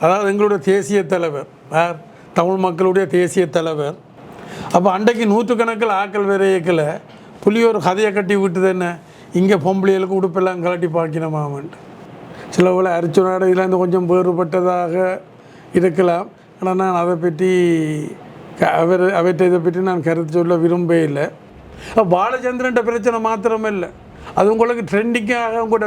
அதாவது எங்களுடைய தேசிய தலைவர் தமிழ் மக்களுடைய தேசிய தலைவர். அப்போ அன்றைக்கு நூற்றுக்கணக்கில் ஆக்கள் வேற இயக்கல புலி ஒரு கதையை கட்டி விட்டுது என்ன, இங்கே பொம்பளைகளுக்கு உடுப்பெல்லாம் கலட்டி பார்க்கணுமாமன்ட்டு. சில போல் அரிச்சுனாடு இதில் கொஞ்சம் வேறுபட்டதாக இருக்கலாம். ஆனால் நான் அதை பற்றி அவற்றை இதை பற்றி நான் கருத்து சொல்ல விரும்பவே இல்லை. பாலச்சந்திரன் பிரச்சனை மாத்திரமே இல்லை, அது உங்களுக்கு ட்ரெண்டிங்காக உங்களோட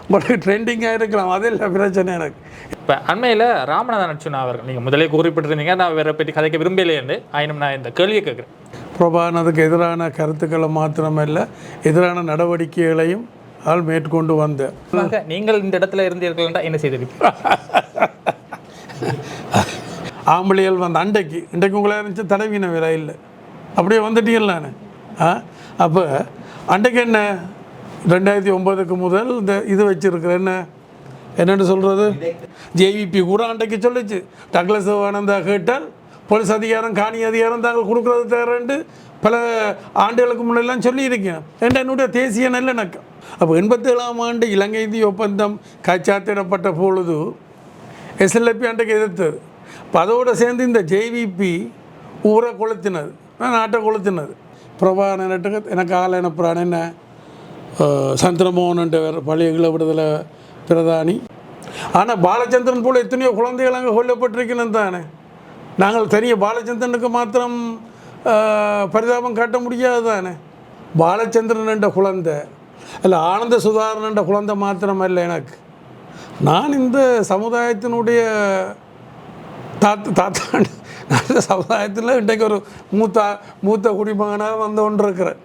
உங்களுக்கு ட்ரெண்டிங்காக இருக்கலாம், அது இல்லை பிரச்சனை எனக்கு. இப்போ அண்மையில் ராமநாதன் அர்ச்சுனா அவர்கள் நீங்கள் முதலே குறிப்பிட்டிருந்தீங்க, நான் வேற பற்றி கதைக்க விரும்பலைன்னு. ஆயினும் நான் இந்த கேள்வியை கேட்குறேன். பிரபானதுக்கு எதிரான கருத்துக்களை மாத்திரமல்ல, எதிரான நடவடிக்கைகளையும் ஆள் மேற்கொண்டு வந்தேன். நீங்கள் இந்த இடத்துல இருந்தீர்கள் என்ன செய்திருக்கீங்க? ஆம்பளைகள் வந்து இன்றைக்கு உங்களே இருந்துச்சு தடவின வேலை இல்லை, அப்படியே வந்துட்டீங்கள நான். அப்போ அன்றைக்கு என்ன 2009 முதல் இந்த இது வச்சுருக்கிறேன் என்னென்னு சொல்கிறது, ஜேவிபி கூட அன்றைக்கு சொல்லிச்சு டக்ளஸ் ஆனந்தா கேட்டால் போலீஸ் அதிகாரம் காணி அதிகாரம் தாங்கள் கொடுக்குறது தரேன்ட்டு பல ஆண்டுகளுக்கு முன்னெல்லாம் சொல்லியிருக்கேன். என்னுடைய தேசிய நல்லிணக்கம். அப்போ 87ஆம் ஆண்டு இலங்கை இந்திய ஒப்பந்தம் கைச்சாத்திடப்பட்ட பொழுது எஸ்எல்எப்பி அன்றைக்கு எதிர்த்தது. இப்போ அதோடு சேர்ந்து இந்த ஜேவிபி ஊரை கொளுத்தினது, நாட்டை கொளுத்தினது. பிரபானட்டுக்கு எனக்கு ஆள் அனுப்புகிறான் என்ன சந்திரமோகன் வேறு பழைய ஈழ விடுதலை பிரதானி. ஆனால் பாலச்சந்திரன் போல் எத்தனையோ குழந்தைகள் அங்கே கொல்லப்பட்டிருக்கணும் தானே. நாங்கள் தெரிய பாலச்சந்திரனுக்கு மாத்திரம் பரிதாபம் காட்ட முடியாது தானே. பாலச்சந்திரன் என்ற குழந்தை இல்லை, ஆனந்த சுதாகரன் என்ற குழந்தை மாத்திரம் அல்ல எனக்கு. நான் இந்த சமுதாயத்தினுடைய தாத்தா நல்ல சமுதாயத்தில் இன்றைக்கு ஒரு மூத்த குடிமகனாக வந்து கொண்டிருக்கிறேன்.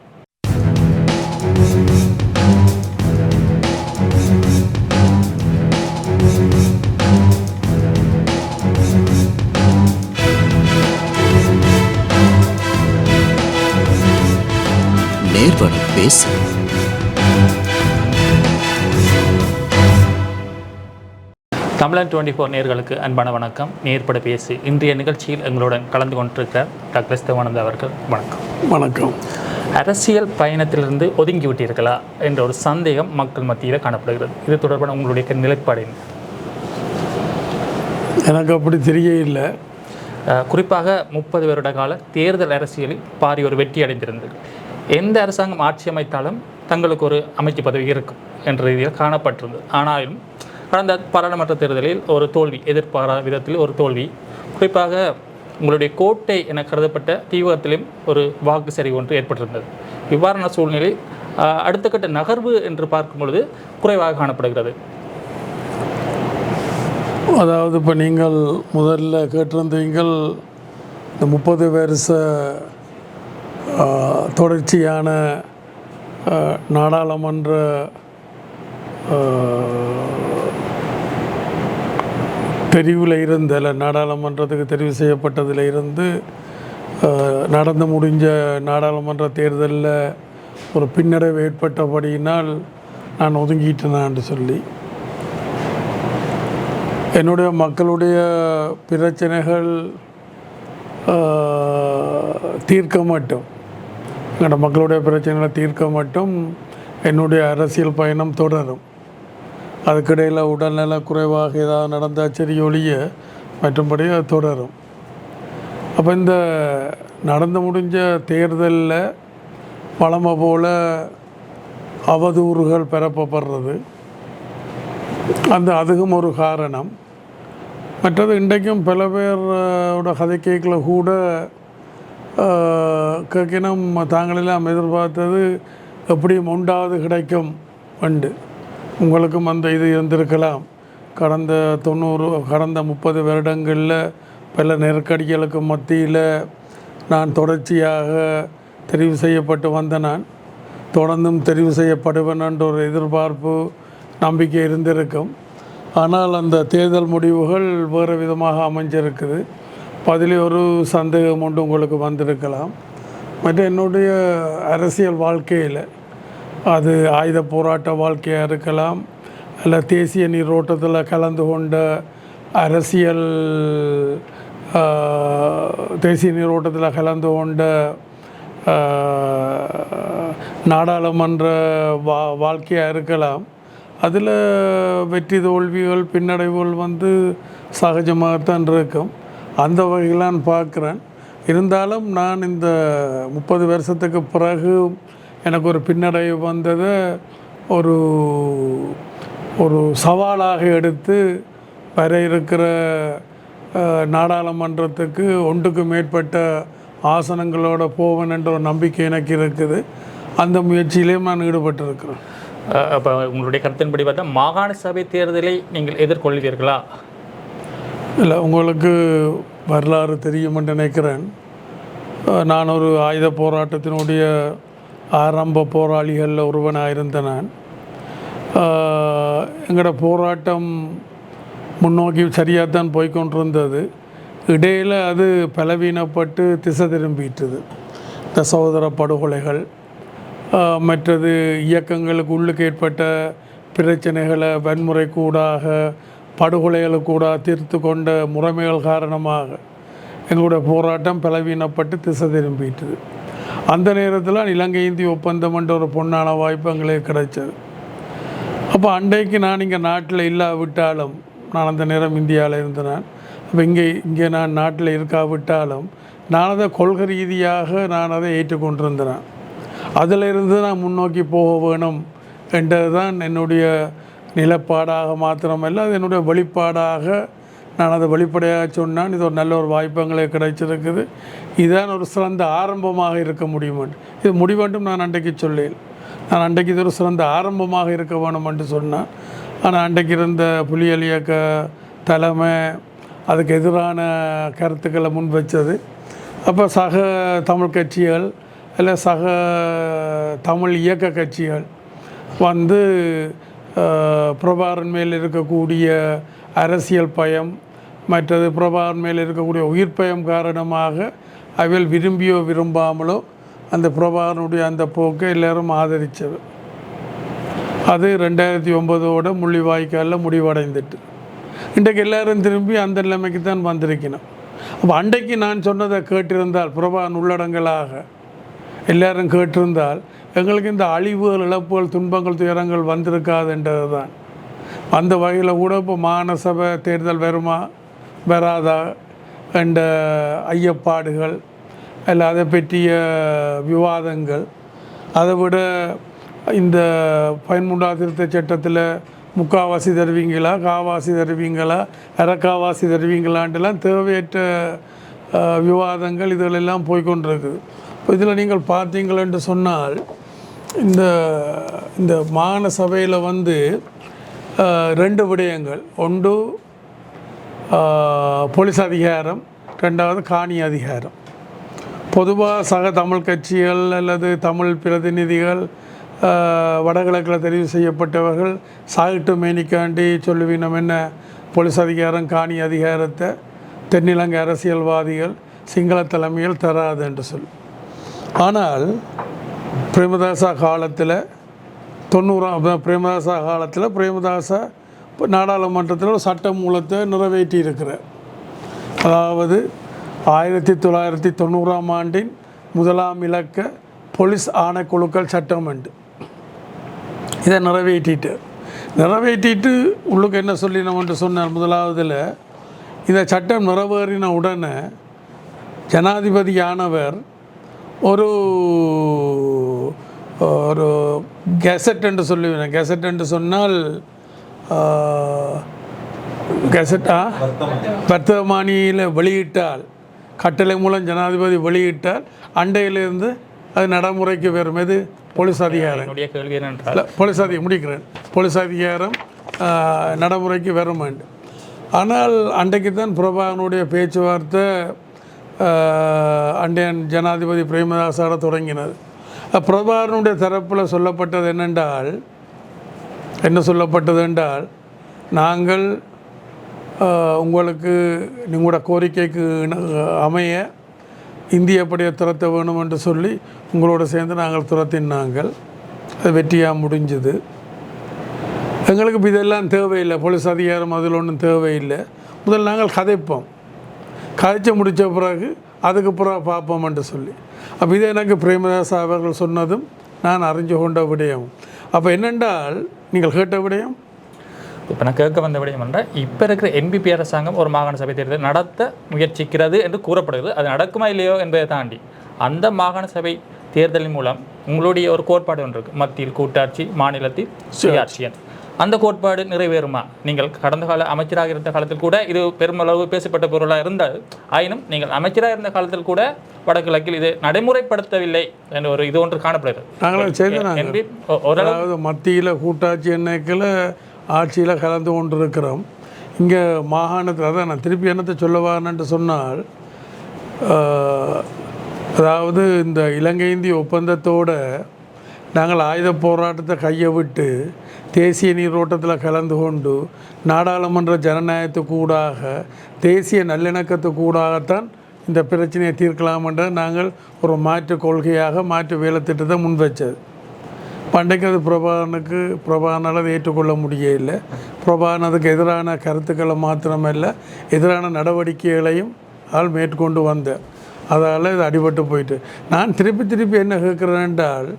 நேர்வழி பேசு. தமிழன் 24 நேயர்களுக்கு அன்பான வணக்கம். நேர்பட பேசு இன்றைய நிகழ்ச்சியில் எங்களுடன் கலந்து கொண்டிருக்கிறார் டாக்டர் தேவானந்தா அவர்கள். வணக்கம். வணக்கம். அரசியல் பயணத்திலிருந்து ஒதுங்கி விட்டீர்களா என்ற ஒரு சந்தேகம் மக்கள் மத்தியில் காணப்படுகிறது. இது தொடர்பான உங்களுடைய நிலைப்பாடு என்ன? எனக்கு அப்படி தெரிய இல்லை. குறிப்பாக 30 வருட கால தேர்தல் அரசியலில் பாரி ஒரு வெற்றி அடைந்திருந்தது. எந்த அரசாங்கம் ஆட்சி அமைத்தாலும் தங்களுக்கு ஒரு அமைச்சு பதவி இருக்கும் என்ற ரீதியில் காணப்பட்டிருந்தது. ஆனாலும் கடந்த பாராளுமன்ற தேர்தலில் ஒரு தோல்வி, எதிர்பாராத விதத்தில் ஒரு தோல்வி. குறிப்பாக உங்களுடைய கோட்டை என கருதப்பட்ட தீவகத்திலும் ஒரு வாக்கு சரிவு ஒன்று ஏற்பட்டிருந்தது. இவ்வாறான சூழ்நிலை அடுத்த கட்ட நகர்வு என்று பார்க்கும் பொழுது குறைவாக காணப்படுகிறது. அதாவது இப்போ நீங்கள் முதல்ல கேட்டிருந்தீங்கள் இந்த 30 வருஷ தொடர்ச்சியான நாடாளுமன்ற தெரிவில் இருந்து இல்லை நாடாளுமன்றத்துக்கு தெரிவு செய்யப்பட்டதில் இருந்து நடந்து முடிஞ்ச நாடாளுமன்ற தேர்தலில் ஒரு பின்னடைவு ஏற்பட்டபடியினால் நான் ஒதுங்கிட்டேனான்னு சொல்லி என்னுடைய மக்களுடைய பிரச்சனைகள் தீர்க்க மட்டும், என்னோட மக்களுடைய பிரச்சனைகளை தீர்க்க மட்டும் என்னுடைய அரசியல் பயணம் தொடரும். அதுக்கிடையில் உடல்நல குறைவாக ஏதாவது நடந்தால் சரி ஒழிய மற்றும்படி அது தொடரும். அப்போ இந்த நடந்து முடிஞ்ச தேர்தலில் பழமை போல் அவதூறுகள் பரப்பப்படுறது அதுவும் ஒரு காரணம். மற்றது இன்றைக்கும் பல பேரோட கதை கேட்கல கூட கேட்கணும் தாங்களெல்லாம் எதிர்பார்த்தது எப்படியும் உண்டாவது கிடைக்கும் உண்டு. உங்களுக்கும் அந்த இது இருந்திருக்கலாம். கடந்த 30 வருடங்களில் பல நெருக்கடிகளுக்கு மத்தியில் நான் தொடர்ச்சியாக தெரிவு செய்யப்பட்டு வந்த நான் தொடர்ந்தும் தெரிவு செய்யப்படுவேன் என்ற ஒரு எதிர்பார்ப்பு நம்பிக்கை இருந்திருக்கும். ஆனால் அந்த தேர்தல் முடிவுகள் வேறு விதமாக அமைஞ்சிருக்குது. அதில் ஒரு சந்தேகம் ஒன்று உங்களுக்கு வந்திருக்கலாம். மற்ற என்னுடைய அரசியல் வாழ்க்கையில் அது ஆயுத போராட்ட வாழ்க்கையாக இருக்கலாம், இல்லை தேசிய நீரோட்டத்தில் கலந்து கொண்ட அரசியல் தேசிய நீரோட்டத்தில் கலந்து கொண்ட நாடாளுமன்ற வாழ்க்கையாக இருக்கலாம், அதில் வெற்றி தோல்விகள் பின்னடைவுகள் வந்து சகஜமாகத்தான் இருக்கும். அந்த வகையில் நான் பார்க்குறேன். இருந்தாலும் நான் இந்த 30 வருஷத்துக்கு பிறகு எனக்கு ஒரு பின்னடைவு வந்ததை ஒரு ஒரு சவாலாக எடுத்து வர இருக்கிற நாடாளுமன்றத்துக்கு ஒன்றுக்கு மேற்பட்ட ஆசனங்களோட போவேன் என்ற ஒரு நம்பிக்கை எனக்கு இருக்குது. அந்த முயற்சியிலேயும் நான் ஈடுபட்டிருக்கிறேன். அப்போ உங்களுடைய கருத்தின்படி பார்த்தா மாகாண சபை தேர்தலை நீங்கள் எதிர்கொள்வீர்களா? இல்லை, உங்களுக்கு வரலாறு தெரியும் என்று நினைக்கிறேன். நான் ஒரு ஆயுத போராட்டத்தினுடைய ஆரம்ப போராளிகளில் ஒருவனாக இருந்த நான், எங்களோட போராட்டம் முன்னோக்கி சரியாகத்தான் போய்கொண்டிருந்தது. இடையில் அது பலவீனப்பட்டு திசை திரும்பிட்டுது. இந்த சகோதர படுகொலைகள், மற்றது இயக்கங்களுக்கு உள்ளுக்கு ஏற்பட்ட பிரச்சனைகளை வன்முறைக்கூடாக படுகொலைகளுக்கூடாக தீர்த்து கொண்ட முறைமைகள் காரணமாக எங்களுடைய போராட்டம் பலவீனப்பட்டு திசை திரும்பிட்டுது. அந்த நேரத்தில் இலங்கை இந்திய ஒப்பந்தம் என்ற ஒரு பொன்னான வாய்ப்பு எங்களுக்கு கிடைச்சது. அப்போ அன்றைக்கு நான் இங்கே நாட்டில் இல்லாவிட்டாலும், நான் அந்த நேரம் இந்தியாவில் இருந்தேன். அப்போ இங்கே நான் நாட்டில் இருக்காவிட்டாலும் நான் அதை கொள்கை ரீதியாக நான் அதை ஏற்றுக்கொண்டிருந்தேன். அதிலிருந்து நான் முன்னோக்கி போக வேணும் என்றது தான் என்னுடைய நிலப்பாடாக மாத்திரமல்ல, அது என்னுடைய வெளிப்பாடாக நான் அதை வெளிப்படையாக சொன்னான். இது ஒரு நல்ல ஒரு வாய்ப்பு எங்களுக்கு கிடைச்சிருக்குது. இதுதான் ஒரு சிறந்த ஆரம்பமாக இருக்க முடியும். இது முடிவென்றும் நான் அன்றைக்கு சொல்லேன். நான் அன்றைக்கு இது ஒரு சிறந்த ஆரம்பமாக இருக்க வேணும் என்று சொன்னேன். ஆனால் அன்றைக்கு இருந்த புலிகள் இயக்க தலைமை அதுக்கு எதிரான கருத்துக்களை முன் வச்சது. அப்போ சக தமிழ் கட்சிகள் இல்லை சக தமிழ் இயக்க கட்சிகள் வந்து பிரபாகரன் மேல் இருக்கக்கூடிய அரசியல் பயம், மற்றது பிரபாகரன் மேல் இருக்கக்கூடிய உயிர் பயம் காரணமாக அவைகள் விரும்பியோ விரும்பாமலோ அந்த பிரபாகரனுடைய அந்த போக்கை எல்லோரும் ஆதரித்தது. அது 2009 முள்ளிவாய்க்காலில் முடிவடைந்துட்டு இன்றைக்கு எல்லோரும் திரும்பி அந்த நிலைமைக்கு தான் வந்திருக்கணும். அப்போ அன்றைக்கு நான் சொன்னதை கேட்டிருந்தால், பிரபாகரன் உள்ளடங்கலாக எல்லோரும் கேட்டிருந்தால், எங்களுக்கு இந்த அழிவுகள், இழப்புகள், துன்பங்கள், துயரங்கள் வந்திருக்காதுன்றது தான். அந்த வகையில் கூட இப்போ மாநசபை தேர்தல் வருமா வராதா என்ற ஐயப்பாடுகள் இல்லை, அதை பற்றிய விவாதங்கள், அதை விட இந்த 13ஆம் திருத்த சட்டத்தில் முக்காவாசி தருவீங்களா, காவாசி தருவீங்களா, அரைக்காவாசி தருவீங்களான்ட்டுலாம் தேவையற்ற விவாதங்கள் இதுகளெல்லாம் போய்கொண்டிருக்குது. இப்போ இதில் நீங்கள் பார்த்தீங்களென்று சொன்னால், இந்த மாகாண சபையில் வந்து 2 விடயங்கள். ஒன்று போலீஸ் அதிகாரம், 2வது காணி அதிகாரம். பொதுவாக சக தமிழ் கட்சிகள் அல்லது தமிழ் பிரதிநிதிகள் வடகிழக்கில் தெரிவு செய்யப்பட்டவர்கள் சாகிட்டு மேனிக்காண்டி சொல்லுவீனம் என்ன, போலீஸ் அதிகாரம் காணி அதிகாரத்தை தென்னிலங்கை அரசியல்வாதிகள் சிங்கள தலைமையில் தராது என்று சொல்லி. ஆனால் பிரேமதாசா காலத்தில் 90ஆம் பிரேமதாசா காலத்தில் பிரேமதாசா நாடாளுமன்றத்தில் ஒரு சட்ட மூலத்தை நிறைவேற்றி இருக்கிறார். அதாவது 1990ஆம் ஆண்டின் 1ஆம் இலக்க போலீஸ் ஆணைக்குழுக்கள் சட்டம் உண்டு. இதை நிறைவேற்றிட்டு உள்ளுக்கு என்ன சொல்லினோம்னு சொன்னார். முதலாவதில் இந்த சட்டம் நிறைவேறின உடனே ஜனாதிபதியானவர் ஒரு ஒரு கெசட் என்று சொல்லுவேன். கெசட் என்று சொன்னால் கெசட்டா வர்த்தமானியில் வெளியிட்டால், கட்டளை மூலம் ஜனாதிபதி வெளியிட்டால் அண்டையிலிருந்து அது நடைமுறைக்கு வரும். எது? போலீஸ் அதிகாரம். போலீஸ் அதிகாரம் நடைமுறைக்கு வரும். ஆனால் அன்றைக்கு தான் பிரபாகரனுடைய பேச்சுவார்த்தை அண்டையன் ஜனாதிபதி பிரேமதாசார தொடங்கினது. பிரபாகரனுடைய தரப்பில் சொல்லப்பட்டது என்ன சொல்லப்பட்டது என்றால், நாங்கள் உங்களுக்கு உங்களோட கோரிக்கைக்கு அமைய இந்திய படையை துரத்த வேணும் என்று சொல்லி உங்களோட சேர்ந்து நாங்கள் துரத்தினாங்கள். அது வெற்றியாக முடிஞ்சுது. எங்களுக்கு இதெல்லாம் தேவையில்லை, போலீஸ் அதிகாரம் அதில் ஒன்றும் தேவையில்லை. முதல் நாங்கள் கதைச்சு முடித்த பிறகு அதுக்கு பிறகு பார்ப்போம் என்று சொல்லி. அப்போ இதை எனக்கு பிரேமதாசா அவர்கள் சொன்னதும் நான் அறிஞ்சு கொண்ட விடயம். அப்போ என்னென்றால் நீங்கள் கேட்ட விடயம் இப்போ நான் கேட்க வந்த விடயம் என்றால் இப்போ இருக்கிற என்பிபி அரசாங்கம் ஒரு மாகாண சபை தேர்தல் நடத்த முயற்சிக்கிறது என்று கூறப்படுகிறது. அது நடக்குமா இல்லையோ என்பதை தாண்டி அந்த மாகாண சபை தேர்தலின் மூலம் உங்களுடைய ஒரு கோட்பாடு ஒன்று இருக்குது, மத்தியில் கூட்டாட்சி, மாநிலத்தில் சுயாட்சி. அந்த கோட்பாடு நிறைவேறுமா? நீங்கள் கடந்த கால அமைச்சராக இருந்த காலத்தில் கூட இது பெருமளவு பேசப்பட்ட பொருளாக இருந்தால், ஆயினும் நீங்கள் அமைச்சராக இருந்த காலத்தில் கூட வடகிழக்கில் இது நடைமுறைப்படுத்தவில்லை என்ற ஒரு இது ஒன்று காணப்படுகிறது. நாங்களும் செய்து ஓரளவு மத்தியில் கூட்டாட்சி எண்ணெய்க்கில் ஆட்சியில் கலந்து கொண்டு இருக்கிறோம். இங்கே மாகாணத்தில் அதான் நான் திருப்பி என்னத்தை சொல்லவான்னு சொன்னால், அதாவது இந்த இலங்கை இந்திய ஒப்பந்தத்தோடு நாங்கள் ஆயுத போராட்டத்தை கையை விட்டு தேசிய நீரோட்டத்தில் கலந்து கொண்டு நாடாளுமன்ற ஜனநாயகத்துக்கூடாக தேசிய நல்லிணக்கத்துக்கூடாகத்தான் இந்த பிரச்சனையை தீர்க்கலாம் என்ற நாங்கள் ஒரு மாற்று கொள்கையாக மாற்று வேலை திட்டத்தை முன்வச்சது. பண்டைக்கு அது பிரபாகரனால் அதை ஏற்றுக்கொள்ள முடியலை. பிரபாகரன் அதுக்கு எதிரான கருத்துக்களை மாத்திரமல்ல, எதிரான நடவடிக்கைகளையும் ஆள் மேற்கொண்டு வந்தேன். அதால் இது அடிபட்டு போயிட்டு நான் திருப்பி என்ன கேட்குறேன் என்றால்,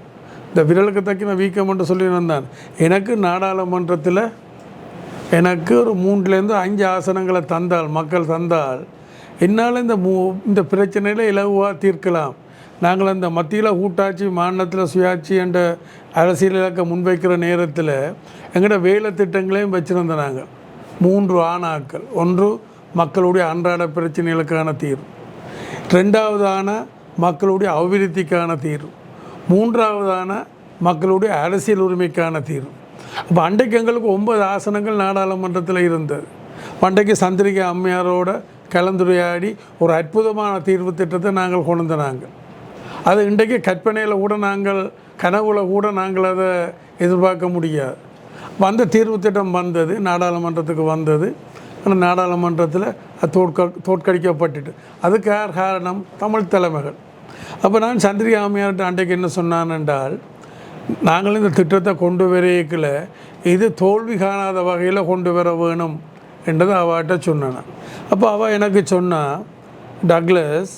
இந்த விரலுக்கு தக்கின வீக்கம் என்று சொல்லி வந்தான். எனக்கு நாடாளுமன்றத்தில் எனக்கு ஒரு 3-5 ஆசனங்களை தந்தால், மக்கள் தந்தால், என்னால் இந்த பிரச்சனையில் இலகுவாக தீர்க்கலாம். நாங்கள் அந்த மத்தியில் கூட்டாட்சி, மாநிலத்தில் சுயாட்சி என்ற அரசியல் இலக்கை முன்வைக்கிற நேரத்தில் எங்களோட வேலை திட்டங்களையும் வச்சுருந்த நாங்கள் 3 ஆணாக்கள். ஒன்று மக்களுடைய அன்றாட பிரச்சனைகளுக்கான தீர்வு, 2வதான மக்களுடைய அபிவிருத்திக்கான தீர்வு, 3வதான மக்களுடைய அரசியல் உரிமைக்கான தீர்வு. அப்போ அன்றைக்கு எங்களுக்கு 9 ஆசனங்கள் நாடாளுமன்றத்தில் இருந்தது. பண்டைக்கு சந்திரிகா அம்மையாரோட கலந்துரையாடி ஒரு அற்புதமான தீர்வு திட்டத்தை நாங்கள் கொண்டு நாங்கள். அது இன்றைக்கு கற்பனையில் கூட நாங்கள் கனவுல கூட நாங்கள் அதை எதிர்பார்க்க முடியாது. வந்த தீர்வு திட்டம் வந்தது, நாடாளுமன்றத்துக்கு வந்தது. ஆனால் நாடாளுமன்றத்தில் தோற்கடிக்கப்பட்டுட்டு. அதுக்கு யார் காரணம்? தமிழ் தலைமைகள். அப்போ நான் சந்திரிகா அம்மையார்கிட்ட அன்றைக்கு என்ன சொன்னான் என்றால், நாங்கள் இந்த திட்டத்தை கொண்டு வரையில இது தோல்வி காணாத வகையில் கொண்டு வர வேணும் என்றதை அவட்ட சொன்னான். அப்போ அவள் எனக்கு சொன்னால், டக்ளஸ்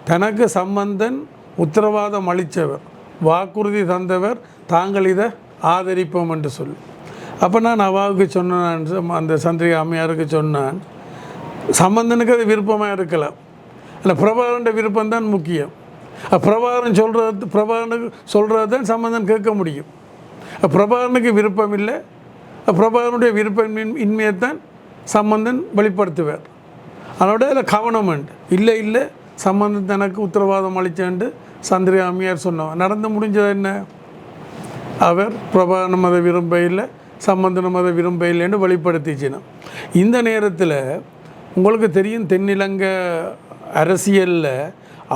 தனக்கு சம்பந்தன் உத்தரவாதம் அளித்தவர், வாக்குறுதி தந்தவர், தாங்கள் இதை ஆதரிப்போம் என்று சொல்லி. அப்போ நான் அவாவுக்கு சொன்னான், அந்த சந்திரிகா அம்மையாருக்கு சொன்னான், சம்பந்தனுக்கு அது விருப்பமாக இருக்கலாம், இல்லை பிரபாகரன் விருப்பம்தான் முக்கியம். பிரபாகரன் பிரபாகரனுக்கு சொல்கிறது தான் சம்பந்தன் கேட்க முடியும். பிரபாகரனுக்கு விருப்பம் இல்லை, பிரபாகரனுடைய விருப்பம் இன்மையைத்தான் சம்பந்தன் வெளிப்படுத்துவார். அதோட அதில் கவனம் உண்டு. இல்லை சம்பந்தன் தனக்கு உத்தரவாதம் அளித்தாண்டு சந்திரிகா அம்மையார் சொன்னவன். நடந்து முடிஞ்சது என்ன? அவர் பிரபாகரன் அதை விரும்ப இல்லை, சம்பந்தனம் அதை விரும்ப இல்லைன்னு வெளிப்படுத்திச்சினா. இந்த நேரத்தில் உங்களுக்கு தெரியும், தென்னிலங்கை அரசியலில்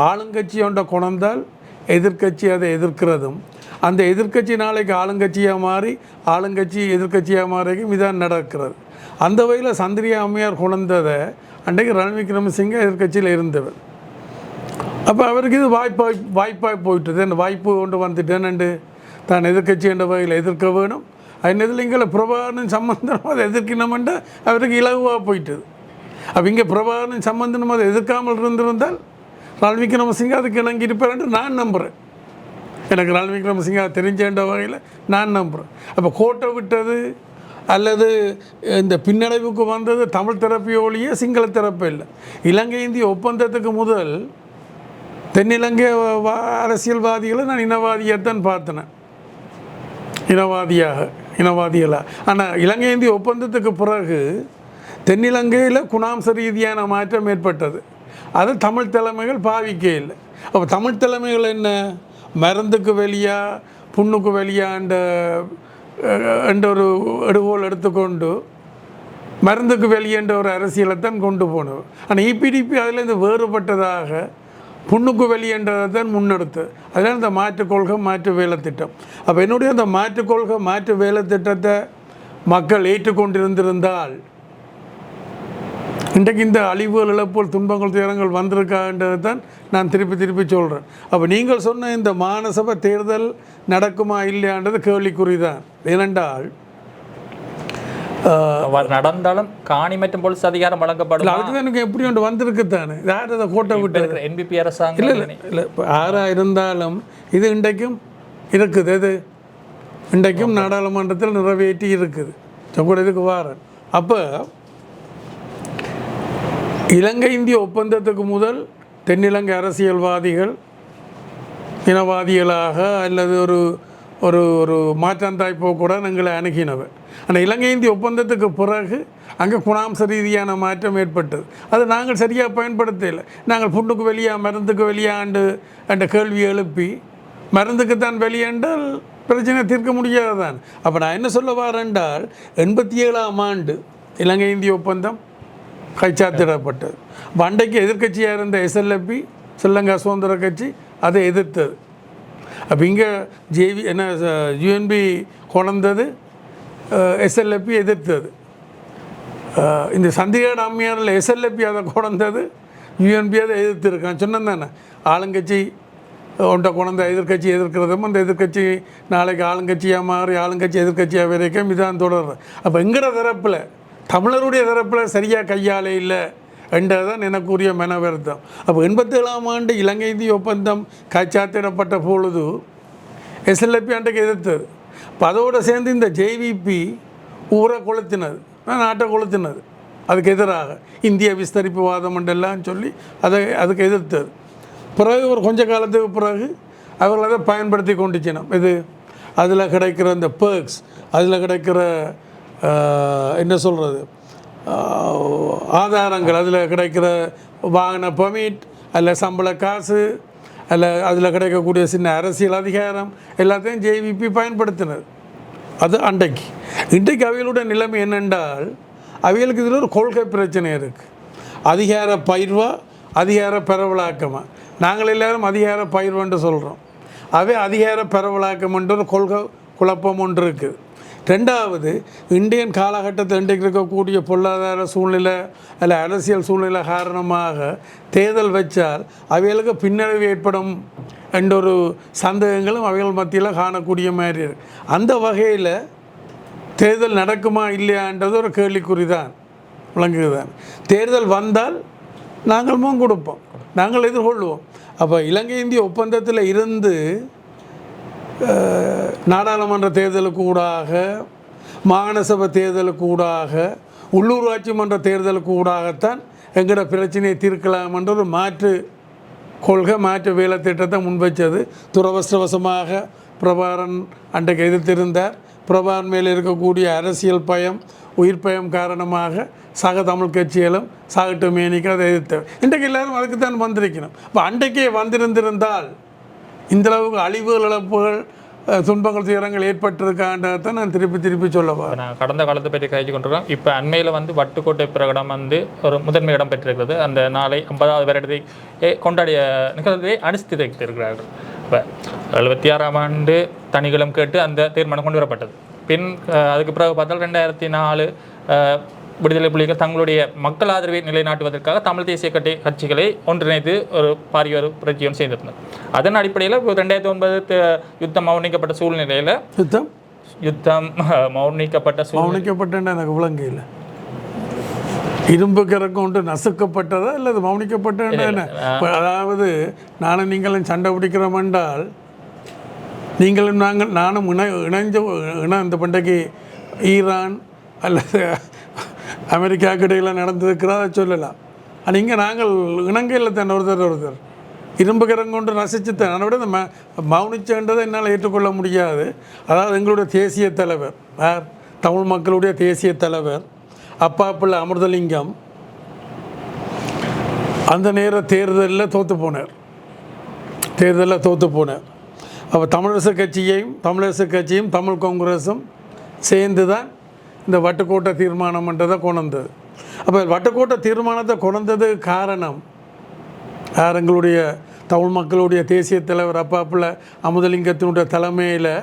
ஆளுங்கட்சி ஒன்றை கொண்டால் எதிர்கட்சி அதை எதிர்க்கிறதும், அந்த எதிர்கட்சி நாளைக்கு ஆளுங்கட்சியாக மாறி ஆளுங்கட்சி எதிர்கட்சியாக மாறிக்கும் இதான் நடக்கிறது. அந்த வகையில் சந்திரிகா அம்மையார் கொண்டதை அன்றைக்கு ரணில் விக்ரமசிங்கே எதிர்கட்சியில் இருந்தவர். அப்போ அவருக்கு இது வாய்ப்பாக போயிட்டுது. அந்த வாய்ப்பு கொண்டு வந்துட்டேன்னு தான் எதிர்கட்சி என்ற வகையில் எதிர்க்க வேணும். அதில் இங்கே பிரபாகரன் சம்பந்தம் அதை எதிர்க்கணுமென்று அவருக்கு இலகுவாக போயிட்டுது. அப்போ இங்கே பிரபாகரன் சம்பந்தம் அதை எதிர்க்காமல் இருந்திருந்தால் ரணில் விக்ரமசிங்கே அதுக்கு இணங்கி இருப்பார் நான் நம்புகிறேன். எனக்கு ரணில் விக்ரமசிங்கே தெரிஞ்சேன்ற வகையில் நான் நம்புகிறேன். அப்போ கோட்டை விட்டது அல்லது இந்த பின்னடைவுக்கு வந்தது தமிழ் தரப்பையோழியே சிங்கள தரப்பு இல்லை. இலங்கை இந்திய ஒப்பந்தத்துக்கு முதல் தென்னிலங்கை அரசியல்வாதிகளை நான் இனவாதியைத்தான் பார்த்தேன், இனவாதிகளாக. ஆனால் இலங்கை இந்திய ஒப்பந்தத்துக்கு பிறகு தென்னிலங்கையில் குணாம்ச ரீதியான மாற்றம் ஏற்பட்டது. அது தமிழ் தலைமைகள் பாவிக்க இல்லை. அப்போ தமிழ் தலைமைகள் என்ன, மருந்துக்கு வெளியா புண்ணுக்கு வெளியா என்ற ஒரு எடுகோல் எடுத்துக்கொண்டு மருந்துக்கு வெளியேன்ற ஒரு அரசியலைத்தான் கொண்டு போனது. ஆனால் இபிடிபி அதில் வேறுபட்டதாக புண்ணுக்கு வெளியேன்றதை தான் முன்னெடுத்து, அதனால் இந்த மாற்றுக் கொள்கை மாற்று வேலை திட்டம். அப்போ என்னுடைய அந்த மாற்றுக் கொள்கை மாற்று வேலை திட்டத்தை மக்கள் ஏற்றுக்கொண்டிருந்திருந்தால் இன்றைக்கு இந்த அழிவுகள், இழப்புகள், துன்பங்கள், துயரங்கள் வந்திருக்கான்றது தான் நான் திருப்பி சொல்கிறேன். அப்போ நீங்கள் சொன்ன இந்த மாநசபை தேர்தல் நடக்குமா இல்லையான்றது கேள்விக்குறி தான். ஏனென்றால் நடந்தாலும் காணி மற்றும் போலீஸ் அதிகாரம் வழங்கப்படும். அதுக்கு எனக்கு எப்படி ஒன்று வந்திருக்குத்தானே, யார் அதை கோட்டை விட்டு என்பிபி அரசாங்கம் இல்லை 6 இருந்தாலும் இது இன்றைக்கும் இருக்குது. இது இன்றைக்கும் நாடாளுமன்றத்தில் நிறைவேற்றி இருக்குது. கூட இதுக்கு வாரன். அப்போ இலங்கை இந்திய ஒப்பந்தத்துக்கு முதல் தென்னிலங்கை அரசியல்வாதிகள் இனவாதிகளாக அல்லது ஒரு ஒரு ஒரு மாற்றாந்தாய் போக்குடன் எங்களை அணுகினவர். ஆனால் இலங்கை இந்திய ஒப்பந்தத்துக்கு பிறகு அங்கே குணாம்ச ரீதியான மாற்றம் ஏற்பட்டது. அது நாங்கள் சரியாக பயன்படுத்தலை. நாங்கள் புண்ணுக்கு வெளியா மருந்துக்கு வெளியாண்டு என்ற கேள்வி எழுப்பி மருந்துக்கு தான் வெளியாண்டால் பிரச்சனை தீர்க்க முடியாது தான். அப்போ நான் என்ன சொல்ல வரேன்றால் 87ஆம் ஆண்டு இலங்கை இந்திய ஒப்பந்தம் கைச்சாத்திடப்பட்டது. அன்றைக்கு எதிர்க்கட்சியாக இருந்த SLP ஸ்ரீலங்கா சுதந்திர கட்சி அதை எதிர்த்தது. அப்போ இங்கே UNP கொண்டது, SLP எதிர்த்தது. இந்த சந்திகாடு அம்மையாரில் SLP அதை கொண்டது, UNP அதை எதிர்த்துருக்கான். சொன்னேன் தானே, ஆளுங்கட்சி ஒன்றை கொண்ட எதிர்கட்சி எதிர்க்கிறதும் அந்த எதிர்கட்சி நாளைக்கு ஆளுங்கட்சியாக மாறி ஆளுங்கட்சி எதிர்கட்சியாக வரைக்கும் இதான் தொடர்றது. அப்போ எங்கிற தரப்பில் தமிழருடைய தரப்பில் சரியாக கையாளே இல்லை என்றதான் எனக்குரிய மன வருத்தம். அப்போ 87ஆம் ஆண்டு இலங்கை இந்திய ஒப்பந்தம் கைச்சாத்திடப்பட்ட பொழுது SLP அன்றைக்கு எதிர்த்தது. இப்போ அதோடு சேர்ந்து இந்த JVP ஊரை கொளுத்தினது, நாட்டை கொளுத்தினது. அதுக்கு எதிராக இந்திய விஸ்தரிப்பு வாதம் என்றெல்லாம் சொல்லி அதுக்கு எதிர்த்தது. பிறகு ஒரு கொஞ்ச காலத்துக்கு பிறகு அவர்கள் அதை பயன்படுத்தி கொண்டுச்சினோம். இது அதில் கிடைக்கிற இந்த perks, அதில் கிடைக்கிற என்ன சொல்கிறது ஆதாரங்கள், அதில் கிடைக்கிற வாகன பெர்மிட், அதில் சம்பள காசு, அதில் கிடைக்கக்கூடிய சின்ன அரசியல் அதிகாரம் எல்லாத்தையும் JVP பயன்படுத்தினது. அது அன்றைக்கு. இன்றைக்கு அவைகளுடைய நிலைமை என்னென்றால் அவைகளுக்கு இதில் ஒரு கொள்கை பிரச்சனை இருக்குது. அதிகார பயிர்வா அதிகார பரவலாக்கமாக. நாங்கள் எல்லோரும் அதிகார பயிர்வன்று சொல்கிறோம். அவை அதிகார பரவலாக்கம்ன்ற ஒரு கொள்கை குழப்பம் ஒன்று இருக்குது. ரெண்டாவது, இந்தியன் காலகட்டத்தில் இன்றைக்கு இருக்கக்கூடிய பொருளாதார சூழ்நிலை அல்ல அரசியல் சூழ்நிலை காரணமாக தேர்தல் வச்சால் அவைகளுக்கு பின்னடைவு ஏற்படும் என்ற ஒரு சந்தேகங்களும் அவைகள் மத்தியில் காணக்கூடிய மாதிரி இருக்குது. அந்த வகையில் தேர்தல் நடக்குமா இல்லையான்றது ஒரு கேள்விக்குறி தான், விளங்குதான். தேர்தல் வந்தால் நாங்கள் முகம் கொடுப்போம், நாங்கள் எதிர்கொள்வோம். அப்போ இலங்கை இந்திய ஒப்பந்தத்தில் இருந்து நாடாளுமன்ற தேர்தலுக்கு ஊடாக, மாகாண சபை தேர்தலுக்கு ஊடாக, உள்ளூராட்சி மன்ற தேர்தலுக்கு ஊடாகத்தான் எங்களோட பிரச்சனையை தீர்க்கலாம் என்ற ஒரு மாற்று கொள்கை, மாற்று வேலை திட்டத்தை முன்வைச்சது. துரவஸ்திரவசமாக பிரபாரன் அன்றைக்கு எதிர்த்திருந்தார். பிரபாரன் மேலே இருக்கக்கூடிய அரசியல் பயம், உயிர் பயம் காரணமாக சக தமிழ் கட்சிகளும் சாகட்டு மேனிக்கு அதை எதிர்த்தவர். இன்றைக்கு எல்லோரும் அதுக்கு தான் வந்திருக்கணும். இப்போ அன்றைக்கே வந்திருந்திருந்தால் இந்தளவுக்கு அழிவுகள், இழப்புகள், துன்பங்கள், துயரங்கள் ஏற்பட்டிருக்கான்றதை நான் திருப்பி சொல்லவா. நான் கடந்த காலத்தை பற்றி கழிச்சு கொண்டிருக்கோம். இப்போ அண்மையில் வட்டுக்கோட்டை பிரகடனம் ஒரு முதன்மை இடம் பெற்றிருக்கிறது. அந்த நாளை 50வது வருடத்தை கொண்டாடிய நிகழ்வை அனுஷ்டித்து வைத்திருக்கிறார்கள். இப்போ 76ஆம் ஆண்டு தனிகளும் கேட்டு அந்த தீர்மானம் கொண்டு வரப்பட்டது. பின் அதுக்கு பிறகு பார்த்தால் 2004 விடுதலை புலிகள் தங்களுடைய மக்கள் ஆதரவை நிலைநாட்டுவதற்காக தமிழ் தேசிய கட்சிகளை ஒன்றிணைத்து ஒரு பாரிய ஒரு புரட்சியும் செய்திருந்தனர். அதன் அடிப்படையில் 2009 யுத்தம் மௌனிக்கப்பட்ட சூழ்நிலையில் யுத்தம் மௌனிக்கப்பட்ட எனக்கு விளங்கையில் இரும்பு கறக்கம் ஒன்று நசுக்கப்பட்டதா அல்லது மௌனிக்கப்பட்ட? அதாவது நானும் நீங்களும் சண்டை பிடிக்கிறோம் என்றால் நீங்களும் நானும் இந்த பண்டைக்கு ஈரான் அல்லது அமெரிக்காவுக்கு இடையில் நடந்திருக்கிறதா சொல்லலாம். ஆனால் இங்கே நாங்கள் இணங்கையில் தான் ஒருத்தர் இரும்பு கரம் கொண்டு ரசிச்சுத்தான். அதை விட இந்த மௌனிச்சன்றதை என்னால் ஏற்றுக்கொள்ள முடியாது. அதாவது எங்களுடைய தேசிய தலைவர், தமிழ் மக்களுடைய தேசிய தலைவர் அப்பாப்பிள்ளை அமிர்தலிங்கம் அந்த நேர தேர்தலில் தோற்று போனார். அப்போ தமிழரசு கட்சியும் தமிழ் காங்கிரஸும் சேர்ந்து தான் இந்த வட்டுக்கோட்டை தீர்மானம்ன்றதை கொண்டது. அப்போ வட்டுக்கோட்டை தீர்மானத்தை கொண்டது காரணம் எங்களுடைய தமிழ் மக்களுடைய தேசிய தலைவர் அப்பாப்பிள்ளை அமுதலிங்கத்தினுடைய தலைமையில்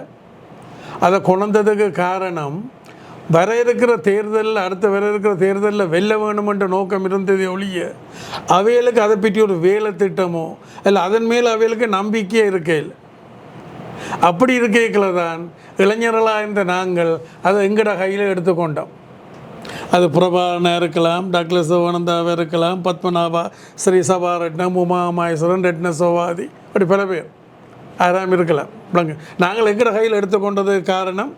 அதை கொண்டதுக்கு காரணம் அடுத்த வர இருக்கிற தேர்தலில் வெல்ல வேணுமென்ற நோக்கம் இருந்ததே ஒழிய அவைகளுக்கு அதை பற்றி ஒரு வேலை திட்டமோ இல்லை அதன் மேல் அவைகளுக்கு நம்பிக்கையே இருக்கையில். அப்படி இருக்கைகளை தான் இளைஞர்களாக இருந்த நாங்கள் அதை எங்கட கையில் எடுத்துக்கொண்டோம். அது பிரபாகரனாக இருக்கலாம், டாக்டர் சிவானந்தாவாக இருக்கலாம், பத்மநாபா, ஸ்ரீ சபாரட்னம், உமா மகேஸ்வரன், ரட்ன சோவாதி, அப்படி பல பேர். ஆறாம் இருக்கலாம் விளங்கு. நாங்கள் எங்கட கையில் எடுத்துக்கொண்டது காரணம்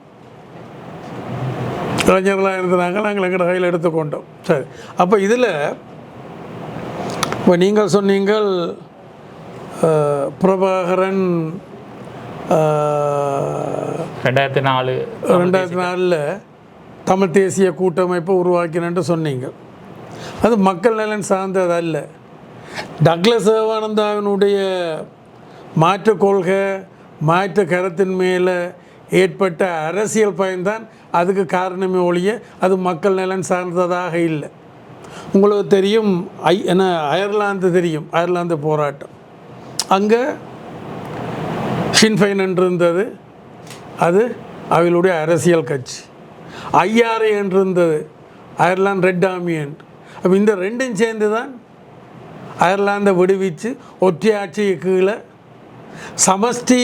இளைஞர்களாக இருந்தாங்க, நாங்கள் எங்கட கையில் எடுத்துக்கொண்டோம். சரி, அப்போ இதில் இப்போ நீங்கள் சொன்னீங்கள் பிரபாகரன் 2004 தமிழ் தேசிய கூட்டமைப்பை உருவாக்கினு சொன்னீங்க. அது மக்கள் நலன் சார்ந்தது அல்ல. டக்ளஸ் தேவானந்தாவினுடைய மாற்று கொள்கை மாற்று கருத்தின் மேலே ஏற்பட்ட அரசியல் பயன்தான் அதுக்கு காரணமே ஒழிய அது மக்கள் நலன் சார்ந்ததாக இல்லை. உங்களுக்கு தெரியும், அயர்லாந்து தெரியும், அயர்லாந்து போராட்டம். அங்கே ஷின்ஃபைன் என்று இருந்தது, அது அவளுடைய அரசியல் கட்சி. ஐஆர்ஏ என்று இருந்தது, அயர்லாந்து ரெட் ஆர்மி என்று. அப்போ இந்த ரெண்டும் சேர்ந்து தான் அயர்லாந்தை விடுவித்து ஒற்றையாட்சிக்கு கீழே சமஷ்டி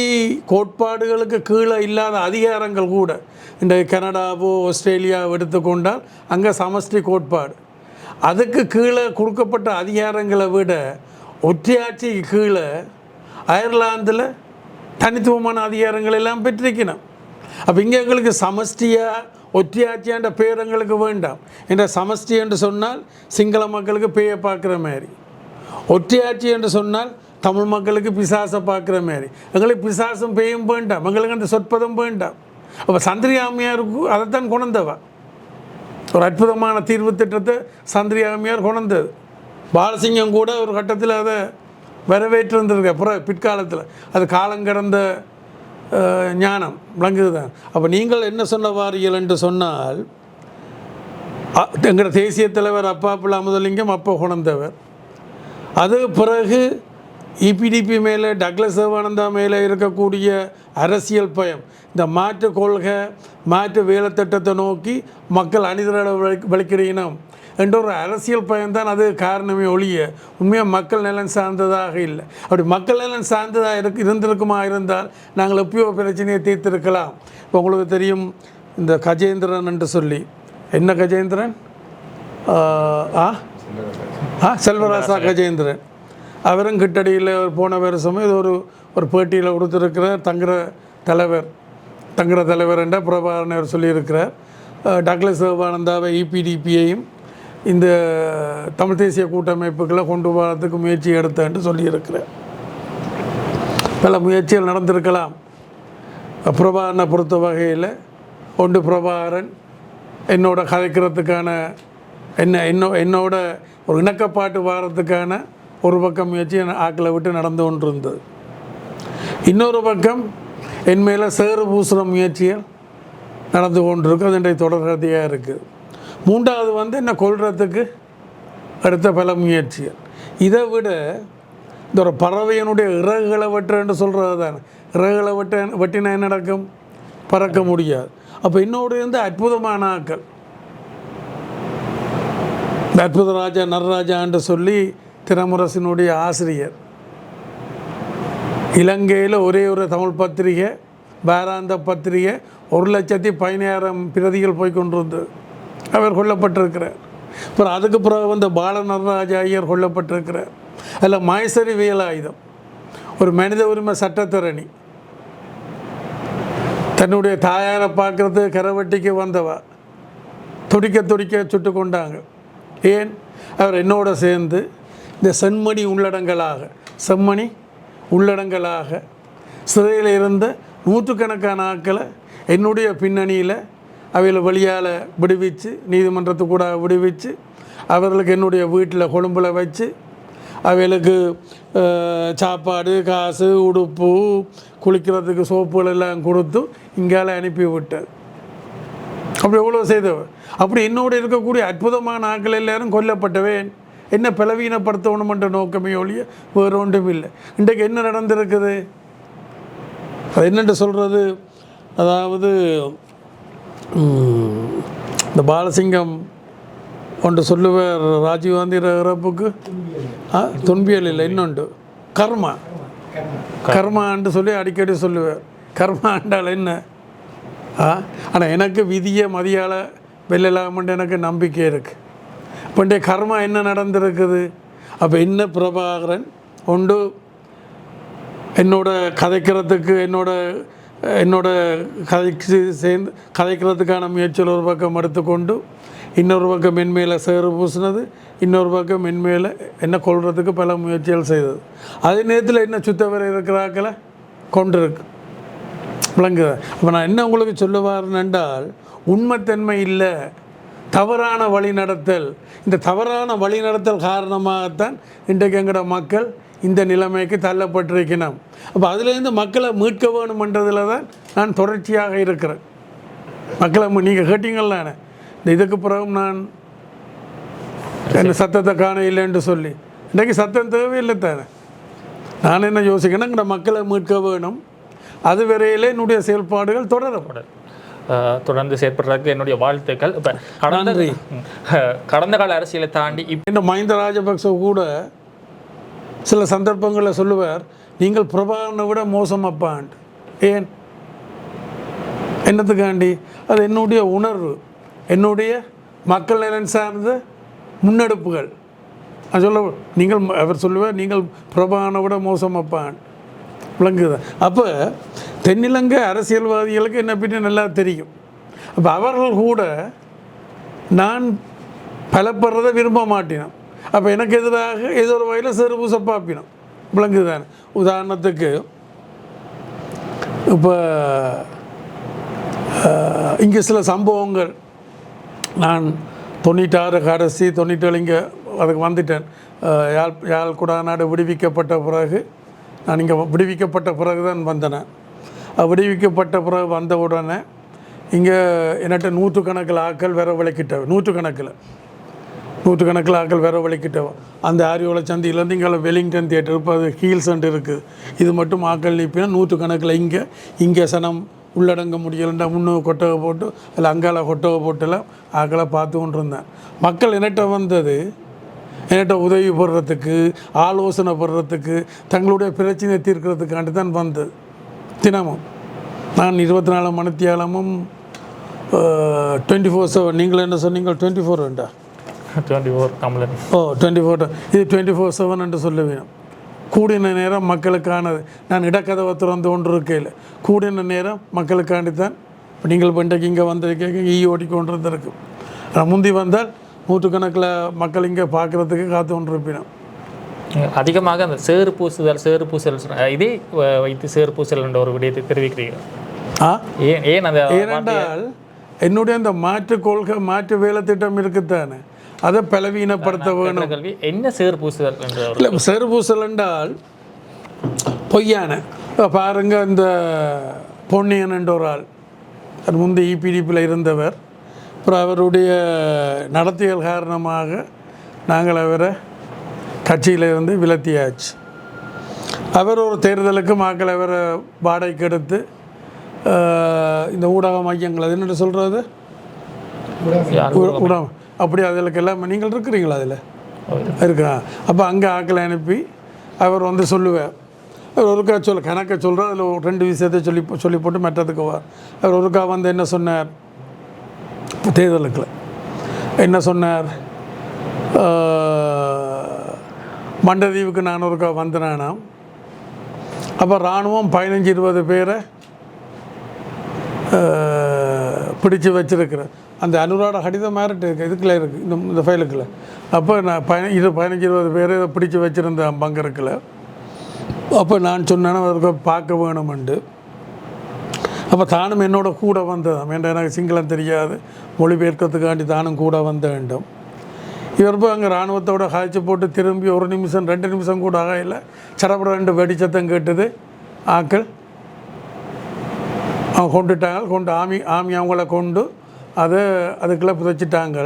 கோட்பாடுகளுக்கு கீழே இல்லாத அதிகாரங்கள் கூட இந்த கனடாவோ ஆஸ்திரேலியாவோ எடுத்துக்கொண்டால் அங்கே சமஷ்டி கோட்பாடு, அதுக்கு கீழே கொடுக்கப்பட்ட அதிகாரங்களை விட ஒற்றையாட்சிக்கு கீழே அயர்லாந்தில் தனித்துவமான அதிகாரங்கள் எல்லாம் பெற்றிருக்கணும். அப்போ இங்கே எங்களுக்கு சமஷ்டியாக ஒற்றையாட்சியான்ற பேர் எங்களுக்கு வேண்டாம். என்ற சமஷ்டி என்று சொன்னால் சிங்கள மக்களுக்கு பேயை பார்க்குற மாதிரி, ஒற்றையாட்சி என்று சொன்னால் தமிழ் மக்களுக்கு பிசாசை பார்க்குற மாதிரி. எங்களுக்கு பிசாசும் பேயும் வேண்டாம், எங்களுக்கு அந்த சொற்பதம் வேண்டாம். அப்போ சந்திரியாமியாருக்கு அதைத்தான் கொண்டவா. ஒரு அற்புதமான தீர்வு திட்டத்தை சந்திரியாமியார் கொண்டது. பாலசிங்கம் கூட ஒரு கட்டத்தில் அதை வரவேற்றிருந்திருக்கு. அப்புறம் பிற்காலத்தில் அது காலங்கடந்த ஞானம் விளங்குது தான். அப்போ நீங்கள் என்ன சொன்ன வாரியல் என்று சொன்னால், எங்களோட தேசிய தலைவர் அப்பாப்புல அமுதலிங்கம் அப்போ கொண்டவர். அது பிறகு இபிடிபி மேலே டக்ளஸ் தேவானந்தா மேலே இருக்கக்கூடிய அரசியல் பயம், இந்த மாற்று கொள்கை மாற்று வேலை திட்டத்தை நோக்கி மக்கள் அணிதிரள வலிக்கிறீனம் என்ற ஒரு அரசியல் பயம்தான் அது காரணமே ஒழிய உண்மையாக மக்கள் நலன் சார்ந்ததாக இல்லை. அப்படி மக்கள் நலன் சார்ந்ததாக இருந்திருக்குமா இருந்தால் நாங்கள் எப்பயோ பிரச்சனையை தீர்த்திருக்கலாம். இப்போ உங்களுக்கு தெரியும், இந்த கஜேந்திரன் என்று சொல்லி, என்ன கஜேந்திரன், செல்வராசா கஜேந்திரன், அவரும் கிட்டடியில் போன வருஷமும் இது ஒரு பேட்டியில் கொடுத்துருக்கிறார். தங்குற தலைவர் என்ற பிரபாகரன் அவர் சொல்லியிருக்கிறார். டக்ளஸ் தேவானந்தாவை இபிடிபியையும் இந்த தமிழ் தேசிய கூட்டமைப்புகளை கொண்டு வரதுக்கு முயற்சி எடுத்தேன்னு சொல்லியிருக்கிறார். பல முயற்சிகள் நடந்திருக்கலாம். பிரபாகரனை பொறுத்த வகையில் ஒன்று பிரபாகரன் என்னோட கதைக்கிறதுக்கான என்னோட ஒரு இணக்கப்பாட்டு வாரத்துக்கான ஒரு பக்கம் முயற்சி ஆக்களை விட்டு நடந்து கொண்டு இருந்தது. இன்னொரு பக்கம் என் மேலே சேறு பூசுகிற முயற்சிகள் நடந்து கொண்டிருக்கு. அது இன்றைய தொடர்கதையாக இருக்குது. மூன்றாவது என்னை கொல்றதுக்கு அடுத்த பல முயற்சிகள். இதை விட இந்த ஒரு பறவையினுடைய இறகுகளை வெட்டுறேன்னு சொல்கிறது தானே. இறகுகளை வெட்டினா என்ன நடக்கும்? பறக்க முடியாது. அப்போ இன்னொரு அற்புதமான ஆக்கள், இந்த அற்புத ராஜா நடராஜான்னு சொல்லி தினமுரசினுடைய ஆசிரியர், இலங்கையில் ஒரே ஒரு தமிழ் பத்திரிகை வாராந்த பத்திரிகை 1,16,000 பிரதிகள் போய் கொண்டிருந்தது. அவர் கொல்லப்பட்டிருக்கிறார். அப்புறம் அதுக்கு பிறகு பால நடராஜ ஐயர் கொல்லப்பட்டிருக்கிறார். அதில் மாயசரி வேலாயுதம் ஒரு மனித உரிமை சட்டத்தரணி, தன்னுடைய தாயாரை பார்க்குறது கரவட்டிக்கு வந்தவா துடிக்க சுட்டு கொண்டாங்க. ஏன்? அவர் என்னோட சேர்ந்து இந்த செம்மணி உள்ளடங்களாக சிறையில் இருந்த நூற்றுக்கணக்கான ஆட்களை என்னுடைய பின்னணியில் அவையில் வழியால் விடுவிச்சு, நீதிமன்றத்துக்கு கூட விடுவிச்சு, அவர்களுக்கு என்னுடைய வீட்டில் கொழும்பில் வச்சு அவைகளுக்கு சாப்பாடு, காசு, உடுப்பு, குளிக்கிறதுக்கு சோப்புகள் எல்லாம் கொடுத்து இங்கால அனுப்பி விட்டார். அப்படி எவ்வளோ செய்தவர். அப்படி என்னோடு இருக்கக்கூடிய அற்புதமான ஆட்கள் எல்லாரும் கொல்லப்பட்டவேன். என்ன பலவீனப்படுத்தணுமென்ற நோக்கமே ஒழிய வேறு ஒன்றும் இல்லை. இன்றைக்கு என்ன நடந்திருக்குது? அது என்னென்று சொல்கிறது? அதாவது இந்த பாலசிங்கம் ஒன்று சொல்லுவார், ராஜீவ்காந்தி இறப்புக்கு துன்பியல் இல்லை, இன்னொன்று கர்மான்னு சொல்லி அடிக்கடி சொல்லுவார். கர்மாண்டால் என்ன? ஆனால் எனக்கு விதியை மதியால் வெல்லலாமன்ட்டு எனக்கு நம்பிக்கை இருக்குது. இப்போ கர்மா என்ன நடந்திருக்குது? அப்போ என்ன பிரபாகரன் ஒன்று என்னோட கதைக்கிறதுக்கு என்னோட கதைக்கு சேர்ந்து கதைக்கிறதுக்கான முயற்சியில் ஒரு பக்கம் எடுத்துக்கொண்டு இன்னொரு பக்கம் மென்மேலே சேறு பூசினது, இன்னொரு பக்கம் மென்மேலே என்ன கொள்றதுக்கு பல முயற்சிகள் செய்தது. அதே நேரத்தில் என்ன சுத்தவரை இருக்கிறாக்களை கொண்டிருக்கு விளங்குது. அப்போ நான் என்ன உங்களுக்கு சொல்லுவார்னு என்றால், உண்மைத்தன்மை இல்லை, தவறான வழிநடத்தல். இந்த தவறான வழிநடத்தல் காரணமாகத்தான் இன்றைக்கு எங்களோட மக்கள் இந்த நிலைமைக்கு தள்ளப்பட்டிருக்கணும். அப்போ அதுலேருந்து மக்களை மீட்க வேணுமென்றதில் தான் நான் தொடர்ச்சியாக இருக்கிறேன். மக்களை நீங்கள் கேட்டீங்கள்லானே, இந்த இதுக்கு பிறகு நான் என்ன சத்தத்தை காண இல்லைன்னு சொல்லி, இன்றைக்கு சத்தம் தேவையில்லை தானே. நான் என்ன யோசிக்கிறேன்னா, எங்களோட மக்களை மீட்க வேணும். அது வரையிலே என்னுடைய செயல்பாடுகள் தொடரப்படும். தொடர்ந்து செயற்படுறதுக்கு என்னுடைய வாழ்த்துக்கள். இப்போ கடந்த கால அரசியலை தாண்டி இந்த மஹிந்த ராஜபக்ச கூட சில சந்தர்ப்பங்களில் சொல்லுவார், நீங்கள் பிரபாகரனை விட மோசமாப்பான். ஏன்? என்னத்துக்காண்டி? அது என்னுடைய உணர்வு, என்னுடைய மக்கள் நலன் சார்ந்த முன்னெடுப்புகள். அது சொல்ல அவர் சொல்லுவார், நீங்கள் பிரபாகரனை விட மோசமாப்பான். விளங்குது. அப்போ தென்னிலங்கை அரசியல்வாதிகளுக்கு என்னை பற்றி நல்லா தெரியும். அப்போ அவர்கள் கூட நான் பலப்படுறதை விரும்ப மாட்டினோம். அப்போ எனக்கு எதிராக ஏதோ ஒரு வகையில் சேறு பூச பார்ப்பினோம். விளங்குதானே? உதாரணத்துக்கு இப்போ இங்கே சில சம்பவங்கள், நான் 96 கடைசி 97 இங்கே அதுக்கு வந்துட்டேன். யாழ் குடாநாடு விடுவிக்கப்பட்ட பிறகு நான் இங்கே விடுவிக்கப்பட்ட பிறகு தான் வந்தேன். விடுவிக்கப்பட்ட பிறகு வந்த உடனே இங்கே என்கிட்ட நூற்றுக்கணக்கில் ஆக்கள் வரவழைக்கிட்டவன், நூற்றுக்கணக்கில் ஆக்கள் வரவழைக்கிட்டவன். அந்த ஆரியோல சந்தியிலேருந்து இங்கே வெலிங்டன் தியேட்டர், இப்போ அது ஹீல் சென்டர் இருக்குது. இது மட்டும் ஆக்கள் நிற்பினா நூற்றுக்கணக்கில் இங்கே சனம் உள்ளடங்க முடியலைண்டா முன்னூறு கொட்டகை போட்டு இல்லை அங்கால கொட்டகை போட்டுலாம் ஆக்களை பார்த்து கொண்டு இருந்தேன். மக்கள் என்கிட்ட வந்தது என்கிட்ட உதவி போடுறதுக்கு, ஆலோசனை போடுறதுக்கு, தங்களுடைய பிரச்சனையை தீர்க்கிறதுக்காண்டி தான் வந்தது. தினமும் நான் 24 மணித்தியாலமும் 24/7. நீங்கள் என்ன சொன்னீங்க? 24 வேண்டா? 24 தமிழன். 24. இது 24/7 என்று சொல்ல வேணும். கூடின நேரம் மக்களுக்கானது. நான் இடக்கதவை திறந்து கொண்டு இருக்கையில் கூடின நேரம் மக்களுக்காண்டி தான். இப்போ நீங்கள் இன்றைக்கு இங்கே வந்திருக்கீங்க, ஓடிக்கொண்டு இருந்திருக்கு. ஆனால் முந்தி வந்தால் நூற்றுக்கணக்கில் மக்கள் இங்கே பார்க்குறதுக்கு காத்து கொண்டு இருப்பினோம். அதிகமாக அந்த சேறு பூசல் இதே வைத்து சேறு பூசல் என்ற ஒரு விடயத்தை தெரிவிக்கிறீர்கள். ஏன் அந்த? ஏனென்றால் என்னுடைய அந்த மாற்று கொள்கை, மாற்று வேலை திட்டம் இருக்குத்தானே, அதை பலவீனப்படுத்த வேணும். என்ன சேறு பூசல்? இல்லை, சேறு பூசல் என்றால் பொய்யான. பாருங்க, இந்த பொன்னியன் என்ற ஒரு ஆள், அது முந்தைய இபிடிபியில் இருந்தவர். அப்புறம் அவருடைய நடத்தியல் காரணமாக நாங்கள் அவரை கட்சியிலிருந்து விலத்தியாச்சு. அவர் ஒரு தேர்தலுக்கு மக்கள் அவரை வாடகைக்கு எடுத்து இந்த ஊடக மையங்கள், அது என்னென்னு சொல்கிறது, ஊடகம் அப்படி அதுக்கெல்லாம் நீங்கள் இருக்கிறீங்களா? அதில் இருக்கா? அப்போ அங்கே ஆக்களை அனுப்பி அவர் வந்து சொல்லுவார். அவர் ஒருக்கா கணக்கை சொல்கிறார். அதில் 2 விஷயத்தை சொல்லி போட்டு மற்றதுக்கு அவர் ஒருக்கா வந்து என்ன சொன்னார், தேர்தலுக்கு என்ன சொன்னார், மண்டதீவுக்கு நான் ஒருக்கா வந்தேனா, அப்போ இராணுவம் 15-20 பேரை பிடிச்சி வச்சுருக்கிறேன். அந்த அனுராட கடிதம் மாறிட்டு இருக்குது, இதுக்குள்ளே இருக்குது, இந்த ஃபைலுக்குள்ள. அப்போ நான் 15-20 பேரை பிடிச்சி வச்சுருந்தேன் பங்கருக்குள்ள. அப்போ நான் சொன்னேன்னா அவருக்கு பார்க்க வேணுமெண்டு. அப்போ தானும் என்னோட கூட வந்ததான். வேண்டாம், எனக்கு சிங்களம் தெரியாது, மொழிபெயர்க்கிறதுக்காண்டி தானும் கூட வந்த வேண்டும். இவர் போய் அங்கே இராணுவத்தோட காய்ச்சி போட்டு திரும்பி 1 நிமிஷம் 2 நிமிஷம் கூட ஆகையில் சடப்பட 2 வெடிச்சத்தம் கேட்டது. ஆக்கள் அவங்க கொண்டு ஆமி அவங்கள கொண்டு அதுக்குள்ளே புதைச்சிட்டாங்க.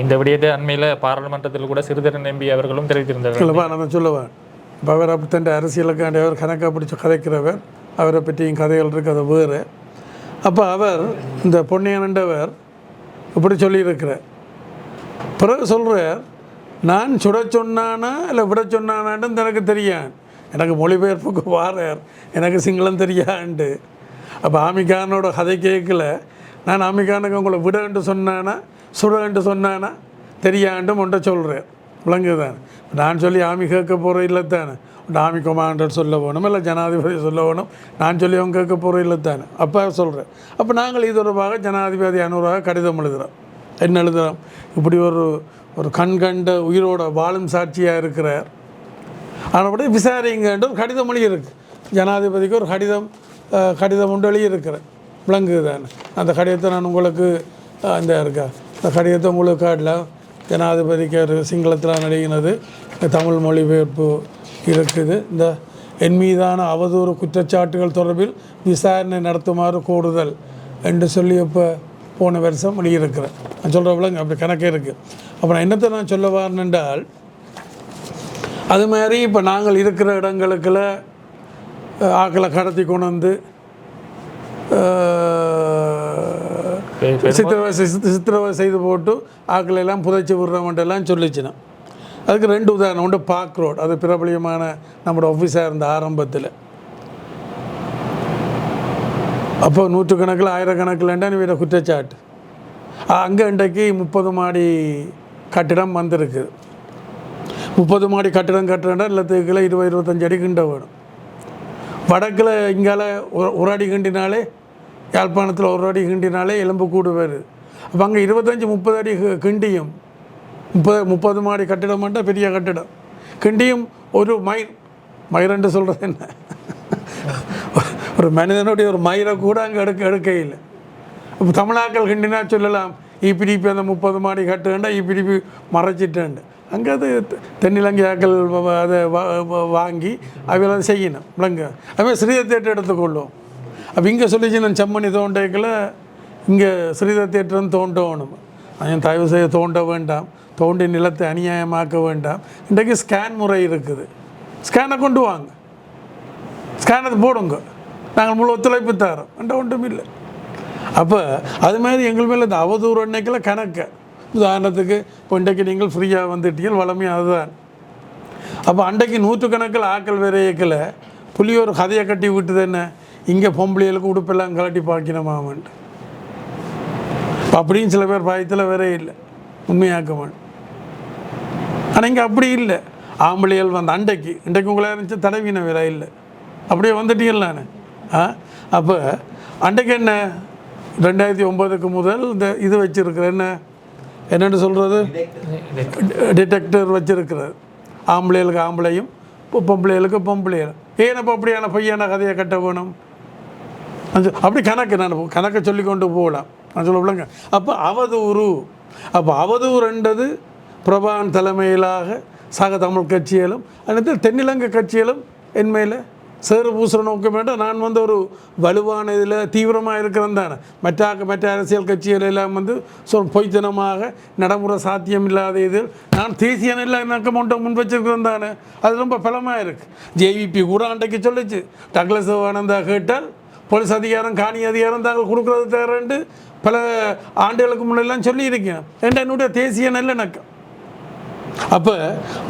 இந்த விடயத்தை அண்மையில் பாராளுமன்றத்தில் கூட சிறிதரன் எம்பி அவர்களும் தெரிவித்திருந்தார்கள். இல்லைப்பா, நான் சொல்லுவேன். இப்போ அவர் அப்படி அரசியலுக்காண்டி அவர் கணக்காக பிடிச்சி கதைக்கிறவர், அவரை பற்றியும் கதைகள் இருக்குது, அது வேறு. அப்போ அவர் இந்த பொன்னியனண்டவர் இப்படி சொல்லியிருக்கிறார். பிறகு சொல்கிறார், நான் சுட சொன்னானா இல்லை விட சொன்னானான்னு எனக்கு தெரியாது, எனக்கு மொழிபெயர்ப்புக்கு வாரார், எனக்கு சிங்களம் தெரியாண்டு. அப்போ ஆமிகானோட கதை கேட்கல, நான் ஆமிகானுக்கு உங்களை விடன்ட்டு சொன்னானா சுடன்ட்டு சொன்னானா தெரியாண்டு ஒன்றை சொல்கிறேன். விளங்குதானே? நான் சொல்லி ஆமி கேட்க போகிற இல்லை தானே, ஆர்மி கமாண்டர் சொல்ல வேணும், இல்லை ஜனாதிபதி சொல்ல வேணும். நான் சொல்லி அவங்க கேட்க போகிற இல்லை தானே. அப்போ சொல்கிறேன். அப்போ நாங்கள் இது தொடர்பாக ஜனாதிபதி அனுராக கடிதம் எழுதுகிறோம். என்ன எழுதுகிறோம்? இப்படி ஒரு கண்கண்ட உயிரோட வாழும் சாட்சியாக இருக்கிறார், ஆனபடி விசாரிங்கன்ற ஒரு கடிதம் எழுதியிருக்கு. ஜனாதிபதிக்கு ஒரு கடிதம் ஒன்று எழுதியிருக்கிறேன். விளங்குது தானே. அந்த கடிதத்தை நான் உங்களுக்கு இந்த இருக்கா, இந்த கடிதத்தை உங்களுக்கு காட்டல. ஜனாதிபதிக்கு ஒரு சிங்களத்தில் நடிகினது, தமிழ் மொழிபெயர்ப்பு இருக்குது. இந்த என் மீதான அவதூறு குற்றச்சாட்டுகள் தொடர்பில் விசாரணை நடத்துமாறு கோருதல் என்று சொல்லி இப்போ போன வருஷம் எழுதியிருக்கிறேன். நான் சொல்கிற விலங்கு அப்படி கணக்கே இருக்குது. அப்புறம் என்னத்தை நான் சொல்ல வரேன் என்றால், அது மாதிரி இப்போ நாங்கள் இருக்கிற இடங்களுக்குள்ள ஆக்களை கடத்தி கொண்டு வந்து சித்திரவை செய்து போட்டு ஆக்களை எல்லாம் புதைச்சி விடுறவன்ட்டெல்லாம் சொல்லிச்சுனா, அதுக்கு 2 உதாரணம். ஒன்று பார்க் ரோட், அது பிரபலியமான நம்மளோட ஆஃபீஸாக இருந்த ஆரம்பத்தில். அப்போ 100 கணக்கில் 1000 கணக்கில்ண்டா வேறு குற்றச்சாட்டு. அங்கே இன்றைக்கு 30 மாடி கட்டிடம் வந்திருக்கு. 30 மாடி கட்டிடம் கட்டுறேன்டா இல்லத்துக்குள்ள 20-25 அடி கிண்ட வேணும். வடக்கில் இங்கால ஒரு அடி கிண்டினாலே, யாழ்ப்பாணத்தில் 1 அடி கிண்டினாலே எலும்பு கூடு வருது. அப்போ அங்கே 25-30 அடி கிண்டியும் 30 மாடி கட்டிடம் மட்டும் பெரிய கட்டிடம் கிண்டியும் ஒரு மயிரண்டு சொல்கிறது என்ன, ஒரு மனிதனுடைய ஒரு மயிரை கூட அங்கே எடுக்க இல்லை. இப்போ தமிழாக்கள் கிண்டினா சொல்லலாம், இபிடிபி அந்த 30 மாடி கட்டுண்டா இபிடிபி மறைச்சிட்டேன்ண்டு. அங்கே அது தென்னிலங்கை ஆக்கள் அதை வாங்கி அவையில் அதை செய்யணும். விளங்க அதுமாதிரி ஸ்ரீதர் தேட்டர் எடுத்துக்கொள்ளும். அப்போ இங்கே சொல்லிச்சு, நான் செம்மணி தோண்டைக்குள்ள இங்கே ஸ்ரீதர் தேட்டர்னு தோண்டணும். அதன் தயவு செய்ய தோண்ட வேண்டாம், தோண்டி நிலத்தை அநியாயமாக்க வேண்டாம். இன்றைக்கு ஸ்கேன் முறை இருக்குது, ஸ்கேனை கொண்டு வாங்க, ஸ்கேனை போடுங்க, நாங்கள் முழு ஒத்துழைப்பு தரோம் என்ற ஒன்றும் இல்லை. அப்போ அது மாதிரி எங்கள் மேலே இந்த அவதூறு அன்னைக்கில் கணக்கு. உதாரணத்துக்கு இப்போ இன்றைக்கு நீங்கள் ஃப்ரீயாக வந்துட்டீங்க, வளமையாக அதுதான். அப்போ அன்றைக்கு 100 கணக்கில் ஆக்கள் வேற இயக்கலை. புள்ளி ஒரு கதையை கட்டி விட்டுது, என்ன இங்கே பொம்பளைகளுக்கு உடுப்பெல்லாம் கலட்டி பார்க்கணுமாமன்ட்டு. அப்படின்னு சில பேர் பாயத்தில் வேற இல்லை, உண்மையாக்க மாட்டேன். ஆனால் இங்கே அப்படி இல்லை. ஆம்பளைகள் வந்து இன்றைக்கு உங்களே இருந்துச்சு தடவின வேற இல்லை, அப்படியே வந்துட்டீங்களானே. அப்போ அன்றைக்கு என்ன 2009க்கு முதல் இந்த இது வச்சுருக்குற என்னென்னு சொல்கிறது, டிடெக்டர் வச்சுருக்கிறார். ஆம்பளைகளுக்கு ஆம்பளையும் பொம்பளைகளுக்கு பொம்பளையும். ஏன்னப்போ அப்படியான பையன கதையை கட்ட வேணும்? அப்படி நான் கணக்கை சொல்லி கொண்டு போகலாம். நான் சொல்ல விளங்க. அப்போ அவதூறுன்றது பிரபான் தலைமையிலாக சக தமிழ் கட்சிகளும் அல்லது தென்னிலங்கை கட்சிகளும் என் மேலே சேறு பூசுகிற நோக்கம் வேண்டாம். நான் வந்து ஒரு வலுவான இதில் தீவிரமாக இருக்கிறேன் தானே. மற்ற அரசியல் கட்சிகள் எல்லாம் வந்து பொய்த்தனமாக நடைமுறை சாத்தியம் இல்லாத இதில் நான் தேசிய நல்லிணக்கம் ஒன்றை முன் வச்சிருக்கிறேன் தானே. அது ரொம்ப பலமாக இருக்குது. ஜேவிபி கூட அன்றைக்கு சொல்லிச்சு, டக்ளஸ் ஆனந்தா கேட்டால் போலீஸ் அதிகாரம் காணி அதிகாரம் தாங்கள் கொடுக்குறது தரேன்ட்டு பல ஆண்டுகளுக்கு முன்னெல்லாம் சொல்லியிருக்கேன். என்னுடைய தேசிய நல்லிணக்கம். அப்போ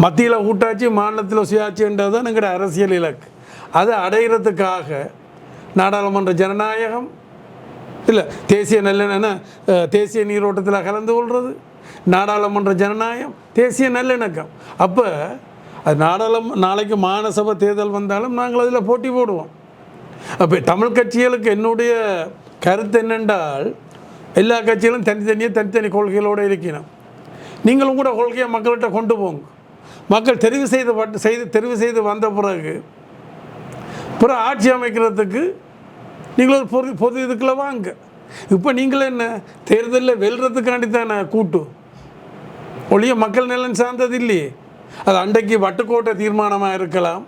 மத்தியில் கூட்டாட்சி, மாநிலத்தில் சுயாட்சின்றது தான் எங்களுடைய அரசியல் இலக்கு. அதை அடைகிறதுக்காக நாடாளுமன்ற ஜனநாயகம் இல்லை, தேசிய நல்லிணக்கம், தேசிய நீரோட்டத்தில் கலந்து கொள்வது, நாடாளுமன்ற ஜனநாயகம், தேசிய நல்லிணக்கம். அப்போ அது நாளைக்கு மாநசபை தேர்தல் வந்தாலும் நாங்கள் அதில் போட்டி போடுவோம். அப்போ தமிழ் கட்சிகளுக்கு என்னுடைய கருத்து என்னென்றால், எல்லா கட்சிகளும் தனித்தனி கொள்கைகளோடு இருக்கணும். நீங்களும் கூட கொள்கையை மக்கள்கிட்ட கொண்டு போங்க. மக்கள் தெரிவு செய்து வந்த பிறகு ஆட்சி அமைக்கிறதுக்கு நீங்கள் ஒரு பொது இதுக்குள்ள வாங்க. இப்போ நீங்கள் என்ன தேர்தலில் வெல்றதுக்காண்டி தானே கூட்டு ஒழிய மக்கள் நலன் சார்ந்தது இல்லையே. அது அன்றைக்கு வட்டுக்கோட்டை தீர்மானமாக இருக்கலாம்,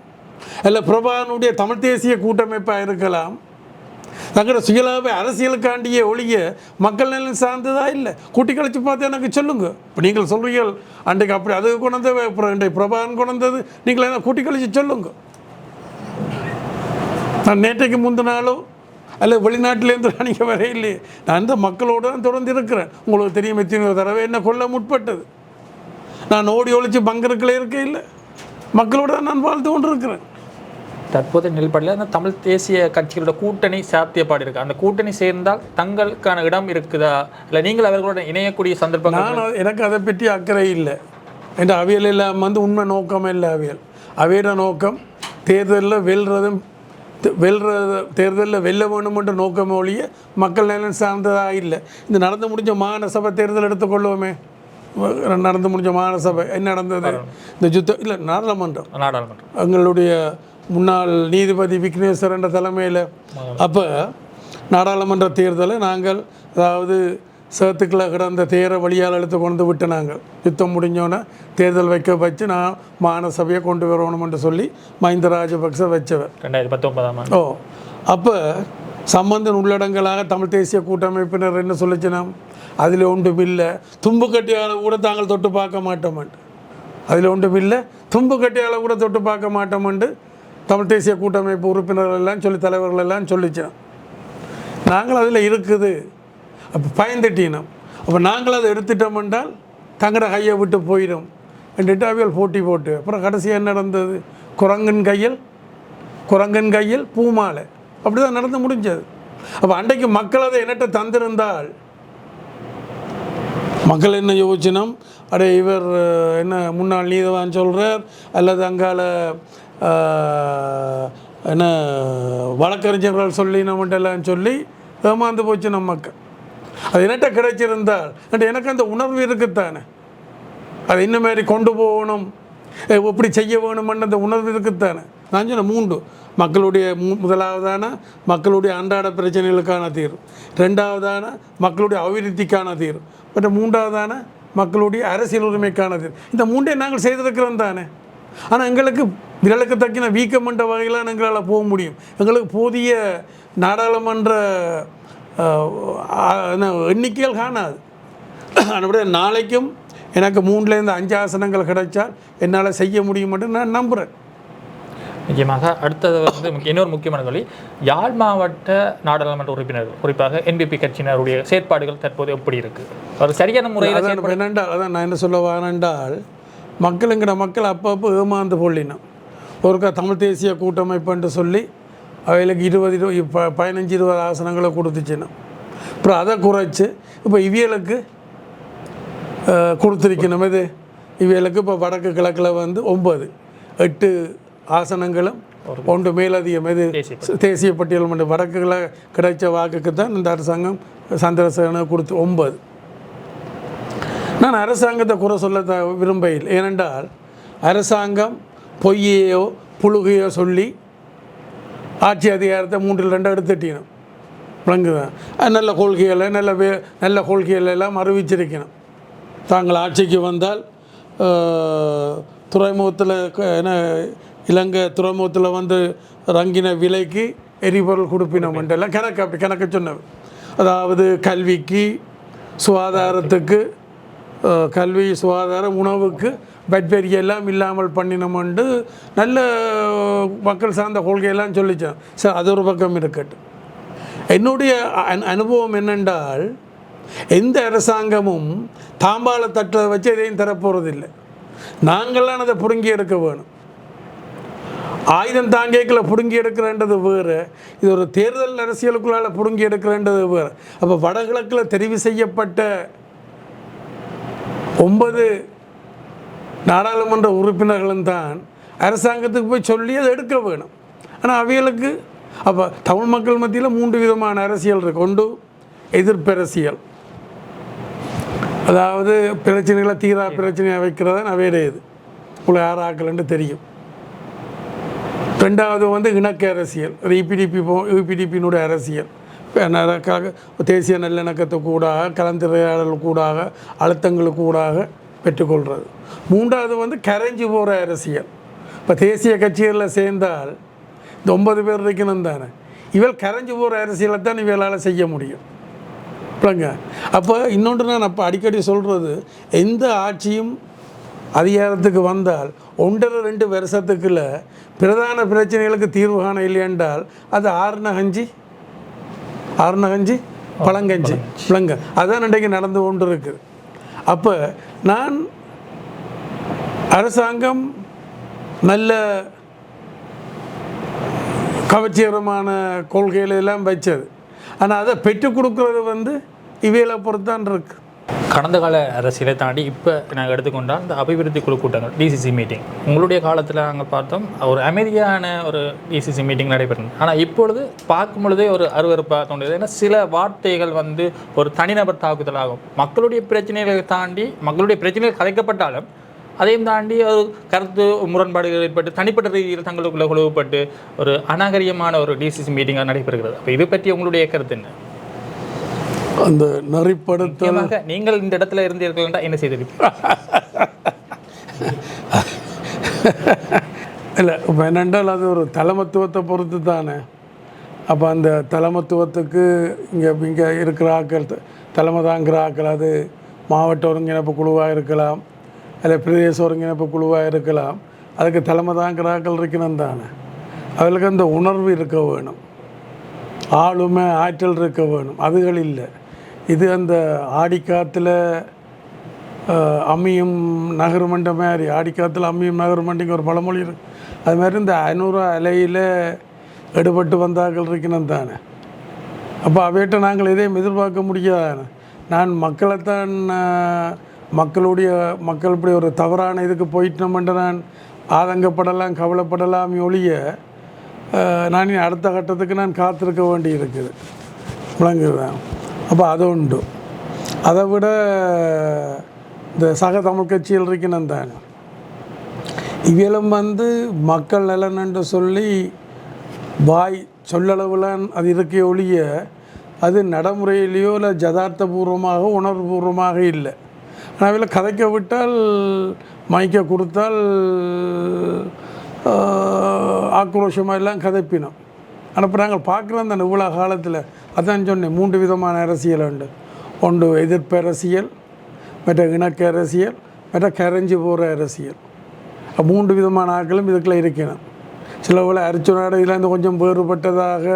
இல்லை பிரபாகரனுடைய தமிழ் தேசிய கூட்டமைப்பாக இருக்கலாம். தங்களோட சுயலாப அரசியலுக்காண்டிய ஒழிய மக்கள் நலன் சார்ந்ததா இல்லை. கூட்டி கழிச்சு பார்த்து எனக்கு சொல்லுங்க. இப்போ நீங்கள் சொல்றீர்கள் அன்றைக்கு அப்படி அது கொண்டு இன்றைக்கு பிரபாகரன் கொண்டு வந்தது, நீங்கள் என்ன கூட்டி கழிச்சு சொல்லுங்க. நான் நேற்றைக்கு முந்தினாலோ அல்ல வெளிநாட்டிலேருந்து நீங்கள் வர இல்லையே, நான் அந்த மக்களோடு தான் தொடர்ந்து இருக்கிறேன். உங்களுக்கு தெரியும், எத்தனையோ தடவை என்ன கொல்ல முற்பட்டது. நான் ஓடி ஒழிச்சு பங்கருக்களே இருக்க இல்லை, மக்களோடு தான் நான் வாழ்ந்து கொண்டு இருக்கிறேன். தற்போது நிலப்படையில் அந்த தமிழ் தேசிய கட்சிகளோட கூட்டணி சாத்தியப்பாடு இருக்குது. அந்த கூட்டணி சேர்ந்தால் தங்களுக்கான இடம் இருக்குதா, இல்லை நீங்கள் அவர்களோட இணையக்கூடிய சந்தர்ப்பங்கள்? எனக்கு அதை பற்றி அக்கறை இல்லை. என்ற அவியல் எல்லாம் வந்து உண்மை நோக்கமே இல்லை. அவியோட நோக்கம் தேர்தலில் தேர்தலில் வெல்ல வேணுமென்ற நோக்கமே ஒழிய மக்கள் நலன் சார்ந்ததாக இல்லை. இந்த நடந்து முடிஞ்ச மாகாண சபை தேர்தல் எடுத்துக்கொள்வோமே, நடந்து முடிஞ்ச மாகாண சபை என்ன நடந்தது? இந்த யுத்தம் இல்லை, நாடாளுமன்றம் எங்களுடைய முன்னாள் நீதிபதி விக்னேஸ்வர் என்ற தலைமையில். அப்போ நாடாளுமன்ற தேர்தலை நாங்கள் அதாவது சேத்துக்களை கிடந்த தேரை வழியால் எடுத்து கொண்டு விட்டு நாங்கள் யுத்தம் முடிஞ்சோன்னே தேர்தல் வைக்க வச்சு நான் மாகாண சபையை கொண்டு வரணுமென்று சொல்லி மஹிந்த ராஜபக்ச வச்சவர் 2019. ஓ, அப்போ சம்பந்தன் உள்ளடங்களாக தமிழ் தேசிய கூட்டமைப்பினர் என்ன சொல்லிச்சுனா, அதில் ஒன்றும் இல்லை, தும்பு கட்டியால் கூட தாங்கள் தொட்டு பார்க்க மாட்டோம்ட்டு, அதில் ஒன்றும் இல்லை, தும்பு கட்டியால் கூட தொட்டு பார்க்க மாட்டோம்ட்டு தமிழ் தேசிய கூட்டமைப்பு உறுப்பினர்கள் எல்லாம் சொல்லி தலைவர்கள் எல்லாம் சொல்லிச்சோம். நாங்கள் அதில் இருக்குது. அப்போ பயந்துட்டினோம். அப்போ நாங்கள் அதை எடுத்துட்டோம் என்றால் தங்கட கையை விட்டு போயிடும் என்றிட்டு அவியல் போட்டி போட்டு அப்புறம் கடைசியாக என்ன நடந்தது? குரங்கன் கையில் பூமாலை, அப்படி தான் நடந்து முடிஞ்சது. அப்போ அன்றைக்கு மக்கள் அதை என்னட்ட தந்திருந்தால் மக்கள் என்ன யோசிச்சினோம், அடே இவர் என்ன முன்னாள் நீதவான் சொல்கிறார் அல்லது அங்கால என்ன வழக்கறிஞர்கள் சொல்லி நம்மகிட்டெல்லாம் சொல்லி ஏமாந்து போச்சு நம்ம மக்கள். அது என்னட்ட கிடைச்சிருந்தால் எனக்கு அந்த உணர்வு இருக்குத்தானே, அது என்ன மாதிரி கொண்டு போகணும், எப்படி செய்ய வேணுமென்னு அந்த உணர்வு இருக்குத்தானே. நான் சொன்ன 3 மக்களுடைய முதலாவதான மக்களுடைய அன்றாட பிரச்சனைகளுக்கான தீர்வு, 2வதான மக்களுடைய அபிவிருத்திக்கான தீர்வு, மற்றும் 3வதான மக்களுடைய அரசியல் உரிமைக்கான தீர்வு. இந்த 3ஐயும் நாங்கள் செய்திருக்கிறோம் தானே. ஆனால் எங்களுக்கு விரலுக்கு தக்கின வீக்கம் என்ற வகையில் எங்களால் போக முடியும். எங்களுக்கு போதிய நாடாளுமன்ற எண்ணிக்கைகள் காணாது. அப்படியே நாளைக்கும் எனக்கு 3லேருந்து 5 ஆசனங்கள் கிடைச்சால் என்னால் செய்ய முடியும் என்று நான் நம்புகிறேன். நிச்சயமாக. அடுத்தது இன்னொரு முக்கியமான கேள்வி, யாழ் மாவட்ட நாடாளுமன்ற உறுப்பினர்கள் குறிப்பாக என்பிபி கட்சியினருடைய செயற்பாடுகள் தற்போது எப்படி இருக்குது? ஒரு சரியான முறையில் என்னென்றால் அதான் நான் என்ன சொல்ல வரேன்றால், மக்கள் அப்பப்போ ஏமாந்து கொள்ளினோம். ஒருக்கா தமிழ் தேசிய கூட்டமைப்புன்னு சொல்லி அவைகளுக்கு 15-20 ஆசனங்களை கொடுத்துச்சுன்னு, அப்புறம் அதை குறைச்சி இப்போ இவியலுக்கு கொடுத்துருக்கணும். இது இவியலுக்கு இப்போ வடக்கு கிழக்கில் 8 ஆசனங்களும் 1 மேலதிகம். இது தேசிய பட்டியல் மட்டும் வடக்குகளை கிடைச்ச வாக்குக்கு தான் இந்த அரசாங்கம் சந்திரசேகரனை கொடுத்து 9. நான் அரசாங்கத்தை குறை சொல்ல விரும்பையில், ஏனென்றால் அரசாங்கம் பொய்யையோ புழுகையோ சொல்லி ஆட்சி அதிகாரத்தை 3/2 எடுத்துட்டினோம். விளங்குதான். நல்ல கொள்கைகளை நல்ல கொள்கைகள் எல்லாம் அறிவிச்சிருக்கணும். தாங்கள் ஆட்சிக்கு வந்தால் துறைமுகத்தில் இலங்கை துறைமுகத்தில் ரங்கின விலைக்கு எரிபொருள் கொடுப்பினோம்ன்றெல்லாம் கணக்கு சொன்னது. அதாவது கல்விக்கு, சுகாதாரத்துக்கு, கல்வி சுகாதாரம் உணவுக்கு பட்வெரியெல்லாம் இல்லாமல் பண்ணினோம்ண்டு நல்ல மக்கள் சார்ந்த கொள்கையெல்லாம் சொல்லிச்சேன். சார், அது ஒரு பக்கம் இருக்கட்டும். என்னுடைய அனுபவம் என்னென்றால், எந்த அரசாங்கமும் தாம்பாள தட்டை வச்சு எதையும் தரப்போகிறதில்லை. நாங்கள்லாம் அதை பிடுங்கி எடுக்க வேணும். ஆயுதம் தாங்கியக்கில் பிடுங்கி எடுக்கிறன்றது வேறு, இது ஒரு தேர்தல் அரசியலுக்குள்ளால் பிடுங்கி எடுக்கிறன்றது வேறு. அப்போ வடகிழக்கில் தெரிவு செய்யப்பட்ட 9 நாடாளுமன்ற உறுப்பினர்களும் தான் அரசாங்கத்துக்கு போய் சொல்லி அதை எடுக்க வேணும். ஆனால் அவைகளுக்கு அப்போ தமிழ் மக்கள் மத்தியில் 3 விதமான அரசியல் இருக்குது. ஒன்று எதிர்ப்பரசியல், அதாவது பிரச்சனைகளை தீரா பிரச்சனையாக வைக்கிறத அவையிட இது உங்களுக்கு யார் ஆக்கலன்னு தெரியும். 2வது இணக்க அரசியல், யூபிடிபியினுடைய அரசியல், தேசிய நல்லிணக்கத்துக்கு கூடாக, கலந்துரையாடல் கூடாக, அழுத்தங்களுக்கு கூடாக பெற்றுக்கொள்கிறது. 3வது கரைஞ்சி போகிற அரசியல். இப்போ தேசிய கட்சிகளில் சேர்ந்தால் இந்த 9 பேர் இருக்கணும் தானே, இவள் கரைஞ்சி போகிற அரசியலை தான் இவளால் செய்ய முடியும். இல்லைங்க. அப்போ இன்னொன்று நான் அப்போ அடிக்கடி சொல்கிறது, எந்த ஆட்சியும் அதிகாரத்துக்கு வந்தால் 1.5-2 வருஷத்துக்குள்ள பிரதான பிரச்சனைகளுக்கு தீர்வு காண இல்லையென்றால் அது ஆறுநகஞ்சி பழங்கஞ்சி பிள்ளைங்க அதான் இன்றைக்கு நடந்து கொண்டு இருக்குது. அப்போ நான் அரசாங்கம் நல்ல கவர்ச்சிகரமான கொள்கைகள் எல்லாம் வச்சது, ஆனால் அதை பெற்றுக் கொடுக்கறது இவையில பொறுத்தான் இருக்கு. கடந்த கால அரசியலை தாண்டி இப்போ நாங்கள் எடுத்துக்கொண்டால் இந்த அபிவிருத்தி குழு கூட்டங்கள் டிசிசி மீட்டிங் உங்களுடைய காலத்தில் நாங்கள் பார்த்தோம் ஒரு அமைதியான ஒரு டிசிசி மீட்டிங் நடைபெறும். ஆனால் இப்பொழுது பார்க்கும் பொழுதே ஒரு அருவருப்பாக தோன்றுது. ஏன்னா சில வார்த்தைகள் வந்து ஒரு தனிநபர் தாக்குதலாகும். மக்களுடைய பிரச்சனைகளை தாண்டி மக்களுடைய பிரச்சனைகள் கதைக்கப்பட்டாலும் அதையும் தாண்டி ஒரு கருத்து முரண்பாடுகள் ஏற்பட்டு தனிப்பட்ட ரீதியில் தங்களுக்குள்ள குழுவப்பட்டு ஒரு அநாகரியமான ஒரு டிசிசி மீட்டிங்காக நடைபெறுகிறது. அப்போ இது பற்றி உங்களுடைய கருத்து என்ன? அந்த நெறிப்படுத்தல் நீங்கள் இந்த இடத்துல இருந்தீர்கள் என்றால் என்ன செய்திருப்பீங்க? இல்லை, இப்போ என்னென்றால் அது ஒரு தலைமத்துவத்தை பொறுத்து தானே. அப்போ அந்த தலைமத்துவத்துக்கு இங்கே இருக்கிற ஆக்கள் தலைமை தாங்கிற ஆக்கள், அது மாவட்ட ஒருங்கிணைப்பு குழுவாக இருக்கலாம், இல்லை பிரதேச ஒருங்கிணைப்பு குழுவாக இருக்கலாம். அதுக்கு தலைமை தாங்கிற ஆக்கள் இருக்கணும் தானே. அவளுக்கு அந்த உணர்வு இருக்க வேணும், ஆளுமை ஆற்றல் இருக்க வேணும். அதுகள் இல்லை. இது அந்த ஆடிக்காத்தில் அம்மியும் நகருமண்ட மாதிரி, ஆடிக்காத்தில் அம்மியும் நகருமண்டிங்க ஒரு பழமொழி இருக்கு. அது மாதிரி இந்த 500 அலையில் எடுபட்டு வந்தார்கள் இருக்கணும் தானே. அப்போ அவையிட்ட நாங்கள் எதையும் எதிர்பார்க்க முடியாதானே. நான் மக்களைத்தான் மக்கள் இப்படி ஒரு தவறான இதுக்கு போயிட்டோம்ன்ற நான் ஆதங்கப்படலாம், கவலைப்படலாம் ஒழிய நான் இனி அடுத்த கட்டத்துக்கு நான் காத்திருக்க வேண்டி இருக்குது. விளங்குதான். அப்போ அது உண்டு. அதை விட இந்த சக தமிழ் கட்சிகள் இருக்கணும் தானே. இவளும் வந்து மக்கள் நலன் சொல்லி வாய் சொல்லளவில் அது இருக்க ஒழிய அது நடைமுறையிலேயோ இல்லை ஜதார்த்தபூர்வமாக உணர்வுபூர்வமாக இல்லை. ஆனால் இதில் கதைக்க விட்டால் மைக்க கொடுத்தால் ஆக்ரோஷமாக எல்லாம் கதைப்பினோம். ஆனால் இப்போ நாங்கள் பார்க்குறோம் அந்த இவ்வளோ காலத்தில். அதான் சொன்னேன், 3 விதமான அரசியல் உண்டு. ஒன்று எதிர்ப்பு அரசியல், மற்ற இணக்க அரசியல், மற்ற கரைஞ்சி போகிற அரசியல். 3 விதமான ஆட்களும் இதுக்குள்ளே இருக்கணும். சில வேளை அரிச்சுநாடு இதில் கொஞ்சம் வேறுபட்டதாக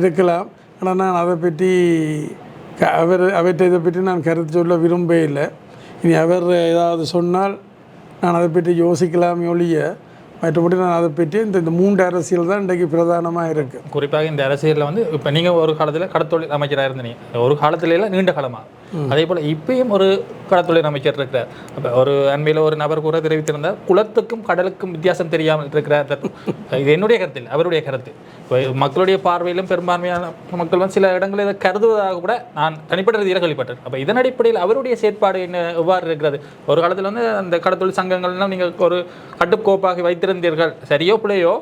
இருக்கலாம். ஆனால் நான் அதை பற்றி அவற்றை இதை பற்றி நான் கருத்து சொல்ல விரும்பவே இல்லை. இனி அவர் ஏதாவது சொன்னால் நான் அதை பற்றி யோசிக்கலாம் ஒழிய மற்றபடி நான் அதை பற்றி இந்த 3 அரசியல் தான் இன்றைக்கு பிரதானமாக இருக்குது. குறிப்பாக இந்த அரசியலில் வந்து இப்போ நீங்கள் ஒரு காலத்தில் கடத்தொழில் அமைச்சராக இருந்தீங்க, ஒரு காலத்துல நீண்ட காலமாக. அதே போல் இப்பயும் ஒரு கடத்தொழில் அமைச்சர் இருக்கிறார். அப்போ ஒரு அண்மையில் ஒரு நபர் கூட தெரிவித்திருந்தார், குளத்துக்கும் கடலுக்கும் வித்தியாசம் தெரியாமல் இருக்கிறார். இது என்னுடைய கருத்து இல்லை, அவருடைய கருத்து. மக்களுடைய பார்வையிலும் பெரும்பான்மையான மக்கள் வந்து சில இடங்களில் இதை கருதுவதாக கூட நான் தனிப்பட்ட ரீதியில் கேள்விப்பட்டேன். அப்போ இதன் அடிப்படையில் அவருடைய செயற்பாடு என்ன எவ்வாறு இருக்கிறது? ஒரு காலத்தில் வந்து அந்த கடத்தொழில் சங்கங்கள்லாம் நீங்கள் ஒரு கட்டுக்கோப்பாக வைத்திருந்தீர்கள், சரியோ பிள்ளையோ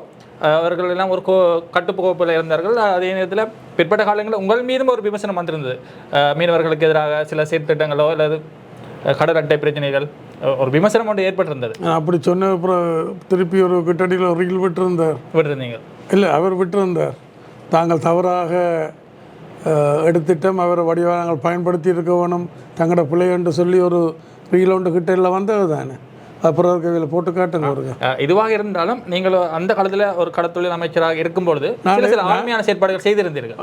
அவர்கள் எல்லாம் ஒரு கட்டுக்கோப்பில் இருந்தார்கள். அதே நேரத்தில் பிற்பட்ட காலங்களில் உங்கள் மீதும் ஒரு விமர்சனம் வந்திருந்தது. மீனவர்களுக்கு எதிராக சில செயற்திட்டங்களோ அல்லது கடல் அட்டை பிரச்சனைகள் ஒரு விமர்சனம் ஒன்று ஏற்பட்டிருந்தது. அப்படி சொன்ன அப்புறம் திருப்பி ஒரு கிட்டடியில் ஒரு ரீல் விட்டிருந்தீங்க. இல்லை, அவர் விட்டிருந்தார். தாங்கள் தவறாக எடுத்துட்டோம், அவரை வடிவாக நாங்கள் பயன்படுத்தி இருக்க வேணும் தங்களோட பிள்ளைன்னு சொல்லி ஒரு ரீல் ஒன்று கிட்டடியில் வந்தது தானே. அப்புறம் கையில் போட்டு காட்டுங்க. வருங்க. இதுவாக இருந்தாலும் நீங்கள் அந்த காலத்தில் ஒரு கடத்தொழில் அமைச்சராக இருக்கும்பொழுது சில ஆளுமையான செயற்பாடுகள் செய்திருந்தீர்கள்.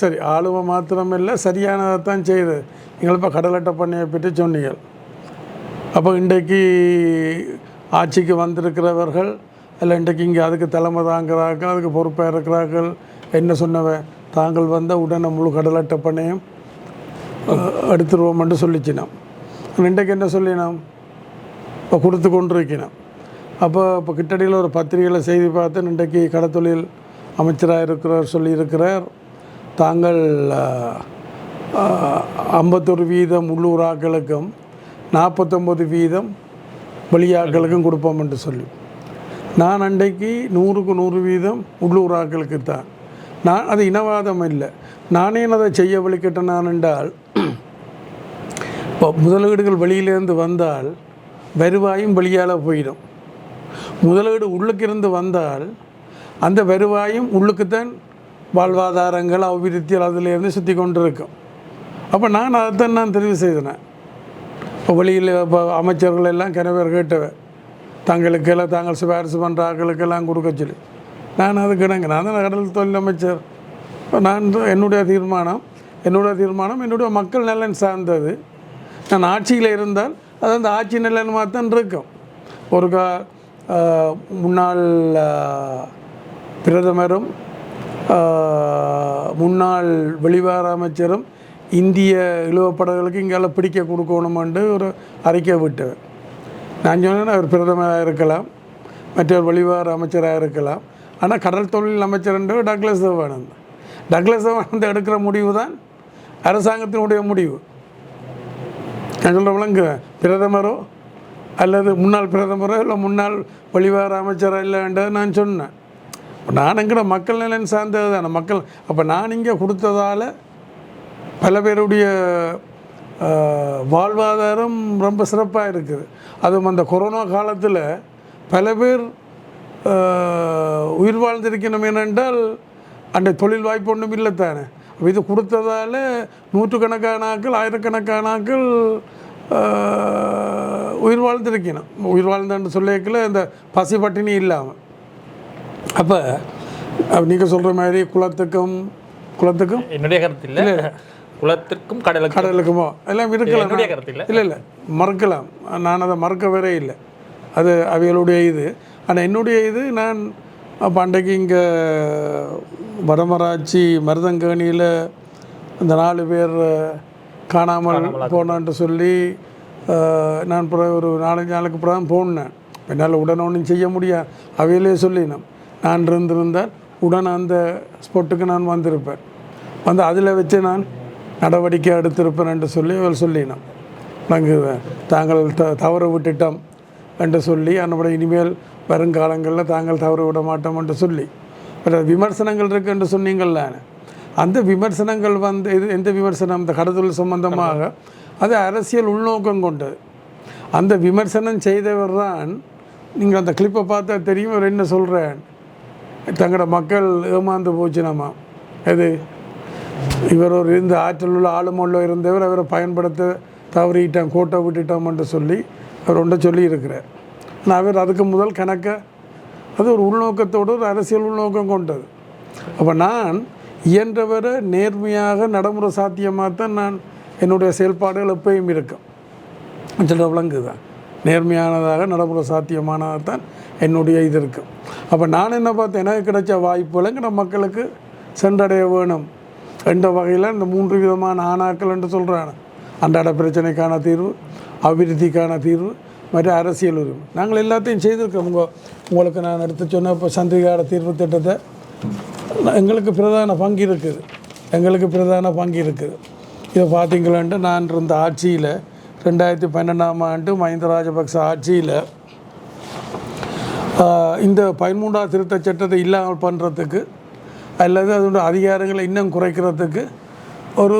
சரி, ஆளுமை மாத்திரம் இல்லை, சரியானதை தான் செய்யுது. நீங்கள் இப்போ கடல் அட்டை பண்ணையை பற்றி சொன்னீங்க. அப்போ இன்றைக்கு ஆட்சிக்கு வந்திருக்கிறவர்கள் இல்லை இன்றைக்கு இங்கே அதுக்கு தலைமை தாங்கிறார்கள், அதுக்கு பொறுப்பாக இருக்கிறார்கள். என்ன சொன்னவன், தாங்கள் வந்தால் உடனே முழு கடல் அட்டை பண்ணையும் எடுத்துருவோம்னு சொல்லிச்சினோம். இன்றைக்கு என்ன சொல்லினோம், இப்போ கொடுத்து கொண்டு இருக்கணும். இப்போ கிட்டடியில் ஒரு பத்திரிகையில் செய்தி பார்த்து இன்றைக்கு கடத்தொழில் அமைச்சராக இருக்கிறார் சொல்லியிருக்கிறார், தாங்கள் 51% உள்ளூர் ஆக்களுக்கும் 49% வெளியாக்களுக்கும் கொடுப்போம் என்று சொல்லி. நான் அன்றைக்கு 100க்கு 100% உள்ளூர் ஆக்களுக்கு தான். நான் அது இனவாதம் இல்லை, நானே அதை செய்ய வழிகிட்டேன். நான் என்றால் இப்போ முதலீடுகள் வெளியிலேருந்து வந்தால் வருவாயும் வெளியால் போயிடும். முதலீடு உள்ளுக்கு இருந்து வந்தால் அந்த வருவாயும் உள்ளுக்குத்தான் வாழ்வாதாரங்கள் அபிவிருத்திகள் அதிலேருந்து சுற்றி கொண்டு இருக்கும். அப்போ நான் அதைத்தான் நான் தெரிவு செய்தேன். இப்போ வெளியில் இப்போ அமைச்சர்கள் எல்லாம் கிணவர் கேட்டவன் தங்களுக்கெல்லாம் தாங்கள் சிபாரிசு பண்ணுற ஆக்களுக்கெல்லாம் கொடுக்க சொல்லி நான் அதுக்கு இடங்க. நான் தான் கடல் தொழில் அமைச்சர். இப்போ நான் என்னுடைய தீர்மானம் என்னுடைய மக்கள் நலன் சார்ந்தது. நான் ஆட்சியில் இருந்தால் அது அந்த ஆட்சி நிலையமாக தான் இருக்கும். ஒரு முன்னாள் பிரதமரும் முன்னாள் வெளிவார அமைச்சரும் இந்திய இழுவப்படங்களுக்கு இங்கால பிடிக்க கொடுக்கணுமென்று ஒரு அறிக்கை விட்டவர். நான் சொன்னேன் அவர் பிரதமராக இருக்கலாம், மற்றொரு வெளிவார அமைச்சராக இருக்கலாம், ஆனால் கடல் தொழில் அமைச்சர் என்று டக்ளஸ் தேவானந்த். டக்ளஸ் தேவானந்த் எடுக்கிற முடிவு தான் அரசாங்கத்தினுடைய முடிவு. நான் சொல்கிற விளங்கு பிரதமரோ அல்லது முன்னாள் பிரதமரோ இல்லை முன்னாள் வெளிவார அமைச்சரோ இல்லைன்றதை நான் சொன்னேன். நான் என்கிற மக்கள் நலன் சார்ந்தது தானே மக்கள். அப்போ நான் இங்கே கொடுத்ததால் பல பேருடைய வாழ்வாதாரம் ரொம்ப சிறப்பாக இருக்குது. அதுவும் அந்த கொரோனா காலத்தில் பல பேர் உயிர் வாழ்ந்திருக்கணும். ஏனென்றால் அந்த தொழில் வாய்ப்பு ஒன்றும் இல்லைத்தானே. இது கொடுத்ததால் நூற்றுக்கணக்கான ஆட்கள், ஆயிரக்கணக்கான ஆட்கள் உயிர் வாழ்ந்திருக்கணும். உயிர் வாழ்ந்தன்னு சொல்லிக்கல இந்த பசி பட்டினி இல்லாமல். அப்போ நீங்கள் சொல்கிற மாதிரி குளத்துக்கும் என்னுடைய கருத்து இல்லை, குளத்திற்கும் கடலுக்குமோ எல்லாம் இருக்கலாம். இல்லை இல்லை மறக்கலாம், நான் அதை மறக்க வேறே இல்லை, அது அவைகளுடைய இது. ஆனால் என்னுடைய இது நான் அப்போ அன்றைக்கு இங்கே வடமராட்சி மருதங்கேணியில் அந்த 4 பேர் காணாமல் போனான்ட்டு சொல்லி நான் ஒரு 4-5 நாளுக்கு அப்புறம் தான் போனேன். என்னால் உடனே ஒன்றும் செய்ய முடியாது. அவையிலே சொல்லினோம், நான் இருந்திருந்தால் உடனே அந்த ஸ்பாட்டுக்கு நான் வந்திருப்பேன், வந்து அதில் வச்சு நான் நடவடிக்கை எடுத்திருப்பேன் என்று சொல்லி அவர் சொல்லினோம். நாங்கள் தாங்கள் தவறு விட்டுட்டோம் என்று சொல்லி அன்னபடி இனிமேல் வருங்காலங்களில் தாங்கள் தவறு விட மாட்டோம் என்று சொல்லி விமர்சனங்கள் இருக்கு என்று சொன்னீங்கள்ல. அந்த விமர்சனங்கள் வந்து இது எந்த விமர்சனம்? இந்த கடத்தல் சம்பந்தமாக அது அரசியல் உள்நோக்கம் கொண்டது. அந்த விமர்சனம் செய்தவர் தான், நீங்கள் அந்த கிளிப்பை பார்த்தா தெரியும் அவர் என்ன சொல்கிறேன், தங்களோட மக்கள் ஏமாந்து போச்சுனாமா. அது இவர் ஒரு இருந்த ஆற்றல் உள்ள ஆளுமொள்ள இருந்தவர் அவரை பயன்படுத்த தவறிட்டான், கோட்டை விட்டுட்டோம் என்று சொல்லி அவர் ஒன்றை சொல்லி இருக்கிறார். ஆனால் அவர் அதுக்கு முதல் கணக்க அது ஒரு உள்நோக்கத்தோடு ஒரு அரசியல் உள்நோக்கம் கொண்டது. அப்போ நான் இயன்றவரை நேர்மையாக நடைமுறை சாத்தியமாக தான் நான் என்னுடைய செயல்பாடுகள் எப்பயும் இருக்கும். சொல்ல விளங்கு தான் நேர்மையானதாக நடைமுறை சாத்தியமானதாக தான் என்னுடைய இது இருக்கும். அப்போ நான் என்ன பார்த்தேன், எனக்கு கிடைச்ச வாய்ப்புகளை மக்களுக்கு சென்றடைய வேணும் என்ற வகையில் இந்த 3 விதமான ஆணாக்கள் என்று சொல்கிறாங்க. அன்றாட பிரச்சனைக்கான தீர்வு, அபிவிருத்திக்கான தீர்வு, மற்ற அரசியல் உரிமை. நாங்கள் எல்லாத்தையும் செய்திருக்கோம். உங்களுக்கு நான் எடுத்து சொன்ன இப்போ சந்திரிகார தீர்வு திட்டத்தை எங்களுக்கு பிரதான பங்கு இருக்குது, இதை பார்த்தீங்களான்ட்டு நான் இருந்த ஆட்சியில் 2012ஆம் ஆண்டு மஹிந்த ராஜபக்ச ஆட்சியில் இந்த 13ஆம் திருத்தச் சட்டத்தை இல்லாமல் பண்ணுறதுக்கு அல்லது அதோட அதிகாரங்களை இன்னும் குறைக்கிறதுக்கு ஒரு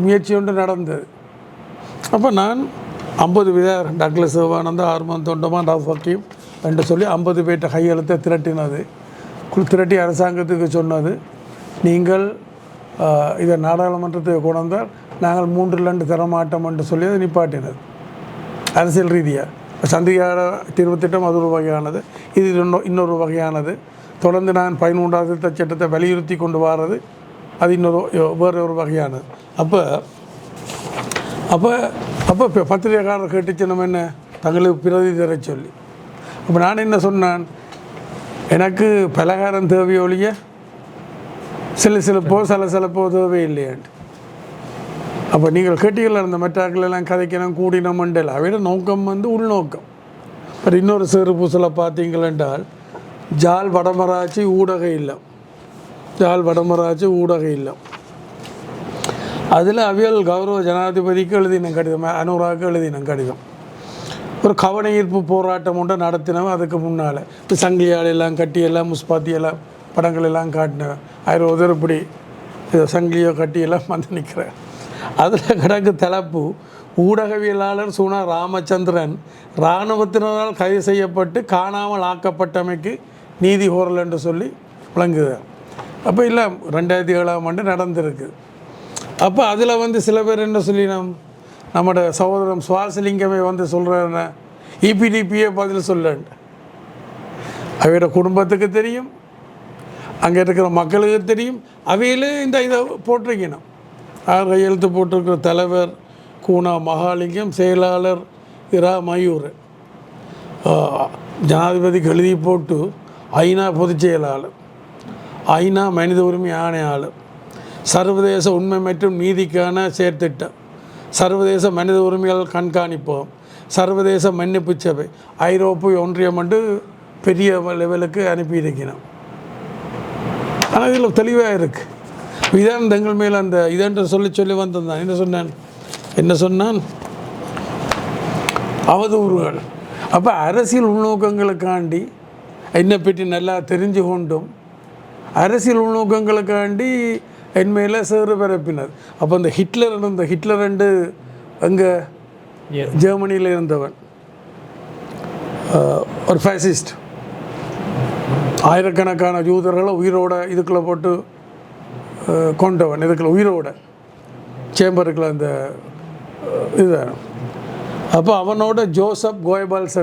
முயற்சி ஒன்று நடந்தது. அப்போ நான் 50 பேர் டக்ளஸ் தேவானந்தா, ஆர்மன் தொண்டமான், ரஃப் ஹக்கீம் என்று சொல்லி 50 பேர்ட்ட கையெழுத்தை திரட்டி அரசாங்கத்துக்கு சொன்னது, நீங்கள் இதை நாடாளுமன்றத்துக்கு கொண்டு வந்தால் நாங்கள் 3 தரமாட்டோம் என்று சொல்லி அதை நிப்பாட்டினது அரசியல் ரீதியாக. சந்திரிகார தீர்வு திட்டம் அது ஒரு வகையானது, இது இன்னொரு வகையானது. தொடர்ந்து நான் 13ஆம் திருத்தச் சட்டத்தை வலியுறுத்தி கொண்டு வர்றது அது வேறு ஒரு வகையானது. அப்போ இப்போ பத்திரிகைக்காரர் கேட்டுச்சு நம்ம என்ன தங்களுக்கு பிரதி தர சொல்லி. அப்போ நான் என்ன சொன்னேன், எனக்கு பலகாரம் தேவையோ ஒழிய சிலப்போ தேவை இல்லையான்ட்டு. அப்போ நீங்கள் கேட்டீர்கள் அந்த மெட்டாக்கள் எல்லாம் கதைக்கணும் கூடினம் மண்டல அவையோட நோக்கம் வந்து உள்நோக்கம். பட் இன்னொரு சிறு பூசலை பார்த்தீங்களென்றால் ஜாழ் வடமராட்சி ஊடக இல்லம், அதில் அவியல் கௌரவ ஜனாதிபதிக்கு எழுதின கடிதம், அனுராவுக்கு எழுதின கடிதம், ஒரு கவன ஈர்ப்பு போராட்டம் ஒன்று நடத்தினவன். அதுக்கு முன்னால் இப்போ சங்கிலியால் எல்லாம் கட்டியெல்லாம் முஸ்பாத்தியெல்லாம் படங்கள் எல்லாம் காட்டினவன். ஆயிரம் உதறுப்படி சங்கிலியோ கட்டியெல்லாம் வந்து நிற்கிறேன். அதில் கிடக்கு தலைப்பு, ஊடகவியலாளர் சுனா ராமச்சந்திரன் இராணுவத்தினரால் கைது செய்யப்பட்டு காணாமல் ஆக்கப்பட்டமைக்கு நீதி கோரல் என்று சொல்லி விளங்குது. அப்போ இல்லை 2007ஆம் ஆண்டு நடந்திருக்கு. அப்போ அதில் வந்து சில பேர் என்ன சொல்லி நம்மளோட சகோதரன் சுவாசலிங்கமே வந்து சொல்கிறேன்னா இபிடிபியை பதில் சொல்லண்டு. அவையோட குடும்பத்துக்கு தெரியும், அங்கே இருக்கிற மக்களுக்கு தெரியும், அவையிலே இந்த இதை போட்டிருக்கணும். கையெழுத்து போட்டிருக்கிற தலைவர் கூனா மகாலிங்கம், செயலாளர் இரா மயூர், ஜனாதிபதிக்கு எழுதி போட்டு ஐநா பொதுச் செயலாளர், ஐநா மனித உரிமை ஆணையாளர், சர்வதேச உண்மை மற்றும் நீதிக்கான செயற்திட்டம், சர்வதேச மனித உரிமைகள் கண்காணிப்போம், சர்வதேச மன்னிப்பு சபை, ஐரோப்பிய ஒன்றியம் என்று பெரிய லெவலுக்கு அனுப்பியிருக்கணும். ஆனால் இதில் தெளிவாக இருக்குது. இதான் தங்கள் மேல் அந்த இதென்று சொல்லி வந்திருந்தான். என்ன சொன்னான் அவதூறுகள். அப்போ அரசியல் உள்நோக்கங்களுக்காண்டி என்னை பற்றி நல்லா தெரிஞ்சு கொண்டும் அரசியல் உள்நோக்கங்களுக்காண்டி என் மேலே சேறு பரப்பினர். அப்போ அந்த ஹிட்லர் ரெண்டு அங்கே ஜெர்மனியில் இருந்தவன் ஒரு ஃபேசிஸ்ட், ஆயிரக்கணக்கான யூதர்களை உயிரோட இதுக்குள்ளே போட்டு கொண்டவன், இதுக்குள்ள உயிரோட சேம்பருக்குள்ள அந்த இது. அப்போ அவனோட ஜோசப் கோயபல்ஸ்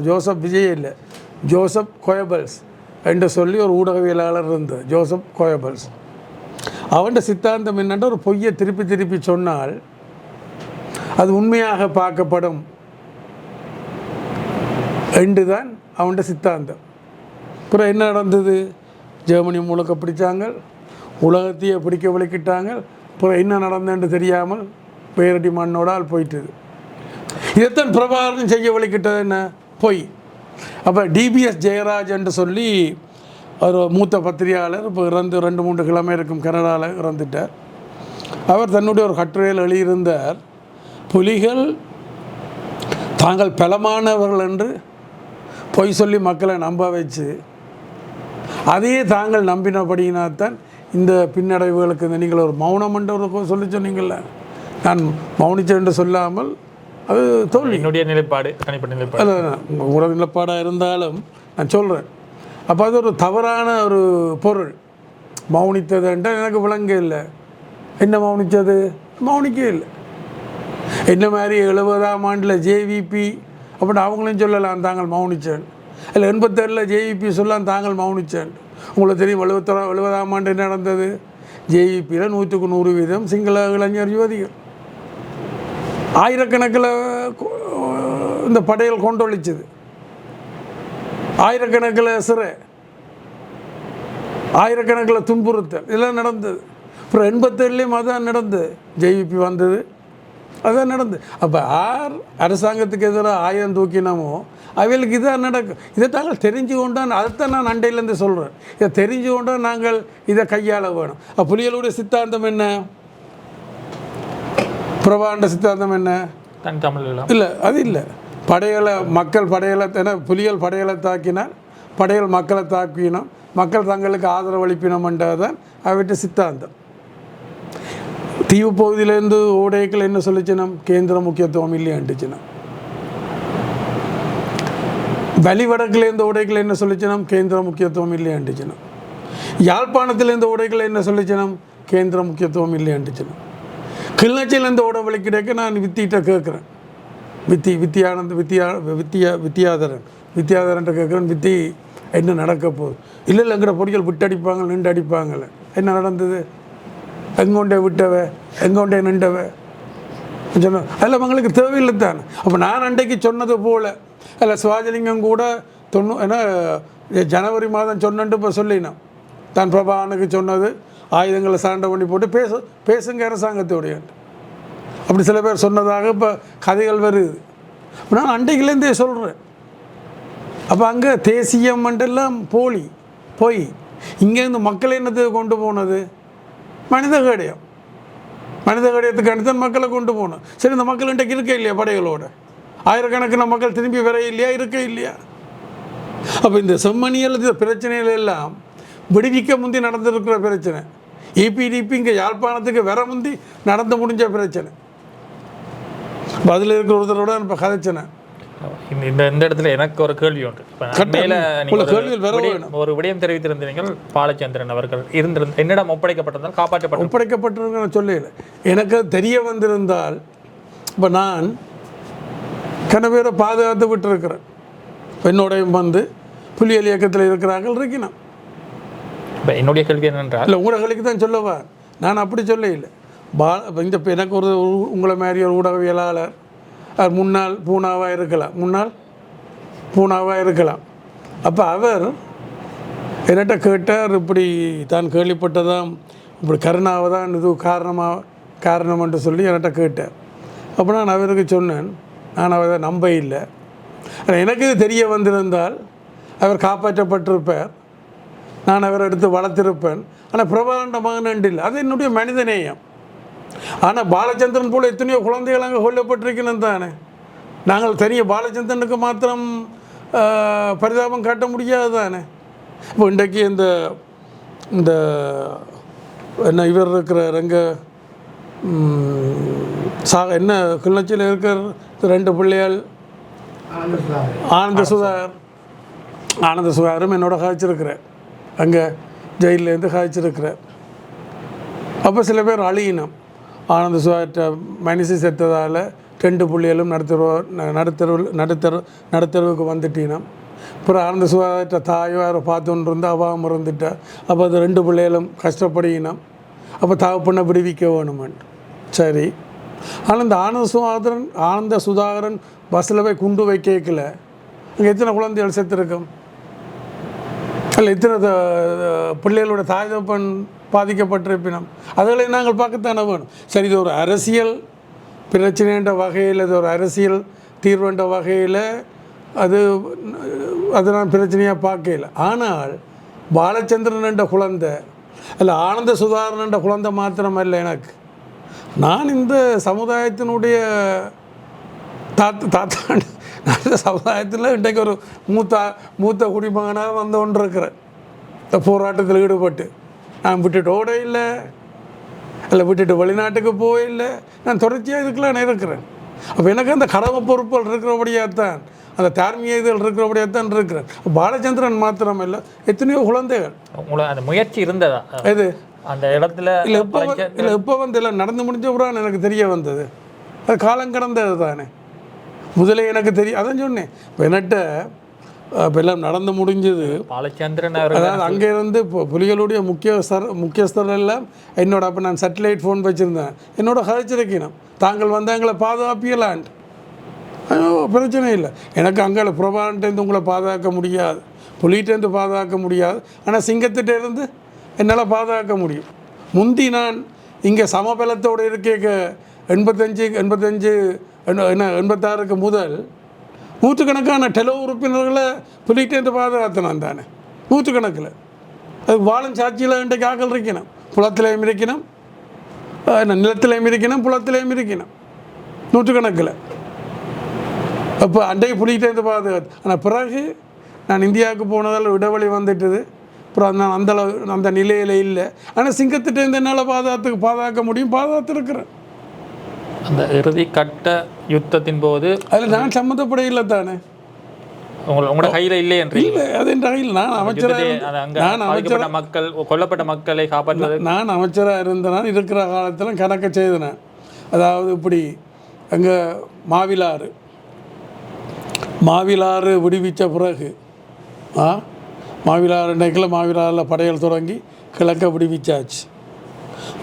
ஜோசப் விஜய் இல்லை, ஜோசப் கோயபல்ஸ் என்று சொல்லி ஒரு ஊடகவியலாளர் இருந்தார். ஜோசப் கோயபல்ஸ் அவன்கிட்ட சித்தாந்தம் என்னென்ற ஒரு பொய்யை திருப்பி சொன்னால் அது உண்மையாக பார்க்கப்படும் என்று தான் அவன்கிட்ட சித்தாந்தம். அப்புறம் என்ன நடந்தது? ஜெர்மனி முழுக்க பிடிச்சாங்க, உலகத்தையே பிடிக்க விளக்கிட்டாங்க. அப்புறம் என்ன நடந்தேன்னு தெரியாமல் பேரடி மண்ணோடால் போயிட்டுது. இதைத்தான் பிரபாகரன் செய்ய விளக்கிட்டது என்ன? பொய். அப்போ டிபிஎஸ் ஜெயராஜ் என்று சொல்லி ஒரு மூத்த பத்திரிகையாளர் இப்போ இறந்து 2-3 கிழமை இருக்கும், கனடாவில் இறந்துட்டார். அவர் தன்னுடைய ஒரு கட்டுரையில் எழுதியிருந்தார், புலிகள் தாங்கள் பலமானவர்கள் என்று பொய் சொல்லி மக்களை நம்ப வச்சு அதையே தாங்கள் நம்பினபடியினால்தான் இந்த பின்னடைவுகளுக்கு இந்த நீங்கள் ஒரு மௌனம் என்று ஒரு சொல்லி சொன்னீங்கள்ல, நான் மௌனிச்சேன் என்று சொல்லாமல் அது தோல்வி. என்னுடைய நிலைப்பாடு தனிப்பட்ட நிலைப்பாடு அல்ல, உங்களோட நிலைப்பாடாக இருந்தாலும் நான் சொல்கிறேன். அப்போ அது ஒரு தவறான ஒரு பொருள். மௌனித்ததுன்ட்டு எனக்கு விளங்க இல்லை. என்ன மௌனித்தது? மௌனிக்கே இல்லை. என்ன மாதிரி 70ஆம் ஆண்டில் ஜேவிபி அப்படின்னு அவங்களையும் சொல்லலாம் தாங்கள் மௌனிச்சேன், இல்லை 87 ஜேவிபி சொல்லலாம் தாங்கள் மௌனிச்சேன். உங்களுக்கு தெரியும் 70ஆம் ஆண்டு என்ன நடந்தது? ஜேவிபியில் 100க்கு 100% சிங்கள இளைஞர் யுவதிகள், ஆயிரக்கணக்கில் இந்த படையல் கொண்டொழிச்சது, ஆயிரக்கணக்கில் சிறை, ஆயிரக்கணக்கில் துன்புறுத்தல், இதெல்லாம் நடந்தது. அப்புறம் 87லேயும் அதான் நடந்தது, ஜேவிபி வந்தது, அதான் நடந்தது. அப்போ அரசாங்கத்துக்கு எதிராக ஆயுதம் தூக்கினமோ அவைகளுக்கு இதான் நடக்கும். இதை தாங்கள் தெரிஞ்சு கொண்டான், அதைத்தான் நான் அண்டையிலேருந்து சொல்கிறேன். இதை தெரிஞ்சு கொண்டால் நாங்கள் இதை கையாள வேணும். புலிகளுடைய சித்தாந்தம் என்ன? பிரபாண்ட சித்தாந்தம் என்ன? இல்லை, அது இல்லை. மக்கள் படையலை புலிகள் படையலை தாக்கினால் படையல் மக்களை தாக்கினோம், மக்கள் தங்களுக்கு ஆதரவு அளிப்பினோம்ன்றதான் அவற்றை சித்தாந்தம். தீவு பகுதியிலேருந்து ஓடைகள் என்ன சொல்லிச்சினோம்? கேந்திர முக்கியத்துவம் இல்லையாண்டுச்சினோம். வலிவடக்குலேருந்து ஓடைகள் என்ன சொல்லிச்சினோம்? கேந்திர முக்கியத்துவம் இல்லையாண்டுச்சினோம். யாழ்ப்பாணத்திலேருந்து ஓடைகள் என்ன சொல்லிச்சினோம்? கேந்திர முக்கியத்துவம் இல்லையாண்டுச்சினோம். கிளிநொச்சியிலேருந்து ஓட வலிக்கிடைக்க நான் வித்திகிட்ட கேட்குறேன், வித்தியாதரன் கேட்குறேன், வித்தி என்ன நடக்க போகுது? இல்லைங்கிற பொடிகள் விட்டு அடிப்பாங்க, நின்று அடிப்பாங்கள்ல. என்ன நடந்தது? எங்கொண்டே விட்டவ, எங்கொண்டே நின்றவ சொன்ன அதில் அவங்களுக்கு தேவையில்லை தானே. அப்போ நான் அன்றைக்கு சொன்னது போல் அதில் சிவாஜிலிங்கம் கூட ஏன்னா ஜனவரி மாதம் சொன்னன்ட்டு இப்போ சொல்லினோம், தான் பிரபாகரனுக்கு சொன்னது ஆயுதங்களை சாண்டை பண்ணி போட்டு பேசுங்க அரசாங்கத்தோடைய அப்படி சில பேர் சொன்னதாக இப்போ கதைகள் வருது. நான் அன்றைக்குலேருந்தே சொல்கிறேன். அப்போ அங்கே தேசியம் மண்டெல்லாம் போய் இங்கேருந்து மக்களை என்னத்துக்கு கொண்டு போனது? மனித கேடயத்துக்கு அனுத்தான் மக்களை கொண்டு போகணும். சரி, இந்த மக்கள் இன்றைக்கு இருக்க இல்லையா? படைகளோட ஆயிரக்கணக்கான மக்கள் திரும்பி வர இல்லையா? இருக்க இல்லையா? அப்போ இந்த செம்மணியல் பிரச்சனைகள் எல்லாம் விடுவிக்க முந்தி நடந்திருக்கிற பிரச்சனை. EPDP இங்கே யாழ்ப்பாணத்துக்கு வர முந்தி நடந்து முடிஞ்ச பிரச்சனை. பதில் இருக்கிற ஒருத்தரோட இப்போ கதைச்சனை. இந்த இடத்துல எனக்கு ஒரு கேள்வி உண்டு. ஒரு விடயம் தெரிவித்திருந்தீர்கள், பாலச்சந்திரன் அவர்கள் என்னிடம் ஒப்படைக்கப்பட்டிருந்தால் ஒப்படைக்கப்பட்டிருக்க சொல்லல. எனக்கு தெரிய வந்திருந்தால் இப்போ நான் கனவேரை பாதுகாத்து விட்டுருக்கிறேன். என்னோடையும் புலிகள் இயக்கத்தில் இருக்கிறார்கள் இருக்கணும். இப்போ என்னுடைய கேள்வி என்னென்றால், இல்லை ஊடகங்களுக்கு தான் சொல்லவா, நான் அப்படி சொல்ல இல்லை. இந்த எனக்கு ஒரு உங்களை மாதிரி ஒரு ஊடகவியலாளர் முன்னாள் பூனாவாக இருக்கலாம். அப்போ அவர் என்கிட்ட கேட்டார், இப்படி தான் கேள்விப்பட்டதாம், இப்படி கருணாவை தான் இது காரணம் என்று சொல்லி என்கிட்ட கேட்டார். அப்போ நான் அவருக்கு சொன்னேன், நான் அவரை நம்ப இல்லை. எனக்கு இது தெரிய வந்திருந்தால் அவர் காப்பாற்றப்பட்டிருப்பார், நான் அவரை எடுத்து வளர்த்திருப்பேன். ஆனால் பிரபாகரண்ட மகன் இல்லை, அது என்னுடைய மனித நேயம். ஆனால் பாலச்சந்திரன் போல் எத்தனையோ குழந்தைகள் அங்கே கொல்லப்பட்டிருக்கணும் தானே. நாங்கள் தனியாக பாலச்சந்திரனுக்கு மாத்திரம் பரிதாபம் காட்ட முடியாது தானே. இப்போ இன்றைக்கு இந்த என்ன இவர் இருக்கிற என்ன கிளர்ச்சியில் இருக்கிற 2 பிள்ளைகள் ஆனந்த சுதாகரும் என்னோட காய்ச்சிருக்கிறார், அங்கே ஜெயிலேருந்து காய்ச்சிருக்கிறார். அப்போ சில பேர் அழியினம், ஆனந்த சுதாகர்கிட்ட மனுஷி செத்ததால் 2 பிள்ளைகளும் நடுத்தருவுக்கு வந்துட்டினோம். அப்புறம் ஆனந்த சுதாகர்கிட்ட தாயோ யாரை பார்த்துன்னு இருந்தால் அவாமல் இருந்துட்டா. அப்போ அது 2 பிள்ளைகளும் கஷ்டப்படுகினோம். அப்போ தகப்பண்ணை விடுவிக்க வேணுமென்று. சரி, ஆனால் இந்த ஆனந்த சுதாகரன் பஸ்ஸில் போய் குண்டு வைக்கல, அங்கே எத்தனை குழந்தைகள் செத்துருக்கும், அதில் எத்தனை பிள்ளைகளோட தாய் தகப்பன் பாதிக்கப்பட்டிருப்பினோம், அதுகளை நாங்கள் பார்க்கத்தானே வேணும். சரி, இது ஒரு அரசியல் பிரச்சனைன்ற வகையில், இது ஒரு அரசியல் தீர்வுன்ற வகையில் அது நான் பிரச்சனையாக பார்க்கல. ஆனால் பாலச்சந்திரன் என்ற குழந்தை இல்லை ஆனந்த சுதாகரன் என்ற குழந்தை மாத்திரமல்ல எனக்கு. நான் இந்த சமுதாயத்தினுடைய தாத்தாண்டு நல்ல சமுதாயத்தில் இன்றைக்கு ஒரு மூத்த குடிமகனாக வந்து கொண்டு இருக்கிறேன். இந்த போராட்டத்தில் ஈடுபட்டு நான் விட்டுட்டு ஓட இல்லை, விட்டுட்டு வெளிநாட்டுக்கு போயில்லை, நான் தொடர்ச்சியாக இதுக்கெல்லாம் இருக்கிறேன். அப்போ எனக்கு அந்த கடமை பொறுப்புகள் இருக்கிறபடியாகத்தான், அந்த தார்மீக இதுகள் இருக்கிறபடியாகத்தான் இருக்கிறேன். பாலச்சந்திரன் மாத்திரம் இல்லை, எத்தனையோ குழந்தைகள். உங்களை அந்த முயற்சி இருந்ததா இது அந்த இடத்துல? இப்போ வந்து எல்லாம் நடந்து முடிஞ்ச பிறகு எனக்கு தெரிய வந்தது. அது காலம் கடந்தது தானே. முதலே எனக்கு தெரியும், அதான் சொன்னேன். இப்போ என்னட்ட இப்போ எல்லாம் நடந்து முடிஞ்சது. பாலச்சந்திரன் அதாவது அங்கே இருந்து இப்போ புலிகளுடைய முக்கியஸ்தர்கள் எல்லாம் என்னோட, அப்போ நான் சேட்டலைட் ஃபோன் வச்சுருந்தேன், என்னோட கதைச்சிருக்கணும், தாங்கள் வந்து எங்களை பாதுகாப்பியலான்ட்டு. பிரச்சனை இல்லை, எனக்கு அங்கே பிரபாகரன்ட்டேருந்து உங்களை பாதுகாக்க முடியாது, புலிகிட்டேருந்து பாதுகாக்க முடியாது, ஆனால் சிங்கத்திட்டேருந்து என்னால் பாதுகாக்க முடியும். முந்தி நான் இங்கே சமபலத்தோடு இருக்க 86 முதல் நூற்றுக்கணக்கான டெலோ உறுப்பினர்களை புலிகிட்டேருந்து பாதுகாத்தினான் தானே, நூற்றுக்கணக்கில். அது வாழும் சாட்சியில் இன்றைக்கு ஆக்கள் இருக்கணும், புலத்திலையும் இருக்கணும், நிலத்திலையும் இருக்கணும், புலத்திலையும் இருக்கணும், நூற்றுக்கணக்கில். அப்போ அன்றைக்கு புலிகிட்டேருந்து பாதுகாத்து. ஆனால் பிறகு நான் இந்தியாவுக்கு போனதால் விடவழி வந்துட்டுது. அப்புறம் நான் அந்த நிலையில் இல்லை. ஆனால் சிங்கத்திட்டேருந்து என்னால் பாதுகாக்க முடியும், பாதுகாத்துருக்கிறேன். அந்த இறுதி கட்ட யுத்தத்தின் போது அதில் நான் சம்மந்தப்பட இல்லை தானே. உங்களோட கையில் இல்லை என்று இல்லை, அது என் கையில். நான் அமைச்சராக மக்கள் கொல்லப்பட்ட மக்களை காப்பாற்றுவது, நான் அமைச்சராக இருந்தேன். இருக்கிற காலத்தில் கணக்க செய்தேன். அதாவது இப்படி அங்கே மாவிலாறு விடுவித்த பிறகு மாவிலாறு இன்றைக்கில் மாவிலாறில் படைகள் தொடங்கி கிழக்க விடுவிச்சாச்சு.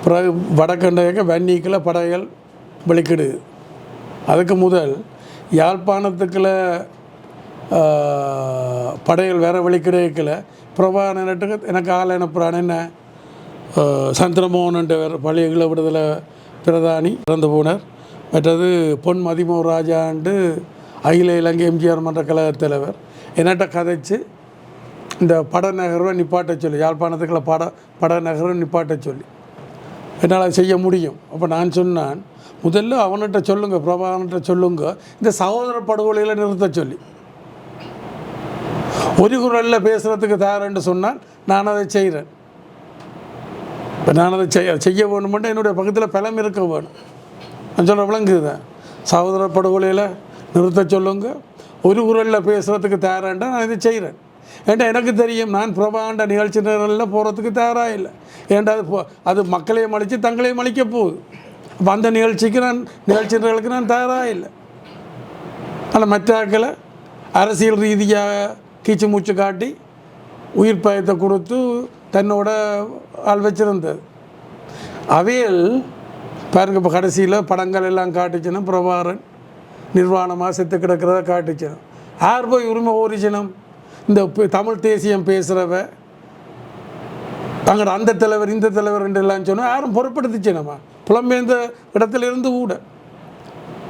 பிறகு வடக்கண்டையக்க வன்னிக்கில் படைகள் வெளிக்கிடுது. அதுக்கு முதல் யாழ்ப்பாணத்துக்குள்ள படைகள் வேறு வெளிக்கிடையக்கில் பிரபாகரனுக்கு எனக்கு ஆள் அனுப்புகிறான். என்ன சந்திரமோகன் வேறு பழைய விடுதலை பிரதானி இறந்து போனார். மற்றது பொன் மதிமோ ராஜாண்டு அகில இலங்கை எம்ஜிஆர் மன்ற கழக தலைவர் என்னட்ட கதைச்சு இந்த படநகர்வை நிப்பாட்ட சொல்லி, யாழ்ப்பாணத்துக்குள்ள படநகர்வை நிப்பாட்ட சொல்லி என்னால் செய்ய முடியும். அப்போ நான் சொன்னான், முதல்ல அவன்கிட்ட சொல்லுங்கள், பிரபாகரன்கிட்ட சொல்லுங்க, இந்த சகோதர படுகொலையில் நிறுத்த சொல்லி. ஒரு குரலில் பேசுகிறதுக்கு தயாரென்று சொன்னால் நான் அதை செய்கிறேன். இப்போ நான் அதை செய்ய வேணுமென்று என்னுடைய பக்கத்தில் பலம் இருக்க வேணும். நான் சொல்கிற விளங்குதுதான். சகோதர படுகொலையில் நிறுத்த சொல்லுங்க, ஒரு குரலில் பேசுகிறதுக்கு தயாராண்டா நான் இதை செய்கிறேன். ஏன்டா எனக்கு தெரியும், நான் பிரபாகண்ட நிகழ்ச்சி நேரங்களில் போகிறதுக்கு தயாராக இல்லை. ஏன்டா அது மக்களையும் அழித்து தங்களையும் அழிக்க போகுது. அப்போ அந்த நிகழ்ச்சிகளுக்கு நான் தயாராக இல்லை. ஆனால் மற்ற ஆக்களை அரசியல் ரீதியாக கீச்சு மூச்சு காட்டி உயிர் பயத்தை கொடுத்து தன்னோட ஆள் வச்சிருந்தது. அவையில் பாருங்க, இப்போ கடைசியில் படங்கள் எல்லாம் காட்டுச்சுன்னா பிரபாகரன் நிர்வாணமாக செத்து கிடக்கிறத காட்டுச்சுனா யார் போய் உரிமை ஓரிச்சினம்? இந்த தமிழ் தேசியம் பேசுகிறவ அங்கே அந்த தலைவர் இந்த தலைவர் எல்லாம் சொன்னால் யாரும் பொறுப்படுத்திச்சேனம்மா புலம்பெயர்ந்த இடத்துல இருந்து கூட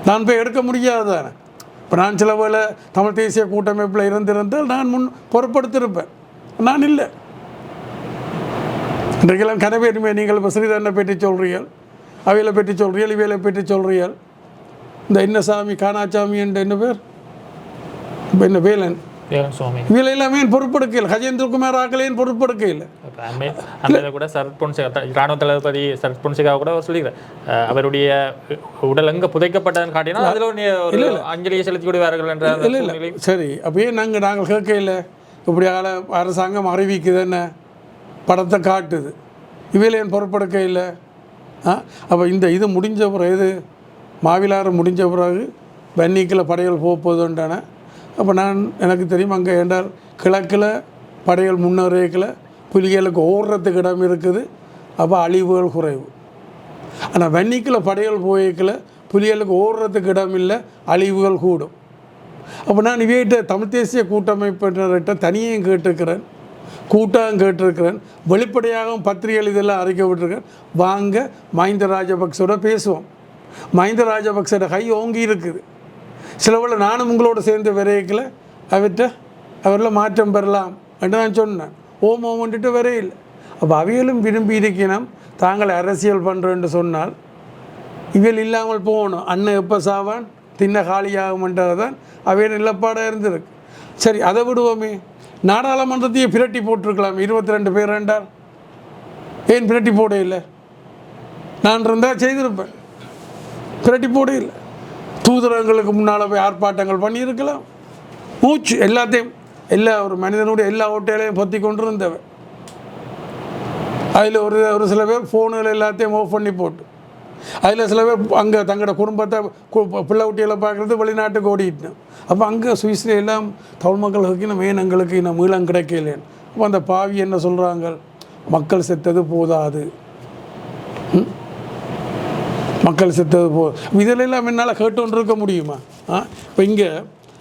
நான் போய் எடுக்க முடியாது தானே. இப்போ நான் சில வேளை தமிழ் தேசிய கூட்டமைப்பில் இருந்திருந்தால் நான் பொறுப்படுத்திருப்பேன். நான் இல்லை. இன்றைக்கெல்லாம் கனவேருமே நீங்கள் இப்போ ஸ்ரீதரனை பற்றி சொல்கிறீர்கள், அவையில் பற்றி சொல்கிறீர்கள், இவையில பற்றி சொல்கிறீர்கள். இந்த என்ன சாமி காணாச்சாமி என்ற என்ன பேர், இப்போ என்ன வேலன் சுவாமி இவையில எல்லாமே பொறுப்பெடுக்கையில் கஜேந்திரகுமார் ஆக்கலையும் பொறுப்பெடுக்கையில் கூட சரத் பொன்சேகா இராணுவ தளபதி சரத் பொன்சேகா கூட சொல்லிக்கிறேன் அவருடைய உடல் எங்கே புதைக்கப்பட்டதுன்னு காட்டினா அதில் ஒரு அஞ்சலியை செலுத்தி விடுவார்கள் என்ற இல்லை. சரி, அப்பயே நாங்கள் கேட்கையில் இப்படியால அரசாங்கம் அறிவிக்குது என்ன படத்தை காட்டுது, இவையில என் பொறுப்பெடுக்கையில். அப்போ இது முடிஞ்ச பிறகு இது மாவிலாறு முடிஞ்ச பிறகு வன்னிக்கில் படைகள் போகுதுன்றான. அப்போ எனக்கு தெரியும் அங்கே என்றால் கிழக்கில் படைகள் முன்னேறியக்கில் புலிகளுக்கு ஓடுறதுக்கு இடம் இருக்குது, அப்போ அழிவுகள் குறைவு. ஆனால் வன்னிக்கில் படைகள் போய்க்கில் புலிகளுக்கு ஓடுறதுக்கு இடம் இல்லை, அழிவுகள் கூடும். அப்போ நான் இவையிட்ட தமிழ் தேசிய கூட்டமைப்பினர்கிட்ட தனியும் கேட்டிருக்கிறேன், கூட்டம் கேட்டிருக்கிறேன், வெளிப்படையாகவும் பத்திரிகைகள் இதெல்லாம் அறிக்கப்பட்டிருக்கேன். வாங்க மஹிந்த ராஜபக்சோட பேசுவோம். மஹிந்த ராஜபக்சோட கை ஓங்கி இருக்குது. சிலவளை நானும் உங்களோட சேர்ந்து விரைக்கல அவரில் மாற்றம் பெறலாம் என்று நான் சொன்னேன். ஓமோமன்ட்டு வரையில். அப்போ அவைகளும் விரும்பி இருக்கணும் தாங்கள் அரசியல் பண்ணுறேன்னு சொன்னால் இவையில் இல்லாமல் போகணும். அண்ணன் எப்போ சாவான் தின்ன காலியாகும்ன்றது தான் அவையில் நிலப்பாடாக இருந்திருக்கு. சரி, அதை விடுவோமே. நாடாளுமன்றத்தையே பிரட்டி போட்டிருக்கலாம் 22 பேர் என்றால். ஏன் பிரட்டி போட இல்லை? நான் இருந்தால் செய்திருப்பேன். பிரட்டி போட இல்லை. தூதரங்களுக்கு முன்னால் போய் ஆர்ப்பாட்டங்கள் பண்ணியிருக்கலாம். மூச்சு எல்லாத்தையும் ஒரு மனிதனுடைய எல்லா ஓட்டைகளையும் பொத்தி கொண்டு இருந்தவன். அதில் ஒரு சில பேர் ஃபோனுகள் எல்லாத்தையும் ஆஃப் பண்ணி போட்டு, அதில் சில பேர் அங்கே தங்களோட குடும்பத்தை பிள்ளை குட்டிகளை பார்க்குறது வெளிநாட்டுக்கு ஓடிட்டேன். அப்போ அங்கே சுவிஸ்ல எல்லாம் தமிழ் மக்களுக்கு இன்னும் எங்களுக்கு இன்னும் மீளம் கிடைக்கலேன்னு. அப்போ அந்த பாவி என்ன சொல்கிறாங்க, மக்கள் செத்தது போதாது, மக்கள் செத்தது இதெல்லாம் என்னால் கேட்டு இருக்க முடியுமா? இப்போ இங்கே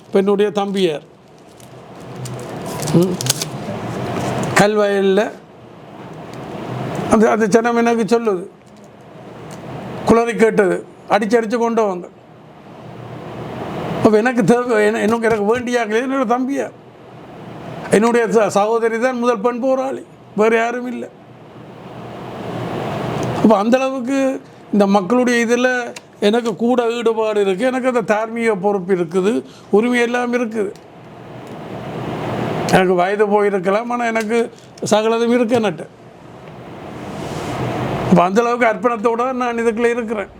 இப்போ என்னுடைய தம்பியார் கல்வயலில் அந்த ஜனம் எனக்கு சொல்லுது, குளறி கேட்டது, அடித்து கொண்டு வாங்க. அப்போ எனக்கு தேவை எனக்கு வேண்டியாங்களே என்னோடய தம்பியார், என்னுடைய சகோதரி தான் முதல் பெண் போராளி, வேறு யாரும் இல்லை. அப்போ அந்தளவுக்கு இந்த மக்களுடைய இதில் எனக்கு கூட ஈடுபாடு இருக்குது, எனக்கு அந்த தார்மீக பொறுப்பு இருக்குது, உரிமை எல்லாம் இருக்குது. எனக்கு வயது போயிருக்கலாம், ஆனால் எனக்கு சகலதும் இருக்கேன்னுட்டு. இப்போ அந்தளவுக்கு அர்ப்பணத்தோடு நான் இதுக்குள்ளே இருக்கிறேன்.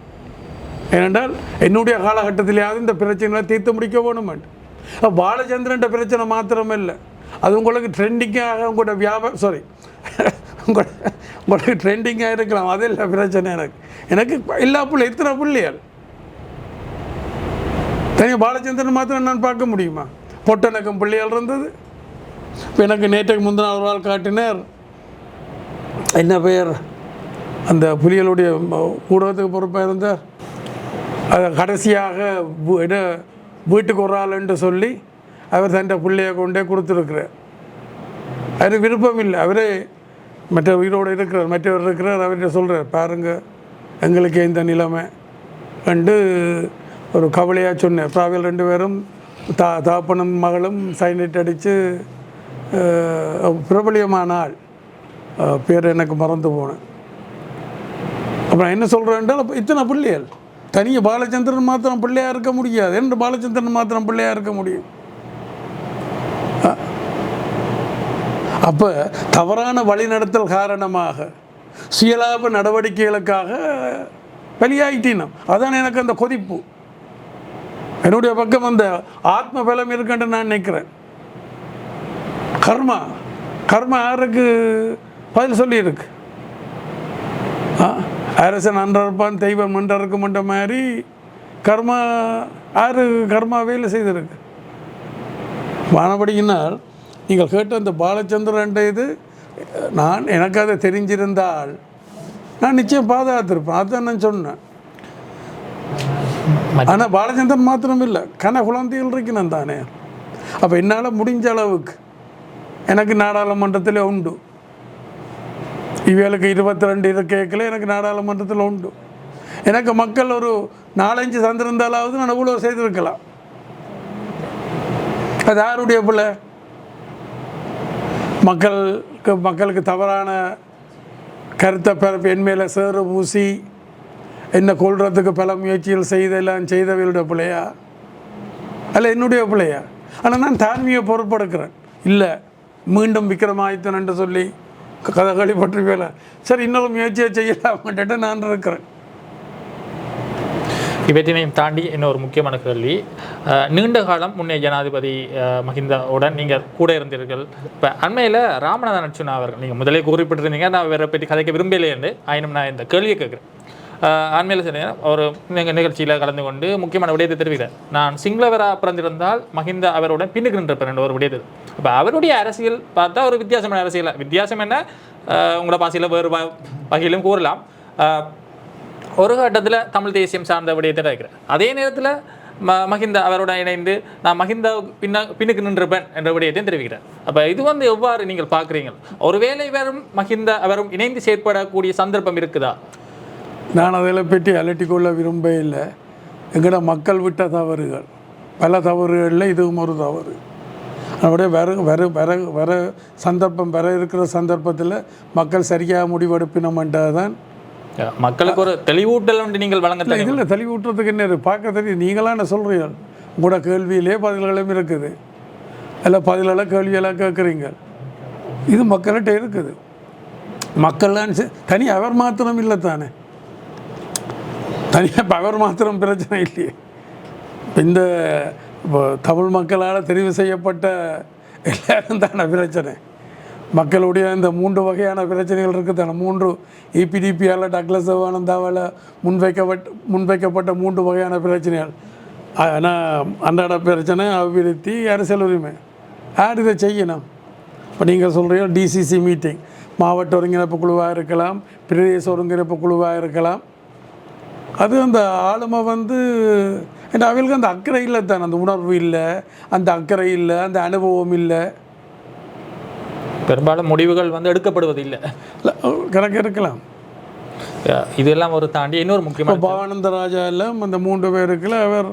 ஏனென்றால் என்னுடைய காலகட்டத்திலேயாவது இந்த பிரச்சனைகளை தீர்த்து முடிக்க வேணுமெண்டு. பாலச்சந்திரன் பிரச்சனை மாத்திரம் இல்லை, அது உங்களுக்கு ட்ரெண்டிங்காக உங்களோட உங்களுக்கு ட்ரெண்டிங்காக இருக்கலாம், அது இல்லை பிரச்சனை. எனக்கு எல்லா பிள்ளை எத்தனை பிள்ளைகள் தனியாக பாலச்சந்திரன் மாத்திரம் நான் பார்க்க முடியுமா? பொட்டனக்கும் பிள்ளைகள் இருந்தது. இப்போ எனக்கு நேற்றுக்கு முந்தின ஒரு ஆள் காட்டினார், என்ன பெயர், அந்த புலிகளுடைய ஊடகத்துக்கு பொறுப்பாக இருந்தார், அதை கடைசியாக வீட்டுக்கு ஒரு ஆளுன்ட்டு சொல்லி அவர் தன் பிள்ளையை கொண்டே கொடுத்துருக்கிறார். அவருக்கு விருப்பம் இல்லை, அவரே மற்ற உயிரோடு இருக்கிறார், மற்றவர் இருக்கிறார், அவர்கிட்ட சொல்கிறார், பாருங்கள் எங்களுக்கு இந்த நிலைமை கண்டு ஒரு கவலையாக சொன்னேன். அப்புறம் 2 பேரும் தாப்பனும் மகளும் சைனட் அடித்து பிரபலியமான ஆள், பேர் எனக்கு மறந்து போனேன். அப்புறம் என்ன சொல்கிறேன்றால், அப்போ இத்தனை பிள்ளைகள் தனியாக பாலச்சந்திரன் மாத்திரம் பிள்ளையாக இருக்க முடியாது என்று பாலச்சந்திரன் மாத்திரம் பிள்ளையாக இருக்க முடியும். அப்போ தவறான வழிநடத்தல் காரணமாக சுயலாப நடவடிக்கைகளுக்காக வெளியாயிட்டினோம். அதான் எனக்கு அந்த கொதிப்பு, என்னுடைய பக்கம் அந்த ஆத்ம பலம் இருக்குன்னு நான் நினைக்கிறேன். கர்மா யாருக்கு பதில் சொல்லியிருக்கு? அரசன் அன்றப்பான் தெய்வம் நின்றறுக்குமன்ற மாதிரி கர்மா வேலை செய்திருக்கு. வானபடியினால் நீங்கள் கேட்ட அந்த பாலச்சந்திரன் இது எனக்கு அதை தெரிஞ்சிருந்தால் நான் நிச்சயம் பாதுகாத்திருப்பேன். அதுதான் நான் சொன்னேன். ஆனால் பாலச்சந்திரன் மாத்திரம் இல்லை, குழந்தைகள் இருக்கணும் தானே. அப்போ என்னால் முடிஞ்ச அளவுக்கு எனக்கு நாடாளுமன்றத்தில் உண்டு, இவளுக்கு 22 இருக்கைகளை எனக்கு நாடாளுமன்றத்தில் உண்டு. எனக்கு மக்கள் ஒரு 4-5 தந்திருந்தாலாவது நான் எவ்வளோ செய்திருக்கலாம். அது யாருடைய பிள்ளை? மக்களுக்கு தவறான கருத்தை பரப்பி என் மேலே சேறு பூசி என்னை கொள்றதுக்கு பல முயற்சிகள் செய்தவர்களுடைய பிள்ளையா அல்ல என்னுடைய பிள்ளையா? ஆனால் நான் தாழ்மையை பொறுப்படுக்கிறேன். இல்லை மீண்டும் விக்ரமாதித்தன் என்று சொல்லி கதகளி பற்றி வேலை சரி இன்னொரு முயற்சியை செய்யலாம்ட்டு நான் இருக்கிறேன். இவற்றினையும் தாண்டி இன்னொரு முக்கியமான கேள்வி, நீண்ட காலம் முன்னைய ஜனாதிபதி மஹிந்தவுடன் நீங்கள் கூட இருந்தீர்கள். இப்போ அண்மையில் ராமநாதன் அர்ச்சுனா அவர்கள் நீங்கள் முதலே குறிப்பிட்டிருந்தீங்க, நான் வேற பற்றி கதைக்க விரும்பலைன்னு ஆயினும் நான் இந்த கேள்வியை கேட்குறேன். அண்மையில் சொன்னீங்க ஒரு நிகழ்ச்சியில் கலந்து கொண்டு முக்கியமான விடயத்தை தெரிவிக்கிறேன். நான் சிங்களவராக பிறந்திருந்தால் மஹிந்த அவருடன் பின்னுக்கு நின்றிருப்பேன் ஒரு விடயத்தை. இப்போ அவருடைய அரசியல் பார்த்தா ஒரு வித்தியாசமான அரசியல். வித்தியாசம் என்ன, உங்களோட பாசையில் வேறு வகையிலும் கூறலாம். ஒரு கட்டத்தில் தமிழ் தேசியம் சார்ந்த விடயத்தை இருக்கிறேன். அதே நேரத்தில் மஹிந்த அவருடன் இணைந்து நான் மஹிந்த பின்னுக்கு நின்றிருப்பேன் என்ற விடயத்தையும் தெரிவிக்கிறேன். அப்போ இது எவ்வாறு நீங்கள் பார்க்குறீங்க? ஒருவேளை இவரும் மஹிந்த அவரும் இணைந்து செயற்படக்கூடிய சந்தர்ப்பம் இருக்குதா? நான் அதில் பற்றி அலட்டிக்கொள்ள விரும்ப இல்லை. எங்கட மக்கள் விட்ட தவறுகள் பல தவறுகளில் இதுவும் ஒரு தவறு. அப்படியே வர சந்தர்ப்பம் இருக்கிற சந்தர்ப்பத்தில் மக்கள் சரியாக முடிவெடுப்பினோம்ன்றது தான் மக்களுக்கு ஒரு தெளிவூட்டல் ஒன்று நீங்கள் வழங்க. இதில் தெளிவூட்டுறதுக்கு என்ன பார்க்க தெரியும். நீங்களாம் என்ன சொல்கிறீர்கள்? உங்களோட கேள்வியிலே பதில்களும் இருக்குது, இல்லை பதிலெல்லாம் கேள்வியெல்லாம் கேட்குறீங்க. இது மக்கள்கிட்ட இருக்குது. மக்கள்லாம் தனி அவர் மாத்திரம் இல்லை தானே, தனியாக அவர் மாத்திரம் பிரச்சனை இல்லையே. இந்த தமிழ் மக்களால் தெரிவு செய்யப்பட்ட எல்லாரும் தானே பிரச்சனை. மக்களுடைய இந்த 3 வகையான பிரச்சனைகள் இருக்குது தானே. 3 EPDPயால் டக்ளஸ் சிவானந்தாவால் முன்வைக்கப்பட்ட 3 வகையான பிரச்சனைகள். ஆனால் அன்றாட பிரச்சனை, அபிவிருத்தி, அரசியல் உரிமை. யார் இதை செய்யணும்? இப்போ நீங்கள் சொல்கிறீங்க DCC மீட்டிங், மாவட்ட ஒருங்கிணைப்பு குழுவாக இருக்கலாம், பிரதேச ஒருங்கிணைப்பு குழுவாக இருக்கலாம். அது அந்த ஆளுமை அவங்களுக்கு அந்த அக்கறை இல்லை தானே, அந்த உணர்வு இல்லை, அந்த அக்கறை இல்லை, அந்த அனுபவம் இல்லை. பெரும்பாலும் முடிவுகள் எடுக்கப்படுவது இல்லை. கணக்கு இருக்கலாம். இதெல்லாம் ஒரு தாண்டி இன்னொரு முக்கியமான பவானந்த ராஜா எல்லாம் அந்த 3 பேருக்குள்ள அவர்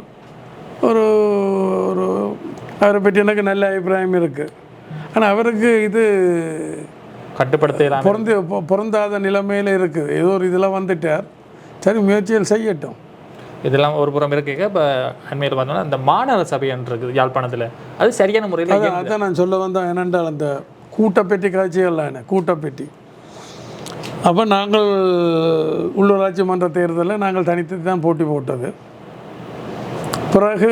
அவரை பற்றி எனக்கு நல்ல அபிப்பிராயம் இருக்குது. ஆனால் அவருக்கு இது கட்டுப்படுத்த பொருந்தாத நிலைமையில் இருக்குது. ஏதோ ஒரு இதில் வந்துட்டார். சரி, முயற்சிகள் செய்யட்டும். இதெல்லாம் ஒரு புறம் இருக்கு. இப்போ அண்மையில் பார்த்தோன்னா அந்த மாநகர சபைன்னு இருக்குது யாழ்ப்பாணத்தில், அது சரியான முறையில் அதான் நான் சொல்ல வந்தேன். என்னென்றால் அந்த கூட்டப்பெட்டி காட்சிகள்லாம் கூட்டப்பெட்டி. அப்போ நாங்கள் உள்ளூராட்சி மன்ற தேர்தலில் நாங்கள் தனித்து தான் போட்டி போட்டது. பிறகு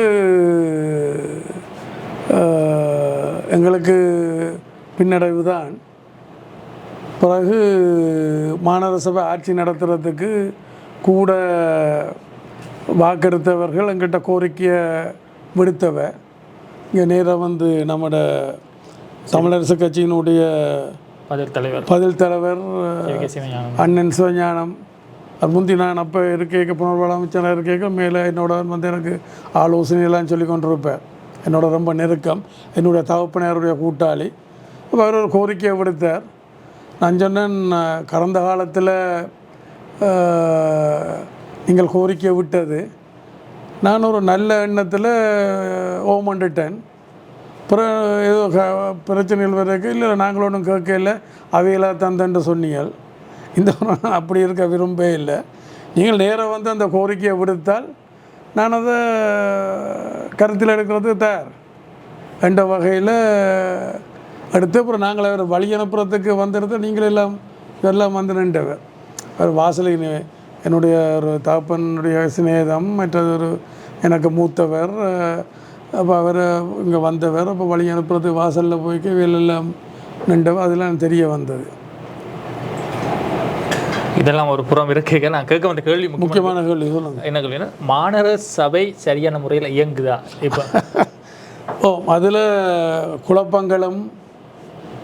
எங்களுக்கு பின்னடைவு தான். பிறகு மாநகர சபை ஆட்சி நடத்துகிறதுக்கு கூட வாக்கெடுத்தவர்கள் எங்கிட்ட கோரிக்கையை விடுத்தவ. இங்கே நேராக நம்மளோட தமிழரசு கட்சியினுடைய பதில் தலைவர் அண்ணன் சிவஞானம், அது முந்தி நான் அப்போ இருக்க புனர்வாழ் அமைச்சராக இருக்க மேலே என்னோட எனக்கு ஆலோசனையெல்லாம் சொல்லி கொண்டிருப்பேன். என்னோட ரொம்ப நெருக்கம், என்னுடைய தகப்பனாருடைய கூட்டாளி. அப்போ அவர் ஒரு கோரிக்கையை விடுத்தார். நான் சொன்னேன், கடந்த காலத்தில் நீங்கள் கோரிக்கை விட்டது நான் ஒரு நல்ல எண்ணத்தில் ஓமண்டுட்டேன். அப்புறம் ஏதோ பிரச்சனைகள் வரைக்கும் இல்லை, நாங்கள் ஒன்றும் கேட்கல, அவையெல்லாம் தந்தன்று சொன்னீங்கள். இந்த அப்படி இருக்க விரும்பவே இல்லை. நீங்கள் நேராக அந்த கோரிக்கையை விடுத்தால் நான் அதை கருத்தில் எடுக்கிறது தயார் என்ற வகையில் அடுத்து. அப்புறம் நாங்கள் அவர் வழி அனுப்புறதுக்கு வந்துடுறது நீங்கள் எல்லாம் நின்றவர். அவர் வாசலில் என்னுடைய ஒரு தகப்பனுடைய சிநேதம், மற்றது எனக்கு மூத்தவர். அப்போ அவர் இங்கே வந்தவர். அப்போ வழி அனுப்புறது வாசலில் போய்க்க வேலெல்லாம் நின்றவர். அதெல்லாம் தெரிய வந்தது. இதெல்லாம் ஒரு புறம் இருக்க. நான் கேட்க வந்த கேள்வி முக்கியமான கேள்வி சொல்லுங்கள். என்ன கேள்வினா, மாநகர சபை சரியான முறையில் இயங்குதா இப்போ? அதில் குழப்பங்களும்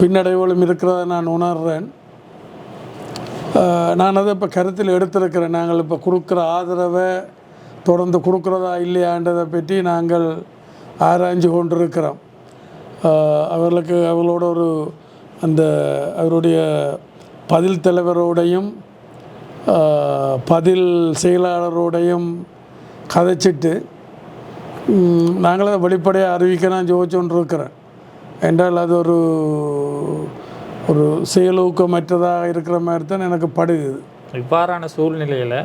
பின்னடைவுகளும் இருக்கிறத நான் உணர்றேன். நான் அதை இப்போ கருத்தில் எடுத்திருக்கிறேன். நாங்கள் இப்போ கொடுக்குற ஆதரவை தொடர்ந்து கொடுக்குறதா இல்லையான்றதை பற்றி நாங்கள் ஆராய்ஞ்சு கொண்டிருக்கிறோம். அவர்களோட அவருடைய பதில் தலைவரோடையும் பதில் செயலாளரோடையும் கதைச்சிட்டு நாங்களே வெளிப்படையாக அறிவிக்க நான் யோசிச்சுருக்கிறேன். என்றால் அது ஒரு செயலூக்கமற்றதாக இருக்கிற மாதிரி தான் எனக்கு படுகுது. இவ்வாறான சூழ்நிலையில்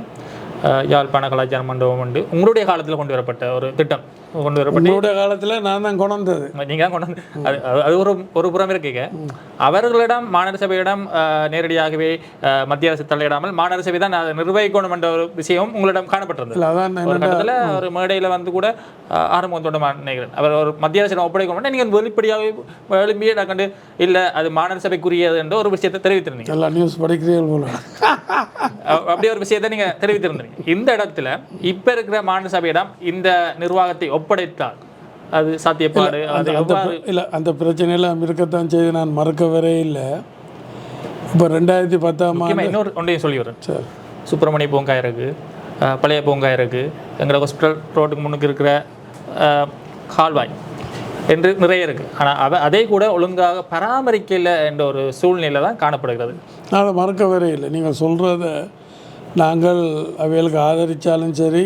யாழ்ப்பாண கலாச்சார மண்டபம் உண்டு உங்களுடைய காலத்தில் கொண்டு வரப்பட்ட ஒரு திட்டம் கொண்டு வரப்பட்ட உங்களுடைய காலத்தில் நான் தான் கொண்டு வந்தது. நீங்கள் கொண்டு வந்து அது ஒரு புறம் இருக்கீங்க. அவர்களிடம் மாநகர சபையிடம் நேரடியாகவே மத்திய அரசு தலையிடாமல் மாநகர சபை தான் நிர்வகிக்கணும் என்ற ஒரு விஷயம் உங்களிடம் காணப்பட்டிருந்தது. அதான் ஒரு கட்டத்தில் ஒரு மேடையில் வந்து கூட ஆரம்பத்தோட நினைக்கிறேன் அவர் ஒரு மத்திய அரசிடம் ஒப்படைக்கணும் நீங்கள் வெளிப்படையாகவே எழுப்பியே நான் கண்டு இல்லை அது மாநகர சபைக்குரியது என்ற ஒரு விஷயத்தை தெரிவித்திருந்தீங்க. எல்லா நியூஸ் படிக்கிறீர்கள் போல அப்படி ஒரு விஷயத்தை நீங்கள் தெரிவித்திருந்தீங்க. இந்த இடத்துல இப்போ இருக்கிற மாநகர சபையிடம் இந்த நிர்வாகத்தை ஒப்படைத்தால் அது சாத்தியப்பாடு இல்லை அந்த பிரச்சனையெல்லாம் இருக்கத்தான் செய்து நான் மறக்க வரே இல்லை. இப்போ 2010 இன்னொரு ஒன்றையும் சொல்லி வரேன். சரி, சுப்பிரமணிய பூங்கா இருக்குது, பழைய பூங்கா இருக்குது, எங்களோட ஹாஸ்பிட்டல் ரோட்டுக்கு முன்னுக்கு இருக்கிற கால்வாய் என்று நிறைய இருக்குது. ஆனால் அதை கூட ஒழுங்காக பராமரிக்கலை என்ற ஒரு சூழ்நிலை தான் காணப்படுகிறது. நான் அதை மறக்க வரே இல்லை. நீங்கள் சொல்கிறத நாங்கள் அவைகளுக்கு ஆதரித்தாலும் சரி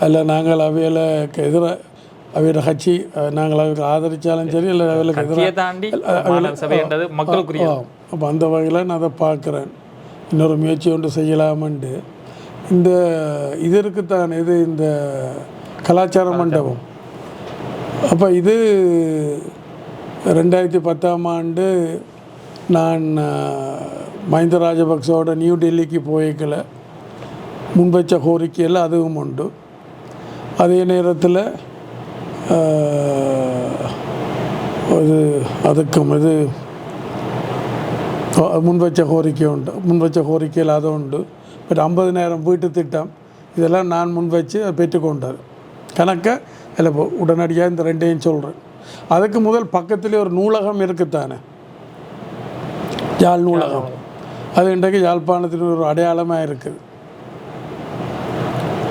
அல்ல நாங்கள் அவைகளுக்கு எதிராக அவையோட கட்சி நாங்கள் அவருக்கு ஆதரித்தாலும் சரி இல்லை அவைகளுக்கு எதிராக தாண்டி சபைன்றது மக்களுக்குரிய. அப்போ அந்த வகையில் நான் அதை பார்க்குறேன். இன்னொரு முயற்சி ஒன்று செய்யலாமண்டு இந்த இது இருக்குத்தான் இது இந்த கலாச்சார மண்டபம். அப்போ இது 2010 நான் மஹிந்த ராஜபக்சோட நியூ டெல்லிக்கு போய்க்கல முன்வச்ச கோரிக்கையில் அதுவும் உண்டு. அதே நேரத்தில் அதுக்கும் இது முன்வச்ச கோரிக்கை உண்டு. முன்வச்ச கோரிக்கையில் அது உண்டு. பட் 50,000 வீட்டு திட்டம் இதெல்லாம் நான் முன்வச்சு பெற்றுக்கொண்டது கணக்கை இல்லை. உடனடியாக இந்த ரெண்டையும் சொல்கிறேன். அதுக்கு முதல் பக்கத்துலேயே ஒரு நூலகம் இருக்குத்தானே, யாழ் நூலகம். அது இன்றைக்கு யாழ்ப்பாணத்தில் ஒரு அடையாளமாக இருக்குது.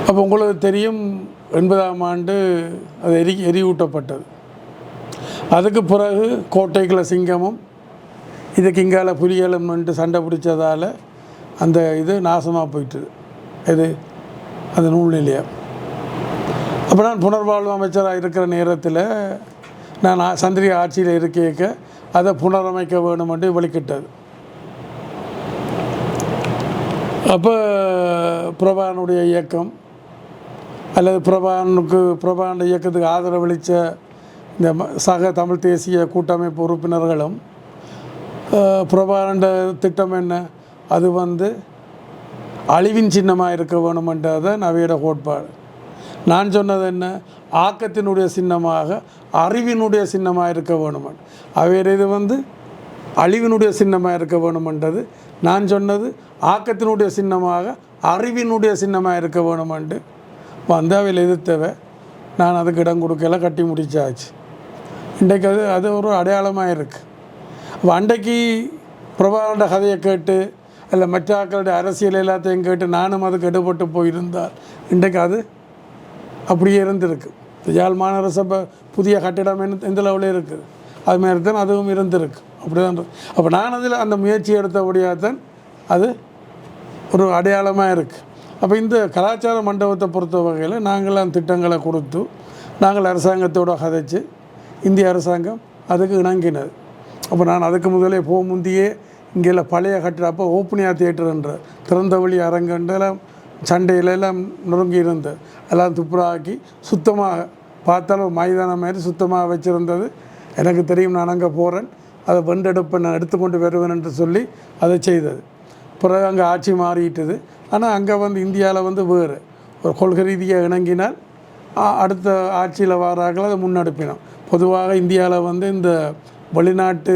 அப்போ உங்களுக்கு தெரியும் 80ஆம் அது எரியூட்டப்பட்டது. அதுக்கு பிறகு கோட்டைக்குள்ள சிங்கமும் இதுக்கு இங்கால புலிகளும் சண்டை பிடிச்சதால் அந்த இது நாசமாக போயிட்டுது. இது அந்த நூல் நிலையம். அப்போ நான் புனர்வாழ்வு அமைச்சராக இருக்கிற நேரத்தில் நான் சந்திரிகா ஆட்சியில் இருக்க அதை புனரமைக்க வேணுமென்று வெளிக்கிட்டது. அப்போ பிரபானுடைய இயக்கம் அல்லது பிரபான இயக்கத்துக்கு ஆதரவளித்த இந்த சக தமிழ் தேசிய கூட்டமைப்பு உறுப்பினர்களும் பிரபாண்ட திட்டம் என்ன அது அழிவின் சின்னமாக இருக்க வேணுமென்றதான் அவையோட கோட்பாடு. நான் சொன்னது என்ன, ஆக்கத்தினுடைய சின்னமாக அறிவினுடைய சின்னமாக இருக்க வேணுமென்று. அவையோட இது அழிவினுடைய சின்னமாக இருக்க வேணுமென்றது. நான் சொன்னது ஆக்கத்தினுடைய சின்னமாக அறிவினுடைய சின்னமாக இருக்க வேணுமென்று அவையில் எதிர்த்தவை. நான் அதுக்கு இடம் கொடுக்கல, கட்டி முடிச்சாச்சு. இன்றைக்கு அது ஒரு அடையாளமாக இருக்குது. அப்போ அன்றைக்கு பிரபாகரண்ட கதையை கேட்டு இல்லை மற்ற ஆக்களுடைய அரசியல் எல்லாத்தையும் கேட்டு நானும் அதுக்கு எடுபட்டு போயிருந்தால் இன்றைக்கு அது அப்படியே இருந்திருக்கு. யாழ் மாநகர சபை புதிய கட்டிடம் எந்த லெவலில் இருக்குது அது மாதிரி தான் அதுவும் இருந்திருக்கு. அப்படி தான். அப்போ நான் அதில் அந்த முயற்சி எடுத்தபடியாக தான் அது ஒரு அடையாளமாக இருக்குது. அப்போ இந்த கலாச்சார மண்டபத்தை பொறுத்த வகையில் நாங்களாம் திட்டங்களை கொடுத்து நாங்கள் அரசாங்கத்தோடு கதைச்சு இந்திய அரசாங்கம் அதுக்கு இணங்கினது. அப்போ நான் அதுக்கு முதலே முந்தையே இங்கே பழைய கட்டிடம் அப்போ ஓப்பனியா தியேட்டர்ன்ற திறந்தவெளி அரங்கண்டெல்லாம் சண்டையிலெல்லாம் நொறுங்கி இருந்தது. எல்லாம் துப்புராக்கி சுத்தமாக பார்த்தாலும் மைதானம் மாதிரி சுத்தமாக வச்சுருந்தது. எனக்கு தெரியும், நான் அங்கே போகிறேன், அதை வெண்டெடுப்பை நான் எடுத்துக்கொண்டு வருவேன் என்று சொல்லி அதை செய்தது. பிறகு அங்கே ஆட்சி மாறிட்டுது. ஆனால் அங்கே இந்தியாவில் வேறு ஒரு கொள்கை ரீதியாக இணங்கினால் அடுத்த ஆட்சியில் வாராக்கள் அதை முன்னெடுப்பினோம். பொதுவாக இந்தியாவில் இந்த வெளிநாட்டு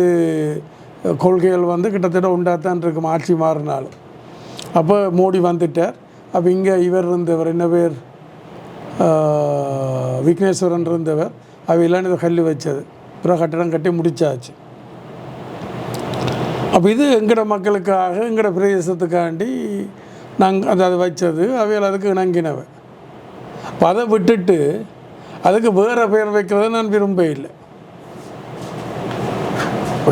கொள்கைகள் கிட்டத்தட்ட உண்டாத்தான் இருக்கும் ஆட்சி மாறினாலும். அப்போ மோடி வந்துட்டார். அப்போ இங்கே இவர் இருந்தவர் என்ன பேர் விக்னேஸ்வரன் இருந்தவர் அவையெல்லாம் இதை கல் வச்சது. பிறகு கட்டிடம் கட்டி முடித்தாச்சு. அப்போ இது எங்களோட மக்களுக்காக எங்களோட பிரதேசத்துக்காண்டி நாங்கள் அதை வச்சது. அவையில் அதுக்கு இணங்கினவை. அப்போ அதை விட்டுட்டு அதுக்கு வேறு பெயர் வைக்கிறத நான் விரும்ப இல்லை.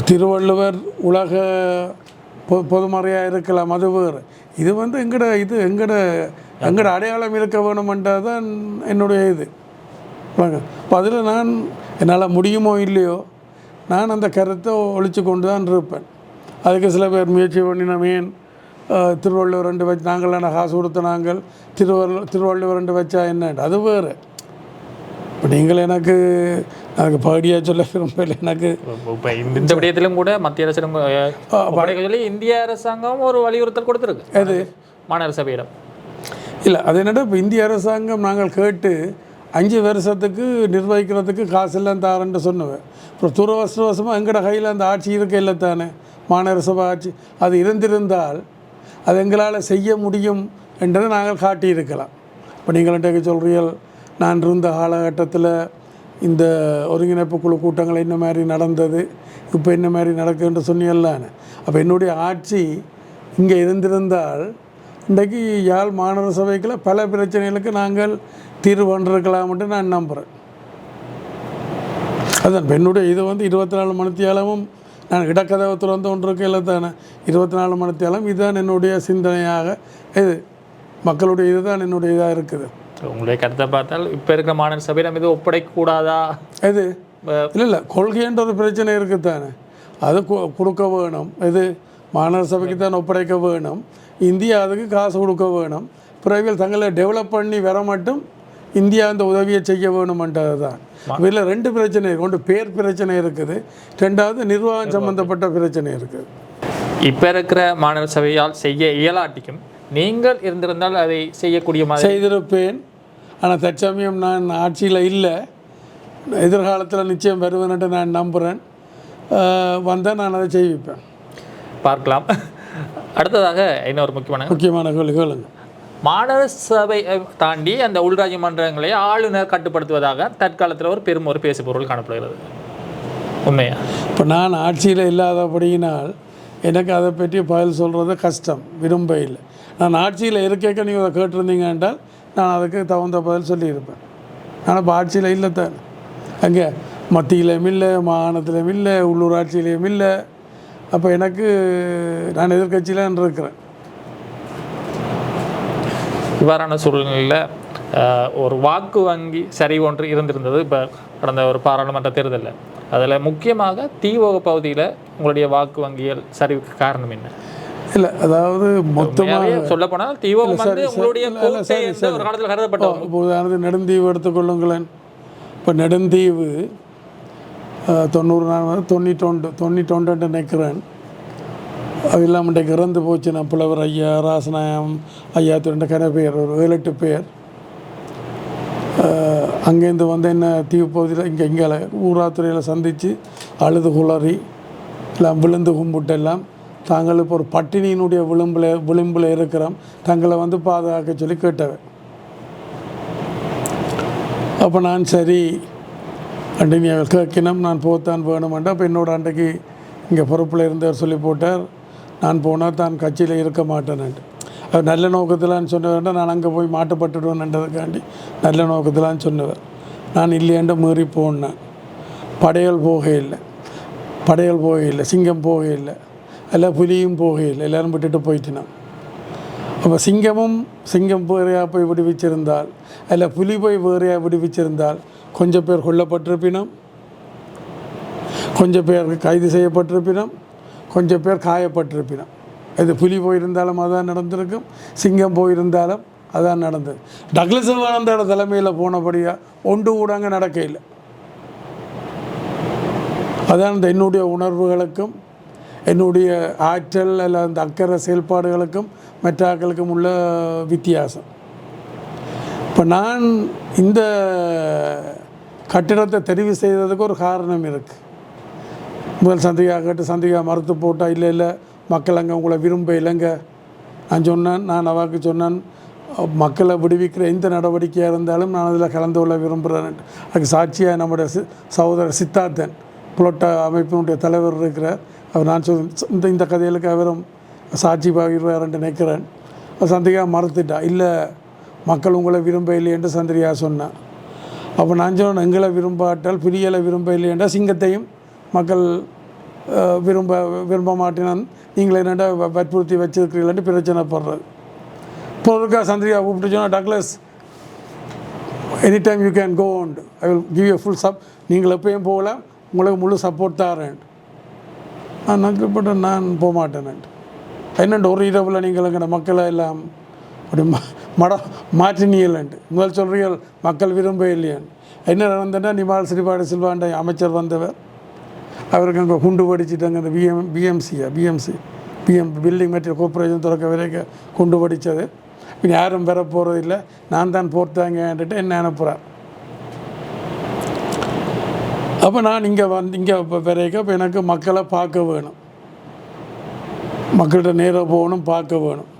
திருவள்ளுவர் உலக பொதுமறையாக இருக்கலாம், அது வேறு. இது வந்து எங்கட அடையாளம் இருக்க வேணுமென்றது தான் என்னுடைய இது. இப்போ அதில் நான் என்னால் முடியுமோ இல்லையோ நான் அந்த கருத்தை ஒழிச்சு கொண்டு தான் இருப்பேன். அதுக்கு சில பேர் முயற்சி பண்ணினமேன் திருவள்ளுவர் 2 வச்சு நாங்கள் காசு கொடுத்த நாங்கள் திருவள்ளுவர் 2 வச்சா என்னண்டு அது வேறு. இப்போ நீங்கள் எனக்கு பாடியாக சொல்ல விரும்பல. எனக்கு இப்போ இந்த விடயத்திலும் கூட மத்திய அரசு சொல்லி இந்திய அரசாங்கம் ஒரு வலியுறுத்தல் கொடுத்துருக்கு. அது மாநகர சபையிடம் இல்லை, அது என்னடா இப்போ இந்திய அரசாங்கம் நாங்கள் கேட்டு 5 வருஷத்துக்கு நிர்வகிக்கிறதுக்கு காசெல்லாம் தாரேன்னு சொன்னுவேன். அப்புறம் துரவசமாக எங்கட கையில் அந்த ஆட்சி இருக்க இல்லை தானே, மாநகர சபை ஆட்சி. அது இருந்திருந்தால் அது எங்களால் செய்ய முடியும் என்றதை நாங்கள் காட்டியிருக்கலாம். இப்போ நீங்கள்கிட்ட சொல்கிறீர்கள் நான் இருந்த காலகட்டத்தில் இந்த ஒருங்கிணைப்பு குழு கூட்டங்கள் என்ன மாதிரி நடந்தது, இப்போ என்ன மாதிரி நடக்குதுன்னு சொன்னீங்கல்லான்னு. அப்போ என்னுடைய ஆட்சி இங்கே இருந்திருந்தால் இன்றைக்கு யாழ் மாநகர சபைக்குள்ள பல பிரச்சனைகளுக்கு நாங்கள் தீர்வு பண்ணிருக்கலாம்ட்டு நான் நம்புகிறேன். அதுதான் என்னுடைய இது வந்து 24 மணித்தியாலமும் நான் இடக்கதவத்தில் வந்து ஒன்று இருக்கையில் தானே 24 மணித்தியாலம் இதுதான் என்னுடைய சிந்தனையாக, இது மக்களுடைய இதுதான் என்னுடைய இதாக இருக்குது. உங்களுடைய கருத்தை பார்த்தால் இப்போ இருக்கிற மாநகர சபையிடம் இது ஒப்படைக்கக்கூடாதா? இது இல்லை கொள்கைன்ற ஒரு பிரச்சனை இருக்குது தானே, அது கொடுக்க வேணும். இது மாநகர சபைக்கு தான் ஒப்படைக்க வேணும். இந்தியா அதுக்கு காசு கொடுக்க வேணும். பிறகு தங்களை டெவலப் பண்ணி வர மட்டும் இந்தியா அந்த உதவியை செய்ய வேணுமென்றது தான். இதில் 2 பிரச்சனை இருக்குது. ஒன்று பேர் பிரச்சனை இருக்குது, 2வது நிர்வாகம் சம்பந்தப்பட்ட பிரச்சனை இருக்குது. இப்போ இருக்கிற மாநகர சபையால் செய்ய இயலாட்டிக்கும் நீங்கள் இருந்திருந்தால் அதை செய்யக்கூடிய மாதிரி செய்திருப்பேன். ஆனால் தற்சமயம் நான் ஆட்சியில் இல்லை, எதிர்காலத்தில் நிச்சயம் வருவேன்ட்டு நான் நம்புகிறேன். வந்தால் நான் அதை செய்விப்பேன். பார்க்கலாம். அடுத்ததாக இன்னொரு முக்கியமான கேளுங்க. மாநகர சபை தாண்டி அந்த உள்ராஜ்ய மன்றங்களை ஆளுநர் கட்டுப்படுத்துவதாக தற்காலத்தில் ஒரு பேசுபொருள் காணப்படுகிறது. உண்மையா? இப்போ நான் ஆட்சியில் இல்லாதபடியினால் எனக்கு அதை பற்றி பதில் சொல்கிறது கஷ்டம், விரும்ப இல்லை. நான் ஆட்சியில் இருக்க நீங்கள் அதை கேட்டிருந்தீங்க என்றால் நான் அதுக்கு தகுந்த பதில் சொல்லியிருப்பேன். ஆனால் இப்போ ஆட்சியில் இல்லை தான், அங்கே மத்தியிலையும் இல்லை, மாகாணத்திலையும் இல்லை, உள்ளூராட்சியிலையும் இல்லை. அப்போ எனக்கு நான் எதிர்கட்சியில் இருக்கிறேன். இவ்வாறான சூழ்நிலையில் ஒரு வாக்கு வங்கி சரி ஒன்று இருந்திருந்தது இப்போ கடந்த ஒரு பாராளுமன்ற தேர்தலில். அதில் முக்கியமாக தீவோக பகுதியில் உங்களுடைய வாக்கு வங்கிகள் சரிவுக்கு காரணம் என்ன? இல்லை, அதாவது மொத்தமாக சொல்லப்போனால் தீவோகம் வந்து உங்களுடைய ஒரு காலத்தில் கருதப்பட்டோம். இப்போது நெடுந்தீவு எடுத்துக்கொள்ளுங்களேன். இப்போ நெடுந்தீவு 90 நினைக்கிறேன். அது இல்லாமல் இன்றைக்கு இறந்து போச்சு. நான் புலவர் ஐயா, ராசநாயம் ஐயா, 2 கன பேர், ஒரு 7-8 பேர் அங்கேருந்து வந்து என்ன தீவு பகுதியில் இங்கே ஊராத்துறையில் சந்தித்து அழுது குளறி எல்லாம் விழுந்து கும்பிட்டு எல்லாம் தாங்கள் இப்போ ஒரு பட்டினியினுடைய விளிம்பில் இருக்கிறோம், தங்களை வந்து பாதுகாக்க சொல்லி கேட்டவன். அப்போ நான் சரி அன்றைக்கு கேட்கினோம், நான் போத்தான் வேணுமெண்டா. அப்போ என்னோட அன்றைக்கு இங்கே பொறுப்பில் இருந்தவர் சொல்லி போட்டார், நான் போனால் தான் கட்சியில் இருக்க மாட்டேன்ட்டு. அது நல்ல நோக்கத்திலான்னு சொன்னவர்னா நான் அங்கே போய் மாட்டுப்பட்டுடுவேன்ன்றதுக்காண்டி நல்ல நோக்கத்திலான்னு சொன்னவர். நான் இல்லையாண்ட மீறி போனேன். படையல் போகையில்லை, சிங்கம் போகையில்லை, எல்லாம் புலியும் போகையில்லை, எல்லோரும் விட்டுட்டு போயிட்டுனான். அப்போ சிங்கம் வேறையாக போய் விடுவிச்சிருந்தால், அல்ல புலி போய் வேறையாக விடுவிச்சிருந்தால் கொஞ்சம் பேர் கொல்லப்பட்டிருப்பினோம், கொஞ்சம் பேர் கைது செய்யப்பட்டிருப்பினோம், கொஞ்சம் பேர் காயப்பட்டிருப்பினோம். இது புலி போயிருந்தாலும் அதான் நடந்திருக்கும், சிங்கம் போயிருந்தாலும் அதான் நடந்தது. டக்ளஸ் சிவானந்தோட தலைமையில் போனபடியாக ஒன்று கூட அங்கே நடக்கையில். அதான் இந்த என்னுடைய உணர்வுகளுக்கும் என்னுடைய ஆற்றல் அல்ல அந்த அக்கறை செயல்பாடுகளுக்கும் மற்றாக்களுக்கும் உள்ள வித்தியாசம். இப்போ நான் இந்த கட்டிடத்தை தெரிவு செய்ததுக்கு ஒரு காரணம் இருக்குது. முதல் சந்திரிகா மறுத்து போட்டால் இல்லை மக்கள் அங்கே உங்களை விரும்ப இல்லைங்க. நான் அவாக்கு சொன்னேன், மக்களை விடுவிக்கிற எந்த நடவடிக்கையாக இருந்தாலும் நான் அதில் கலந்து கொள்ள விரும்புகிறேன். அதுக்கு சாட்சியாக நம்முடைய சகோதரர் சித்தார்த்தன் புலோட்டா அமைப்பினுடைய தலைவர் இருக்கிறார். அவர் நான் இந்த கதைகளுக்கு அவரும் சாட்சி பாகிடுவார்ன்ட்டு நினைக்கிறேன். சந்திரிகா மறுத்துட்டா, இல்லை மக்கள் உங்களை விரும்ப இல்லை என்று சந்திரிகா சொன்னான். அப்போ நான் சொன்னேன், எங்களை விரும்பாட்டால் புலிகளை விரும்ப இல்லை என்றால் சிங்கத்தையும் மக்கள் விரும்ப மாட்டினான் நீங்கள் என்னடா வற்புறுத்தி வச்சுருக்கிறீங்களான்னு பிரச்சனைப்படுறது. இப்போ இருக்கா சந்திரியா கூப்பிட்டு சொன்னால் Douglas any time you can go and I will give you full நீங்கள் எப்பயும் போகலாம், உங்களுக்கு முழு சப்போர்ட் தாரேன். நான் நக்கப்பட்ட நான் போக மாட்டேன்ட்டு என்னண்டு ஒரு இரவில் நீங்கள் மக்களை எல்லாம் அப்படி மாற்றினியலன்ட்டு முதல் சொல்கிறீர்கள் மக்கள் விரும்ப இல்லையான்னு. என்ன நடந்தேன்னா நிமால் சிறிபாடு சில்வாண்ட அமைச்சர் வந்தவர், அவருக்கு அங்கே குண்டு படிச்சுட்டாங்க. அந்த பிஎம்சி பில்டிங் மெட்டீரியல் கார்பரேஷன் திறக்க வரைக்கும் குண்டு படித்தது. இப்போ யாரும் பெற போகிறது இல்லை, நான் தான் போர்த்தாங்கன்ட்டு என்ன அனுப்புகிறார். அப்போ நான் இங்கே இப்போ வரைக்கும் இப்போ எனக்கு மக்களை பார்க்க வேணும், மக்கள்கிட்ட நேராக போகணும், பார்க்க வேணும்.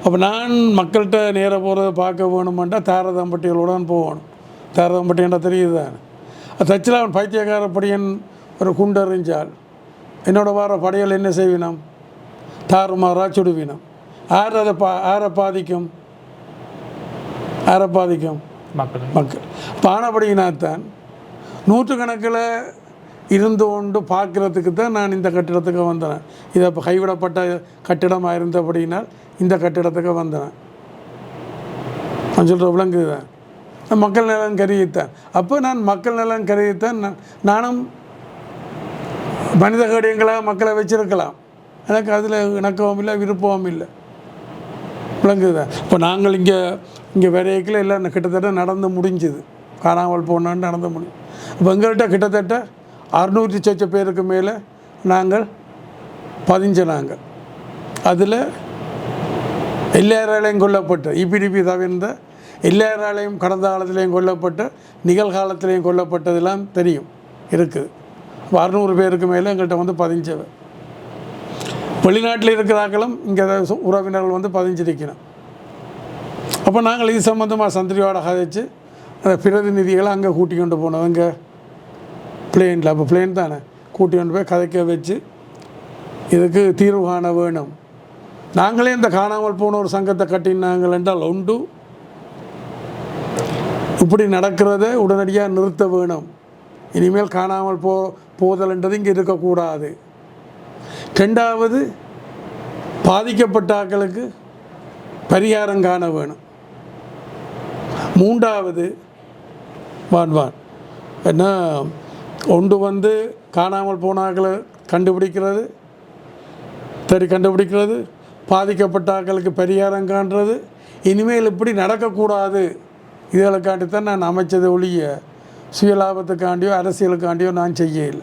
அப்போ நான் மக்கள்கிட்ட நேராக போகிறத பார்க்க வேணுமெண்டா தாரதம்பட்டிகளுடன் போகணும். தாரதம்பட்டியன்டா தெரியுது தான். தச்சில் அவன் பைத்தியக்கார படியன் ஒரு குண்டறிஞ்சால் என்னோட வார படையல் என்ன செய்வினம், தாறுமாறாக சுடுவினம். ஆரை பாதிக்கும் மக்கள். பானபடியினாத்தான் நூற்றுக்கணக்கில் இருந்து கொண்டு பார்க்குறதுக்கு தான் நான் இந்த கட்டிடத்துக்கு வந்தேன். இதை இப்போ கைவிடப்பட்ட கட்டிடமாக இருந்தபடினால் இந்த கட்டிடத்துக்கு வந்தேன். நான் சொல்கிற விளங்குது தான். நான் மக்கள் நலன் கருதித்தான். அப்போ நான் மக்கள் நலன் கருதித்தான் நானும் மனித கடியங்களாக மக்களை வச்சிருக்கலாம். எனக்கு அதில் இணக்கவும் இல்லை, விருப்பமும் இல்லை. விளங்குது. இப்போ நாங்கள் இங்கே வரைக்கில் எல்லாம் கிட்டத்தட்ட நடந்து முடிஞ்சுது. காணாமல் போனான்னு நடந்து முடியும். இப்போ எங்கள்கிட்ட கிட்டத்தட்ட 600 சொச்ச பேருக்கு மேலே நாங்கள் பதிஞ்சனாங்க. அதில் எல்லாராலையும் கொல்லப்பட்ட இபிடிபி தவிர்ந்த எல்லாராலையும் கடந்த காலத்திலையும் கொல்லப்பட்ட நிகழ்காலத்திலையும் கொல்லப்பட்டதெல்லாம் தெரியும் இருக்குது. இப்போ 600 பேருக்கு மேலே எங்கள்கிட்ட வந்து பதிஞ்சவர். வெளிநாட்டில் இருக்கிறார்களும் இங்கே உறவினர்கள் வந்து பதிஞ்சிருக்கணும். அப்போ நாங்கள் இது சம்மந்தமாக சந்திரியோட கதைச்சு அந்த பிரதிநிதிகளை அங்கே கூட்டி கொண்டு போனோம். அங்கே பிளேனில், அப்போ பிளேன் தானே, கூட்டி கொண்டு போய் கதைக்க வச்சு இதுக்கு தீர்வு காண வேணும். நாங்களே இந்த காணாமல் போன ஒரு சங்கத்தை கட்டினாங்கள் என்றால் உண்டு, இப்படி நடக்கிறத உடனடியாக நிறுத்த வேணும். இனிமேல் காணாமல் போதல்ன்றது இங்கே இருக்கக்கூடாது. ரெண்டாவது, பாதிக்கப்பட்ட ஆட்களுக்கு பரிகாரம் காண வேணும். மூன்றாவது, என்ன ஒன்று வந்து காணாமல் போன ஆட்களை கண்டுபிடிக்கிறது, கண்டுபிடிக்கிறது, பாதிக்கப்பட்ட ஆட்களுக்கு பரிகாரம் காண்றது. இனிமேல் இப்படி நடக்கக்கூடாது. இதுகளுக்காண்டித்தான் நான் அமைச்சதை ஒழிய சுயலாபத்துக்காண்டியோ அரசியலுக்காண்டியோ நான் செய்யலை.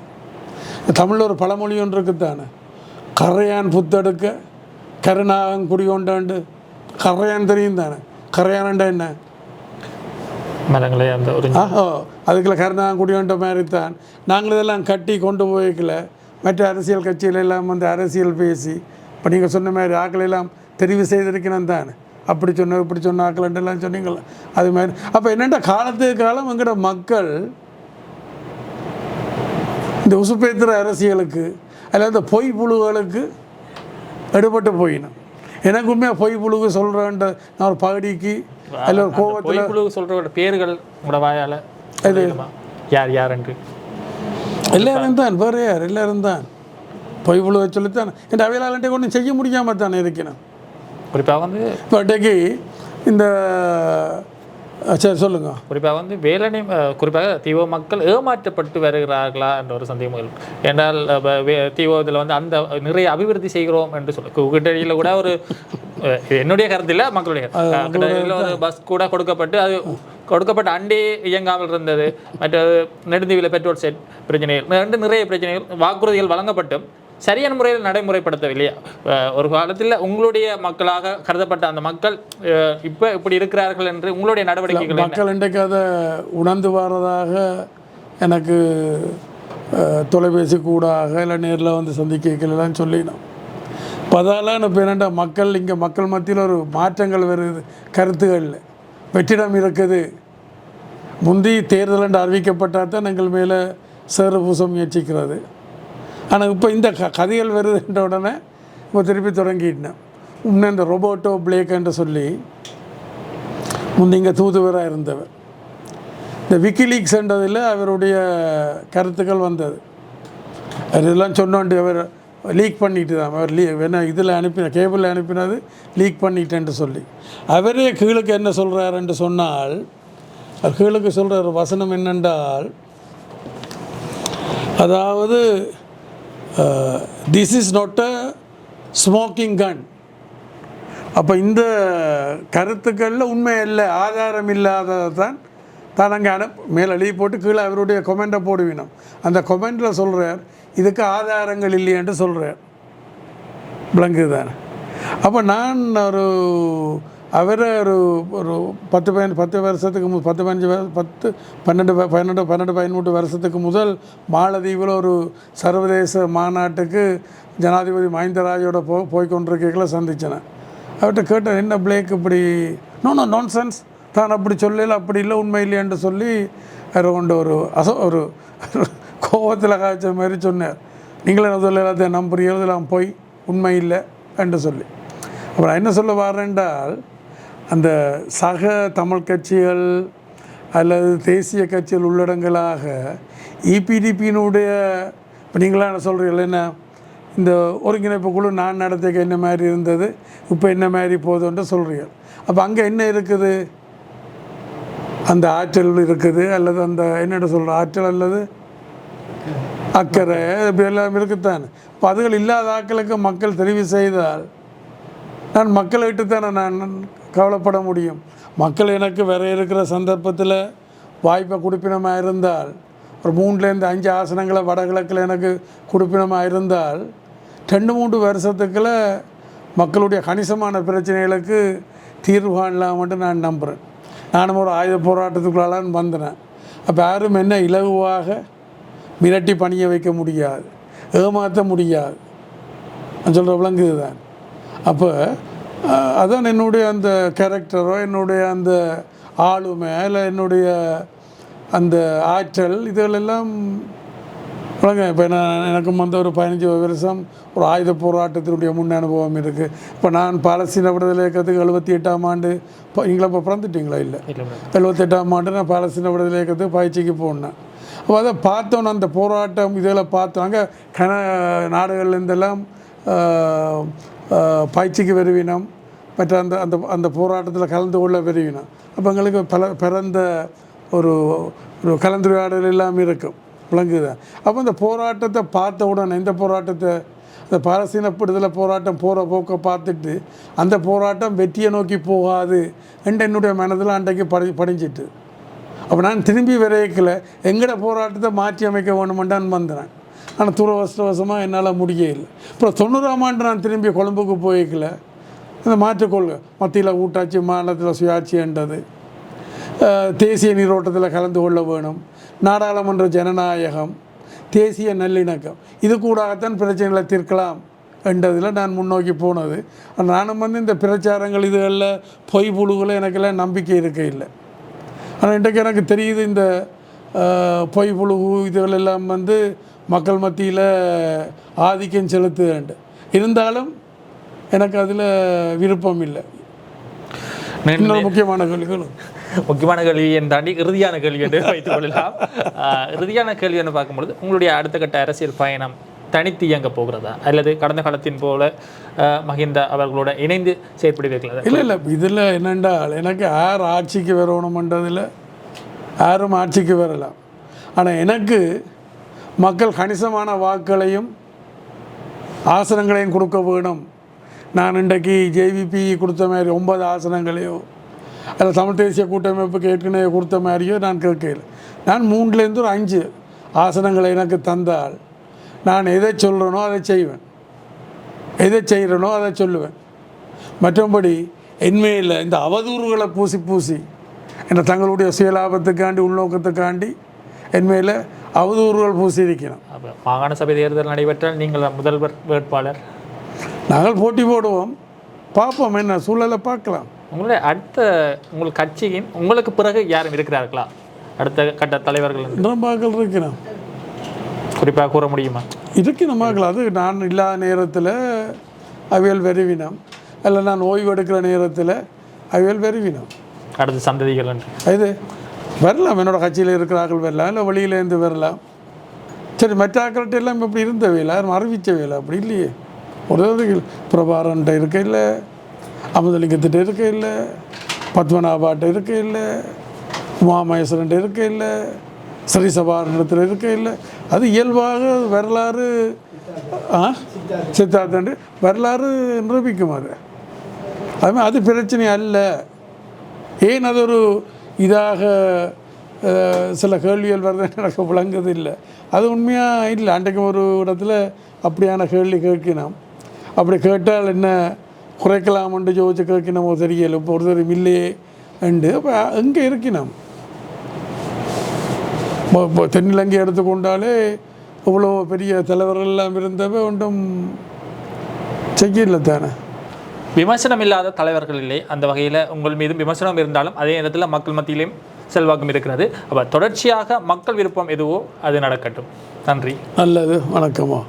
தமிழில் ஒரு பழமொழி ஒன்று இருக்குத்தானே, கரையான் புத்தெடுக்க கருணாகம் குடிகொண்டாண்டு. கரையான் தெரியும் தானே, கரையானண்டா என்ன, மரங்களே அந்த ஒரு அதுக்குள்ள கருணாகம் குடிகொண்ட மாதிரி தான். நாங்கள் இதெல்லாம் கட்டி கொண்டு போய்க்கல. மற்ற அரசியல் கட்சிகள் எல்லாம் வந்து அரசியல் பேசி இப்போ நீங்கள் சொன்ன மாதிரி ஆக்களெல்லாம் தெரிவு செய்திருக்கணும் தானே. அப்படி சொன்ன இப்படி சொன்ன ஆக்கலண்டெல்லாம் சொன்னீங்களா, அது மாதிரி. அப்போ என்னென்னா காலத்துக்கு காலம் எங்கட மக்கள் இந்த உசுப்பேத்துற அரசியலுக்கு அதில் இந்த பொய் புழுகளுக்கு எடுபட்டு போயினோம். எனக்கு உண்மையாக பொய் புழுகு சொல்கிறேன்ட்ட நான் ஒரு பகுதிக்கு அதில் ஒரு கோவத்தில் புழுகு சொல்கிறோட பேர்கள் உங்களோட வாயால் அது யார் யாருன்று எல்லோரும் தான், வேறு யார், எல்லோரும் தான் பொய் புழுவை சொல்லித்தான் என் அவையாளன்ட்டே ஒன்றும் செய்ய முடியாமல் தானே இருக்கணும். குறிப்பாக வந்து இப்போ இன்றைக்கு இந்த சரி சொல்லுங்கள். குறிப்பாக வந்து வேலனை குறிப்பாக தீவோ மக்கள் ஏமாற்றப்பட்டு வருகிறார்களா என்ற ஒரு சந்தேகம். என்றால் தீவோத்தில் வந்து அந்த நிறைய அபிவிருத்தி செய்கிறோம் என்று சொல்ல கிட்டடியில் கூட ஒரு என்னுடைய கருத்தில் மக்களுடைய கிட்டடியில் ஒரு பஸ் கூட கொடுக்கப்பட்டு அது கொடுக்கப்பட்ட அண்டே இயங்காமல் இருந்தது. மற்றது நெடுந்தீவில் பெட்ரோல் செட் பிரச்சனைகள், நிறைய பிரச்சனைகள், வாக்குறுதிகள் வழங்கப்பட்டும் சரியான முறையில் நடைமுறைப்படுத்தவில்லையா? ஒரு காலத்தில் உங்களுடைய மக்களாக கருதப்பட்ட அந்த மக்கள் இப்போ இப்படி இருக்கிறார்கள் என்று உங்களுடைய நடவடிக்கைகள் மக்கள் இன்றைக்கு அதை உணர்ந்து வர்றதாக எனக்கு தொலைபேசி கூடாக இல்லை நேரில் வந்து சந்திக்கலாம் சொல்லினோம். இப்போ அதெல்லாம் இப்போ என்னென்னா மக்கள் இங்கே மக்கள் மத்தியில் ஒரு மாற்றங்கள் வருது. கருத்துக்களில் வெற்றிடம் இருக்குது. முந்தி தேர்தல் என்று அறிவிக்கப்பட்டால் தான் எங்கள் மேலே சேறு பூச முயற்சிக்கிறது. ஆனால் இப்போ இந்த கதைகள் வருதுன்ற உடனே இப்போ திருப்பி தொடங்கிட்டேன். இன்னும் இந்த ரொபோட்டோ பிளேக் என்று சொல்லி முந்தி இங்கே தூதுவராக இருந்தவர், இந்த விக்கிலீக்ஸ்ன்றதில் அவருடைய கருத்துக்கள் வந்தது. அதெல்லாம் சொன்னோண்டு அவர் லீக் பண்ணிட்டு தான் அவர் வேணா இதில் அனுப்பின கேபிளில் அனுப்பினது லீக் பண்ணிட்டேன்ட்டு சொல்லி அவரே கீழுக்கு என்ன சொல்கிறாருன்னு சொன்னால் அவர் கீழுக்கு சொல்கிற வசனம் என்னென்றால் அதாவது this is not a smoking gun. அப்போ இந்த கருத்துக்களில் உண்மை இல்லை, ஆதாரம் இல்லாததை தான் அங்கே மேலே எழுதி போட்டு கீழே அவருடைய கொமெண்ட்டை போடுவினோம். அந்த கொமெண்ட்டில் சொல்கிறார் இதுக்கு ஆதாரங்கள் இல்லையென்று சொல்கிறார். விளங்குது தானே? அப்போ நான் அவரை ஒரு 10 வருஷத்துக்கு 12 வருஷத்துக்கு முதல் மாலதீவில் ஒரு சர்வதேச மாநாட்டுக்கு ஜனாதிபதி மஹிந்தராஜோட போய்கொண்டிருக்கைகளை சந்தித்தேன். அவர்கிட்ட கேட்டேன், என்ன பிளேக் இப்படி நான்சென்ஸ் தான் அப்படி சொல்லல, அப்படி இல்லை, உண்மை இல்லையென்று சொல்லி அவர் கொண்டு ஒரு கோபத்தில் காய்ச்ச மாதிரி சொன்னார். நீங்களே சொல்ல எல்லாத்தையும் நம்புறீங்க போய் உண்மை இல்லை என்று சொல்லி. அப்புறம் என்ன சொல்ல வரேன்றால் அந்த சக தமிழ் கட்சிகள் அல்லது தேசிய கட்சிகள் உள்ளடங்களாக இபிடிபியினுடைய இப்போ நீங்களாம் என்ன சொல்கிறீர்கள், என்ன இந்த ஒருங்கிணைப்பு குழு நான் நடத்திக்க என்ன மாதிரி இருந்தது, இப்போ என்ன மாதிரி போகுதுன்ட்டு சொல்கிறீர்கள். அப்போ அங்கே என்ன இருக்குது, அந்த ஆற்றல் இருக்குது அல்லது அந்த என்னென்ன சொல்கிற ஆற்றல் அல்லது அக்கறை இப்படி எல்லாம் இருக்குத்தானே. இப்போ அதுகள் இல்லாத ஆக்களுக்கு மக்கள் தெரிவு செய்தால் நான் மக்களை விட்டுத்தானே நான் கவலைப்பட முடியும். மக்கள் எனக்கு வேற இருக்கிற சந்தர்ப்பத்தில் வாய்ப்பை கொடுப்பினமாக இருந்தால் ஒரு 3-5 ஆசனங்களை வடகிழக்கில் எனக்கு கொடுப்பினமாக இருந்தால் 2-3 வருஷத்துக்குள்ள மக்களுடைய கணிசமான பிரச்சனைகளுக்கு தீர்வு காணலாம்ட்டு நான் நம்புகிறேன். நானும் ஒரு ஆயுத போராட்டத்துக்குள்ளான்னு வந்தேன். அப்போ யாரும் என்ன இலகுவாக மிரட்டி பணிய வைக்க முடியாது, ஏமாற்ற முடியாது சொல்கிற விளங்குது தான். அப்போ அதான் என்னுடைய அந்த கேரக்டரோ என்னுடைய அந்த ஆளுமை இல்லை என்னுடைய அந்த ஆற்றல் இதுகளெல்லாம் விளங்க. இப்போ எனக்கும் வந்து ஒரு 15 வருஷம் ஒரு ஆயுத போராட்டத்தினுடைய முன் அனுபவம் இருக்குது. இப்போ நான் பாலஸ்தீன விடுதலை இயக்கத்துக்கு 78ஆம் ஆண்டு நீங்களா இப்போ பிறந்துட்டீங்களா? இல்லை, 78ஆம் ஆண்டு நான் பாலஸ்தீன விடுதலை இயக்கத்துக்கு பயிற்சிக்கு போனேன். அப்போ அதை பார்த்தோன்னு அந்த போராட்டம் இதில் பார்த்தோம். அங்கே நாடுகள்லேருந்தெல்லாம் பயிற்சிக்கு வருவினம், மற்ற அந்த அந்த அந்த போராட்டத்தில் கலந்து கொள்ள வருவினம். அப்போ எங்களுக்கு பிறந்த ஒரு கலந்துரையாடல் எல்லாம் இருக்கும், விளங்குது. அப்போ அந்த போராட்டத்தை பார்த்த உடனே இந்த போராட்டத்தை அந்த பாலஸ்தீன விடுதலை போராட்டம் போகிற போக்கை பார்த்துட்டு அந்த போராட்டம் வெற்றியை நோக்கி போகாது என்று என்னுடைய மனதில் அன்றைக்கு படிஞ்சிட்டு. அப்போ நான் திரும்பி விரைக்கல எங்கட போராட்டத்தை மாற்றி அமைக்க வேணுமென்றான் வந்தேன். ஆனால் துரவசமாக என்னால் முடியலை. அப்புறம் 90ஆம் ஆண்டு நான் திரும்பி கொழும்புக்கு போய்க்கல. அந்த மாற்றுக்கொள்கை மத்தியில் கூட்டாட்சி, மாநிலத்தில் சுயாட்சி என்றது, தேசிய நீரோட்டத்தில் கலந்து கொள்ள வேணும், நாடாளுமன்ற ஜனநாயகம், தேசிய நல்லிணக்கம், இது கூடத்தான் பிரச்சனைகளை தீர்க்கலாம் என்றதில் நான் முன்னோக்கி போனது. நானும் வந்து இந்த பிரச்சாரங்கள் இதுகளில் பொய் புழுகளை எனக்கெல்லாம் நம்பிக்கை இருக்க இல்லை. ஆனால் இன்றைக்கு எனக்கு தெரியுது இந்த பொய் புழு இதுகள் எல்லாம் வந்து மக்கள் மத்தியில் ஆதிக்கம் செலுத்துது. இருந்தாலும் எனக்கு அதில் விருப்பம் இல்லை. இன்னொரு முக்கியமான கேள்வி என் தாண்டி இறுதியான கேள்வி என்று வைத்துக் கொள்ளலாம். இறுதியான கேள்வி என்று பார்க்கும்பொழுது உங்களுடைய அடுத்த கட்ட அரசியல் பயணம் தனித்து இயங்க போகிறதா அல்லது கடந்த காலத்தின் போல மஹிந்த அவர்களோட இணைந்து செயற்படுவீர்களா? இல்லை, இதில் என்னென்றால் எனக்கு யார் ஆட்சிக்கு வரணுமென்றதில் யாரும் ஆட்சிக்கு வரலாம். ஆனால் எனக்கு மக்கள் கணிசமான வாக்குகளையும் ஆசனங்களையும் கொடுக்க வேணும். நான் இன்றைக்கு ஜேவிபி கொடுத்த மாதிரி 9 ஆசனங்களையோ அல்ல தமிழ் தேசிய கூட்டமைப்புக்கு ஏற்கனவே கொடுத்த மாதிரியோ நான் கேட்கல. நான் 3லேருந்து ஒரு 5 ஆசனங்களை எனக்கு தந்தால் நான் எதை சொல்கிறேனோ அதை செய்வேன், எதை செய்கிறேனோ அதை சொல்லுவேன். மற்றபடி என்மையில் இந்த அவதூறுகளை பூசி என்ற தங்களுடைய சுயலாபத்துக்காண்டி உள்நோக்கத்துக்காண்டி என்மையில் அவதூறுகள் பூசி இருக்கணும். மாகாண சபை தேர்தல் நடைபெற்றால் நீங்கள் முதல்வர் வேட்பாளர், நாங்கள் போட்டி போடுவோம், பார்ப்போம், என்ன சூழலை பார்க்கலாம். உங்களுடைய அடுத்த உங்கள் கட்சியின் உங்களுக்கு பிறகு யாரும் இருக்கிறார்களா? அடுத்த கட்ட தலைவர்கள் மக்கள் இருக்கிறோம், குறிப்பாக கூற முடியுமா? இருக்கணும் மக்கள். அது நான் இல்லாத நேரத்தில் அவியல் வருவினம், இல்லை நான் ஓய்வு எடுக்கிற நேரத்தில் அவியல் வருவினம். அடுத்த சந்ததிகள் இது வரலாம், என்னோடய கட்சியில் இருக்கிறார்கள் வரலாம், இல்லை வெளியிலேருந்து வரலாம், சரி மெட்டாக்கள்கிட்ட எல்லாம் இப்படி இருந்த வேலை யாரும் அறிவித்த வேலை அப்படி இல்லையே. ஒரு பிரபாரன்ட்ட இருக்க இல்லை, அமுதலிங்கத்திட்ட இருக்க இல்லை, பத்மநாபாட்ட இருக்க இல்லை, உமாமகேஸ்வரன்ட்ட இருக்க இல்லை, ஸ்ரீசபாரத்தில் இருக்க இல்லை. அது இயல்பாக வரலாறு சித்தார்த்தண்டு வரலாறு நிரூபிக்கும். அதுமாதிரி அது பிரச்சனை அல்ல. ஏன் அது ஒரு இதாக சில கேள்விகள் வருது எனக்கு விளங்குது இல்லை. அது உண்மையாக இல்லை. அன்றைக்கு ஒரு இடத்துல அப்படியான கேள்வி கேட்கினோம். அப்படி கேட்டால் என்ன குறைக்கலாம்னு ஜோதிச்சு கேட்கினமோ தெரியல. இப்போ ஒருத்தர் இல்லையே உண்டு. அப்போ எங்கே இருக்கினோம்? இப்போ தென்னிலங்கை எடுத்துக்கொண்டாலே இவ்வளோ பெரிய தலைவர்கள் எல்லாம் இருந்தவை ஒன்றும் செய்யல தானே. விமர்சனம் இல்லாத தலைவர்கள் இல்லை. அந்த வகையில் உங்கள் மீது விமர்சனம் இருந்தாலும் அதே நேரத்தில் மக்கள் மத்தியிலையும் செல்வாக்கும் இருக்கிறது. அப்போ தொடர்ச்சியாக மக்கள் விருப்பம் எதுவோ அது நடக்கட்டும். நன்றி. நல்லது. வணக்கமா.